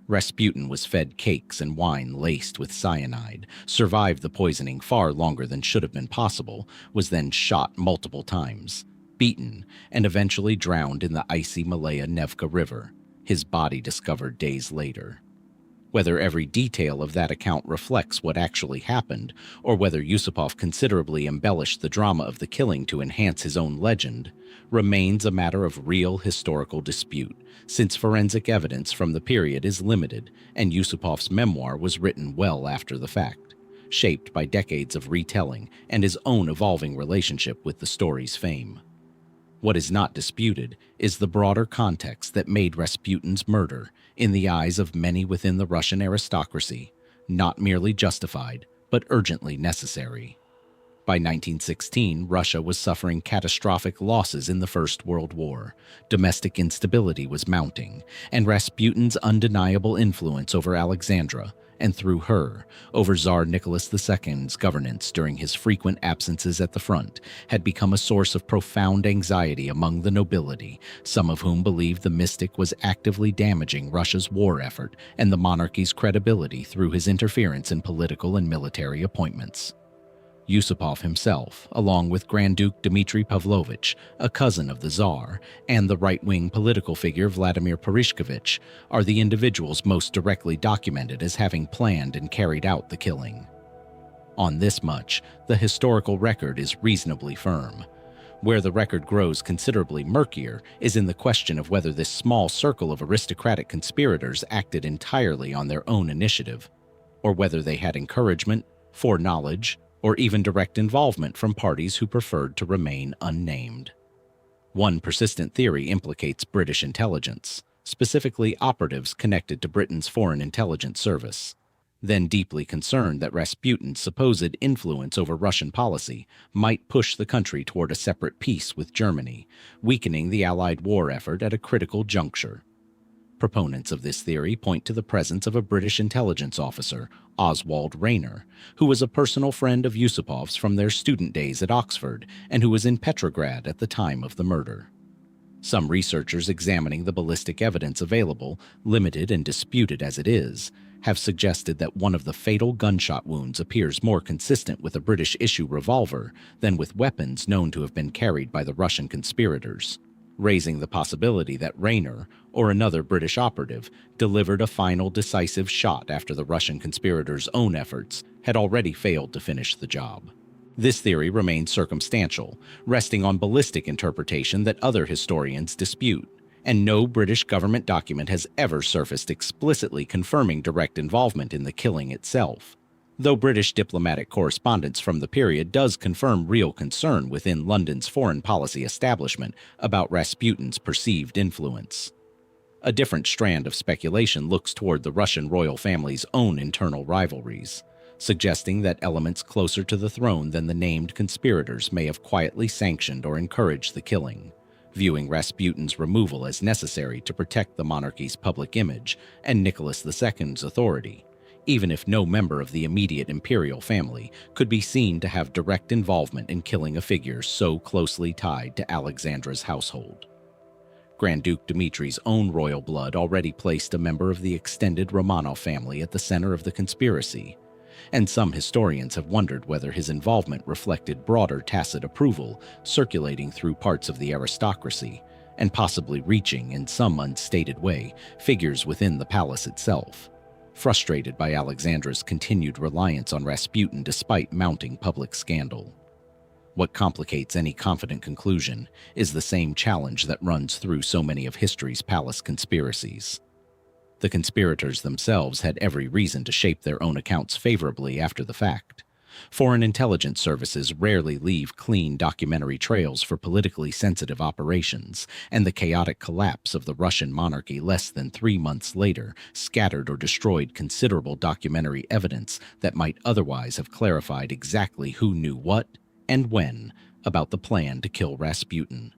Speaker 1: Rasputin was fed cakes and wine laced with cyanide, survived the poisoning far longer than should have been possible, was then shot multiple times, beaten, and eventually drowned in the icy Malaya Nevka River, his body discovered days later. Whether every detail of that account reflects what actually happened, or whether Yusupov considerably embellished the drama of the killing to enhance his own legend, remains a matter of real historical dispute, since forensic evidence from the period is limited, and Yusupov's memoir was written well after the fact, shaped by decades of retelling and his own evolving relationship with the story's fame. What is not disputed is the broader context that made Rasputin's murder, in the eyes of many within the Russian aristocracy, not merely justified, but urgently necessary. By 1916, Russia was suffering catastrophic losses in the First World War, domestic instability was mounting, and Rasputin's undeniable influence over Alexandra, and through her, over Tsar Nicholas II's governance during his frequent absences at the front, had become a source of profound anxiety among the nobility, some of whom believed the mystic was actively damaging Russia's war effort and the monarchy's credibility through his interference in political and military appointments. Yusupov himself, along with Grand Duke Dmitry Pavlovich, a cousin of the Tsar, and the right-wing political figure Vladimir Purishkevich, are the individuals most directly documented as having planned and carried out the killing. On this much, the historical record is reasonably firm. Where the record grows considerably murkier is in the question of whether this small circle of aristocratic conspirators acted entirely on their own initiative, or whether they had encouragement, foreknowledge, or even direct involvement from parties who preferred to remain unnamed. One persistent theory implicates British intelligence, specifically operatives connected to Britain's Foreign Intelligence Service. Then deeply concerned that Rasputin's supposed influence over Russian policy might push the country toward a separate peace with Germany, weakening the Allied war effort at a critical juncture. Proponents of this theory point to the presence of a British intelligence officer, Oswald Rayner, who was a personal friend of Yusupov's from their student days at Oxford and who was in Petrograd at the time of the murder. Some researchers examining the ballistic evidence available, limited and disputed as it is, have suggested that one of the fatal gunshot wounds appears more consistent with a British-issue revolver than with weapons known to have been carried by the Russian conspirators, raising the possibility that Rayner, or another British operative, delivered a final decisive shot after the Russian conspirators' own efforts had already failed to finish the job. This theory remains circumstantial, resting on ballistic interpretation that other historians dispute, and no British government document has ever surfaced explicitly confirming direct involvement in the killing itself, though British diplomatic correspondence from the period does confirm real concern within London's foreign policy establishment about Rasputin's perceived influence. A different strand of speculation looks toward the Russian royal family's own internal rivalries, suggesting that elements closer to the throne than the named conspirators may have quietly sanctioned or encouraged the killing, viewing Rasputin's removal as necessary to protect the monarchy's public image and Nicholas II's authority, even if no member of the immediate imperial family could be seen to have direct involvement in killing a figure so closely tied to Alexandra's household. Grand Duke Dmitri's own royal blood already placed a member of the extended Romanov family at the center of the conspiracy, and some historians have wondered whether his involvement reflected broader tacit approval circulating through parts of the aristocracy, and possibly reaching, in some unstated way, figures within the palace itself, frustrated by Alexandra's continued reliance on Rasputin despite mounting public scandal. What complicates any confident conclusion is the same challenge that runs through so many of history's palace conspiracies. The conspirators themselves had every reason to shape their own accounts favorably after the fact. Foreign intelligence services rarely leave clean documentary trails for politically sensitive operations, and the chaotic collapse of the Russian monarchy less than 3 months later scattered or destroyed considerable documentary evidence that might otherwise have clarified exactly who knew what and when about the plan to kill Rasputin.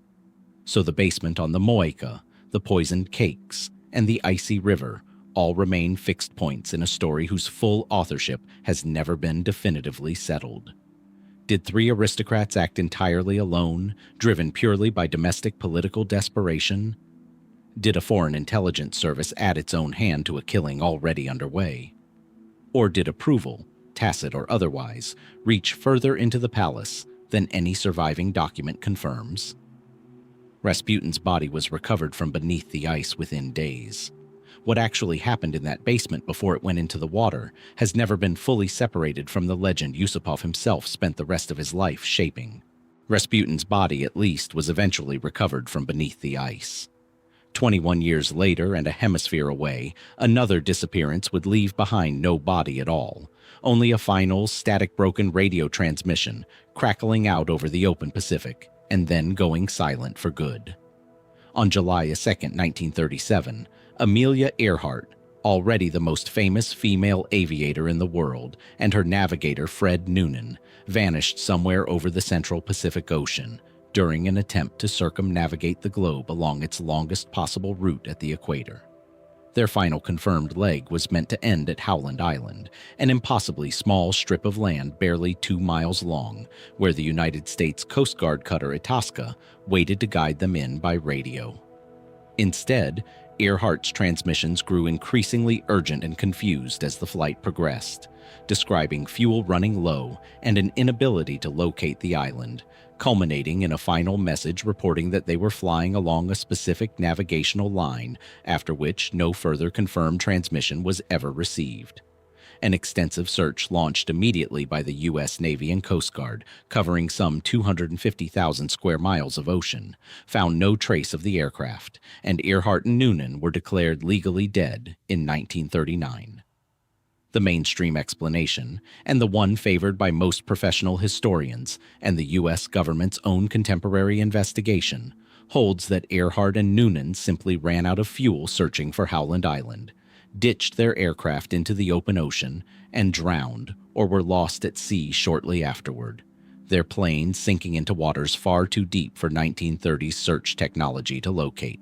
Speaker 1: So the basement on the Moika, the poisoned cakes, and the icy river all remain fixed points in a story whose full authorship has never been definitively settled. Did 3 aristocrats act entirely alone, driven purely by domestic political desperation? Did a foreign intelligence service add its own hand to a killing already underway? Or did approval, tacit or otherwise, reach further into the palace than any surviving document confirms? Rasputin's body was recovered from beneath the ice within days. What actually happened in that basement before it went into the water has never been fully separated from the legend Yusupov himself spent the rest of his life shaping. Rasputin's body, at least, was eventually recovered from beneath the ice. 21 years later and a hemisphere away, another disappearance would leave behind no body at all, only a final, static broken radio transmission crackling out over the open Pacific, and then going silent for good. On July 2, 1937, Amelia Earhart, already the most famous female aviator in the world, and her navigator Fred Noonan, vanished somewhere over the central Pacific Ocean during an attempt to circumnavigate the globe along its longest possible route at the equator. Their final confirmed leg was meant to end at Howland Island, an impossibly small strip of land barely 2 miles long, where the United States Coast Guard cutter Itasca waited to guide them in by radio. Instead, Earhart's transmissions grew increasingly urgent and confused as the flight progressed, describing fuel running low and an inability to locate the island, culminating in a final message reporting that they were flying along a specific navigational line, after which no further confirmed transmission was ever received. An extensive search launched immediately by the U.S. Navy and Coast Guard, covering some 250,000 square miles of ocean, found no trace of the aircraft, and Earhart and Noonan were declared legally dead in 1939. The mainstream explanation, and the one favored by most professional historians and the U.S. government's own contemporary investigation, holds that Earhart and Noonan simply ran out of fuel searching for Howland Island, ditched their aircraft into the open ocean, and drowned or were lost at sea shortly afterward, their plane sinking into waters far too deep for 1930s search technology to locate.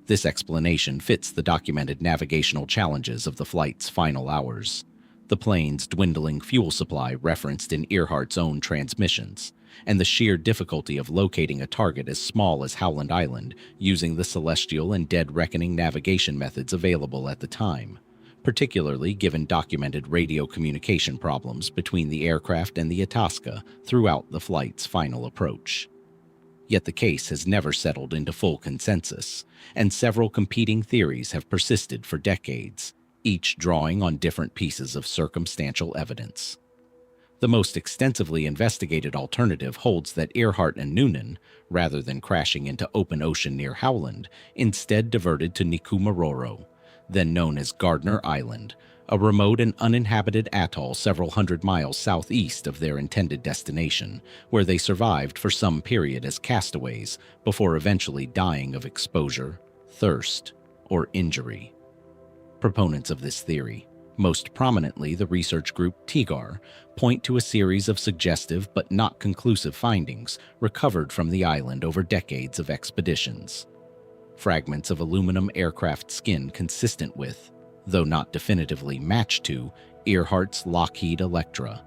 Speaker 1: This explanation fits the documented navigational challenges of the flight's final hours, the plane's dwindling fuel supply referenced in Earhart's own transmissions, and the sheer difficulty of locating a target as small as Howland Island using the celestial and dead reckoning navigation methods available at the time, particularly given documented radio communication problems between the aircraft and the Itasca throughout the flight's final approach. Yet the case has never settled into full consensus, and several competing theories have persisted for decades, each drawing on different pieces of circumstantial evidence. The most extensively investigated alternative holds that Earhart and Noonan, rather than crashing into open ocean near Howland, instead diverted to Nikumaroro, then known as Gardner Island, a remote and uninhabited atoll several hundred miles southeast of their intended destination, where they survived for some period as castaways before eventually dying of exposure, thirst, or injury. Proponents of this theory, most prominently the research group TIGAR, point to a series of suggestive but not conclusive findings recovered from the island over decades of expeditions. Fragments of aluminum aircraft skin consistent with, though not definitively matched to, Earhart's Lockheed Electra,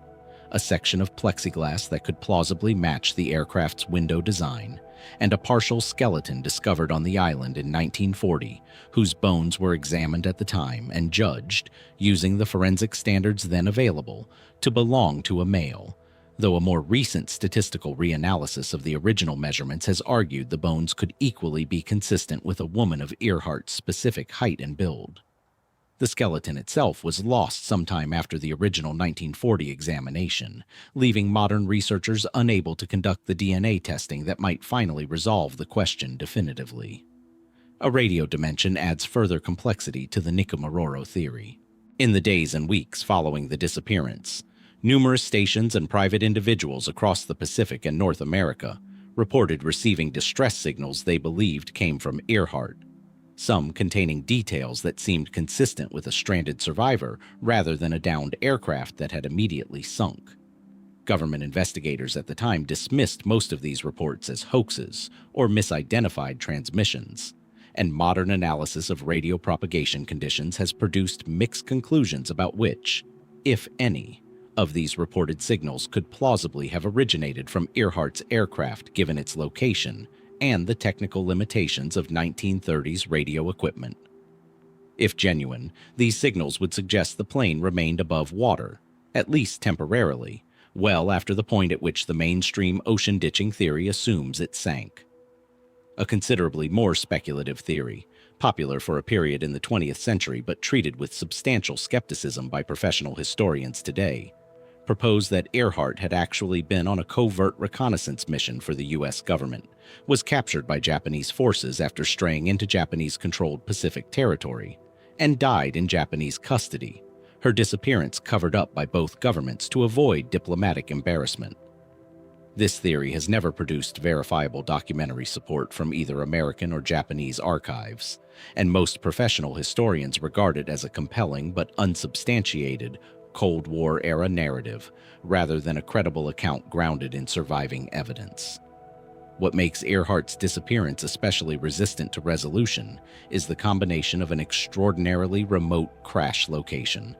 Speaker 1: a section of plexiglass that could plausibly match the aircraft's window design, and a partial skeleton discovered on the island in 1940, whose bones were examined at the time and judged, using the forensic standards then available, to belong to a male, though a more recent statistical reanalysis of the original measurements has argued the bones could equally be consistent with a woman of Earhart's specific height and build. The skeleton itself was lost sometime after the original 1940 examination, leaving modern researchers unable to conduct the DNA testing that might finally resolve the question definitively. A radio dimension adds further complexity to the Nikomororo theory. In the days and weeks following the disappearance, numerous stations and private individuals across the Pacific and North America reported receiving distress signals they believed came from Earhart, some containing details that seemed consistent with a stranded survivor rather than a downed aircraft that had immediately sunk. Government investigators at the time dismissed most of these reports as hoaxes or misidentified transmissions, and modern analysis of radio propagation conditions has produced mixed conclusions about which, if any, of these reported signals could plausibly have originated from Earhart's aircraft given its location and the technical limitations of 1930s radio equipment. If genuine, these signals would suggest the plane remained above water, at least temporarily, well after the point at which the mainstream ocean ditching theory assumes it sank. A considerably more speculative theory, popular for a period in the 20th century but treated with substantial skepticism by professional historians today, proposed that Earhart had actually been on a covert reconnaissance mission for the U.S. government, was captured by Japanese forces after straying into Japanese-controlled Pacific territory, and died in Japanese custody, her disappearance covered up by both governments to avoid diplomatic embarrassment. This theory has never produced verifiable documentary support from either American or Japanese archives, and most professional historians regard it as a compelling but unsubstantiated Cold War-era narrative, rather than a credible account grounded in surviving evidence. What makes Earhart's disappearance especially resistant to resolution is the combination of an extraordinarily remote crash location,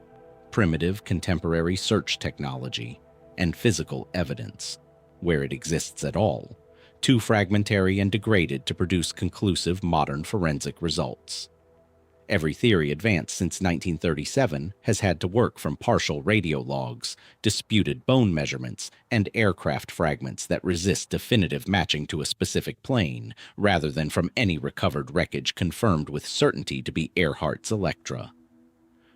Speaker 1: primitive contemporary search technology, and physical evidence, where it exists at all, too fragmentary and degraded to produce conclusive modern forensic results. Every theory advanced since 1937 has had to work from partial radio logs, disputed bone measurements, and aircraft fragments that resist definitive matching to a specific plane, rather than from any recovered wreckage confirmed with certainty to be Earhart's Electra.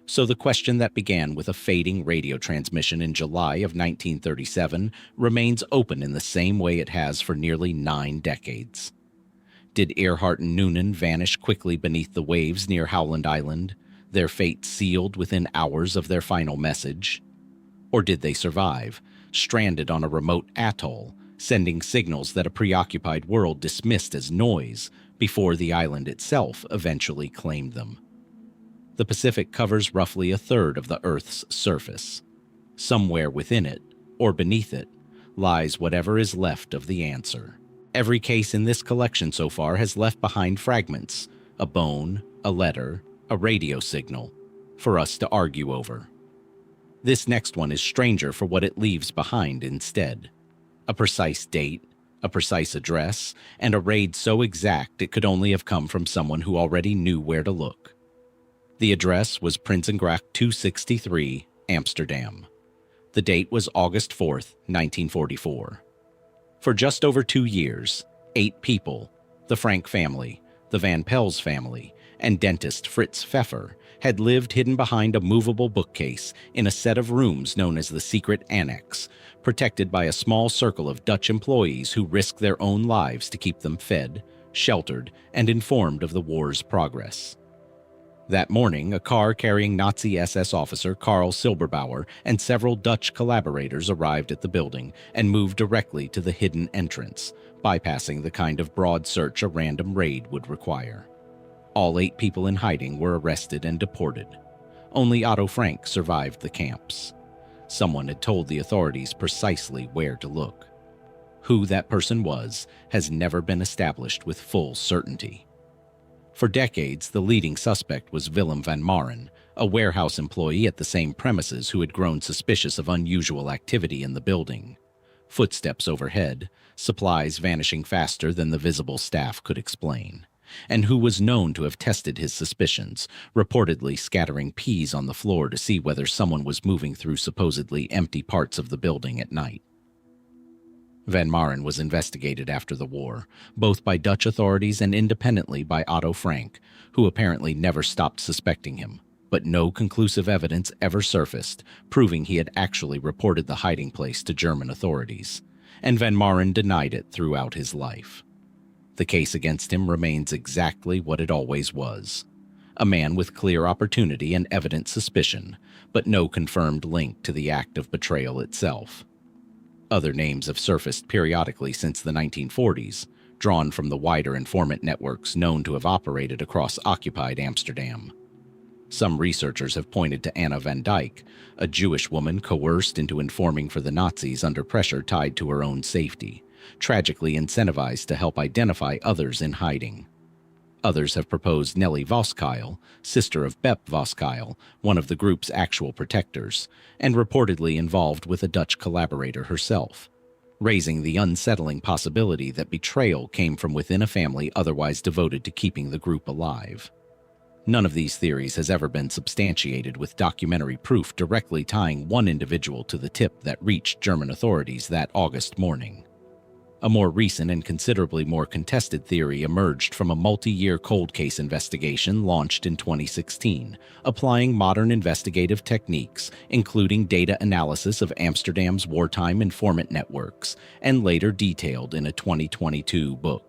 Speaker 1: So the question that began with a fading radio transmission in July of 1937 remains open in the same way it has for nearly 9 decades. Did Earhart and Noonan vanish quickly beneath the waves near Howland Island, their fate sealed within hours of their final message? Or did they survive, stranded on a remote atoll, sending signals that a preoccupied world dismissed as noise before the island itself eventually claimed them? The Pacific covers roughly a third of the Earth's surface. Somewhere within it, or beneath it, lies whatever is left of the answer. Every case in this collection so far has left behind fragments, a bone, a letter, a radio signal, for us to argue over. This next one is stranger for what it leaves behind instead. A precise date, a precise address, and a raid so exact it could only have come from someone who already knew where to look. The address was Prinsengracht 263, Amsterdam. The date was August 4th, 1944. For just over 2 years, 8 people, the Frank family, the Van Pels family, and dentist Fritz Pfeffer, had lived hidden behind a movable bookcase in a set of rooms known as the Secret Annex, protected by a small circle of Dutch employees who risked their own lives to keep them fed, sheltered, and informed of the war's progress. That morning, a car carrying Nazi SS officer Karl Silberbauer and several Dutch collaborators arrived at the building and moved directly to the hidden entrance, bypassing the kind of broad search a random raid would require. All 8 people in hiding were arrested and deported. Only Otto Frank survived the camps. Someone had told the authorities precisely where to look. Who that person was has never been established with full certainty. For decades, the leading suspect was Willem van Maren, a warehouse employee at the same premises who had grown suspicious of unusual activity in the building. Footsteps overhead, supplies vanishing faster than the visible staff could explain, and who was known to have tested his suspicions, reportedly scattering peas on the floor to see whether someone was moving through supposedly empty parts of the building at night. Van Maren was investigated after the war, both by Dutch authorities and independently by Otto Frank, who apparently never stopped suspecting him, but no conclusive evidence ever surfaced, proving he had actually reported the hiding place to German authorities, and Van Maren denied it throughout his life. The case against him remains exactly what it always was: a man with clear opportunity and evident suspicion, but no confirmed link to the act of betrayal itself. Other names have surfaced periodically since the 1940s, drawn from the wider informant networks known to have operated across occupied Amsterdam. Some researchers have pointed to Anna van Dyck, a Jewish woman coerced into informing for the Nazis under pressure tied to her own safety, tragically incentivized to help identify others in hiding. Others have proposed Nellie Voskuil, sister of Bep Voskuil, one of the group's actual protectors, and reportedly involved with a Dutch collaborator herself, raising the unsettling possibility that betrayal came from within a family otherwise devoted to keeping the group alive. None of these theories has ever been substantiated with documentary proof directly tying one individual to the tip that reached German authorities that August morning. A more recent and considerably more contested theory emerged from a multi-year cold case investigation launched in 2016, applying modern investigative techniques, including data analysis of Amsterdam's wartime informant networks, and later detailed in a 2022 book.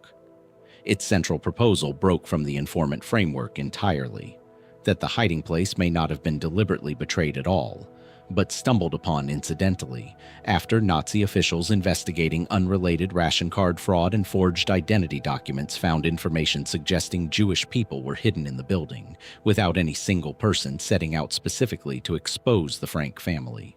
Speaker 1: Its central proposal broke from the informant framework entirely: that the hiding place may not have been deliberately betrayed at all, but stumbled upon incidentally, after Nazi officials investigating unrelated ration card fraud and forged identity documents found information suggesting Jewish people were hidden in the building, without any single person setting out specifically to expose the Frank family.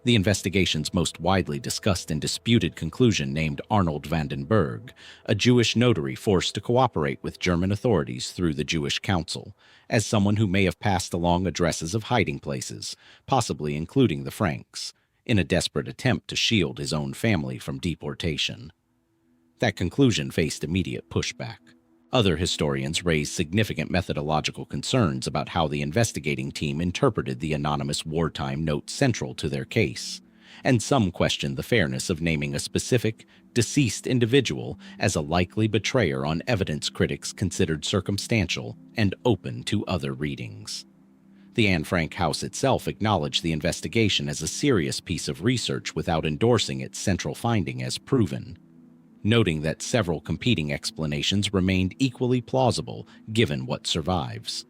Speaker 1: The investigation's most widely discussed and disputed conclusion named Arnold van den Berg, a Jewish notary forced to cooperate with German authorities through the Jewish Council, as someone who may have passed along addresses of hiding places, possibly including the Franks, in a desperate attempt to shield his own family from deportation. That conclusion faced immediate pushback. Other historians raised significant methodological concerns about how the investigating team interpreted the anonymous wartime note central to their case, and some questioned the fairness of naming a specific, deceased individual as a likely betrayer on evidence critics considered circumstantial and open to other readings. The Anne Frank House itself acknowledged the investigation as a serious piece of research without endorsing its central finding as proven, noting that several competing explanations remained equally plausible given what survives.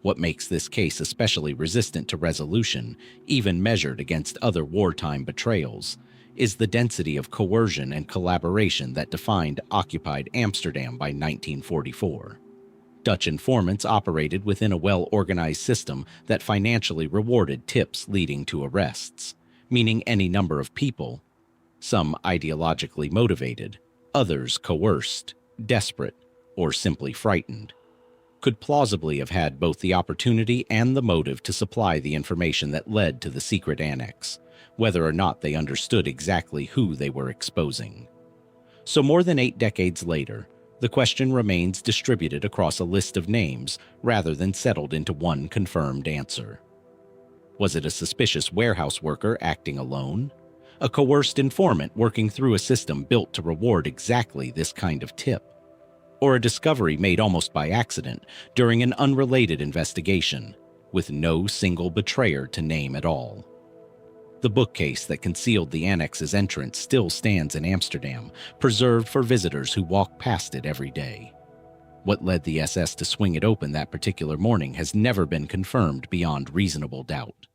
Speaker 1: What makes this case especially resistant to resolution, even measured against other wartime betrayals, is the density of coercion and collaboration that defined occupied Amsterdam by 1944. Dutch informants operated within a well-organized system that financially rewarded tips leading to arrests, meaning any number of people, some ideologically motivated, others coerced, desperate, or simply frightened, could plausibly have had both the opportunity and the motive to supply the information that led to the secret annex, whether or not they understood exactly who they were exposing. So more than 8 decades later, the question remains distributed across a list of names rather than settled into one confirmed answer. Was it a suspicious warehouse worker acting alone? A coerced informant working through a system built to reward exactly this kind of tip? Or a discovery made almost by accident during an unrelated investigation, with no single betrayer to name at all? The bookcase that concealed the annex's entrance still stands in Amsterdam, preserved for visitors who walk past it every day. What led the SS to swing it open that particular morning has never been confirmed beyond reasonable doubt.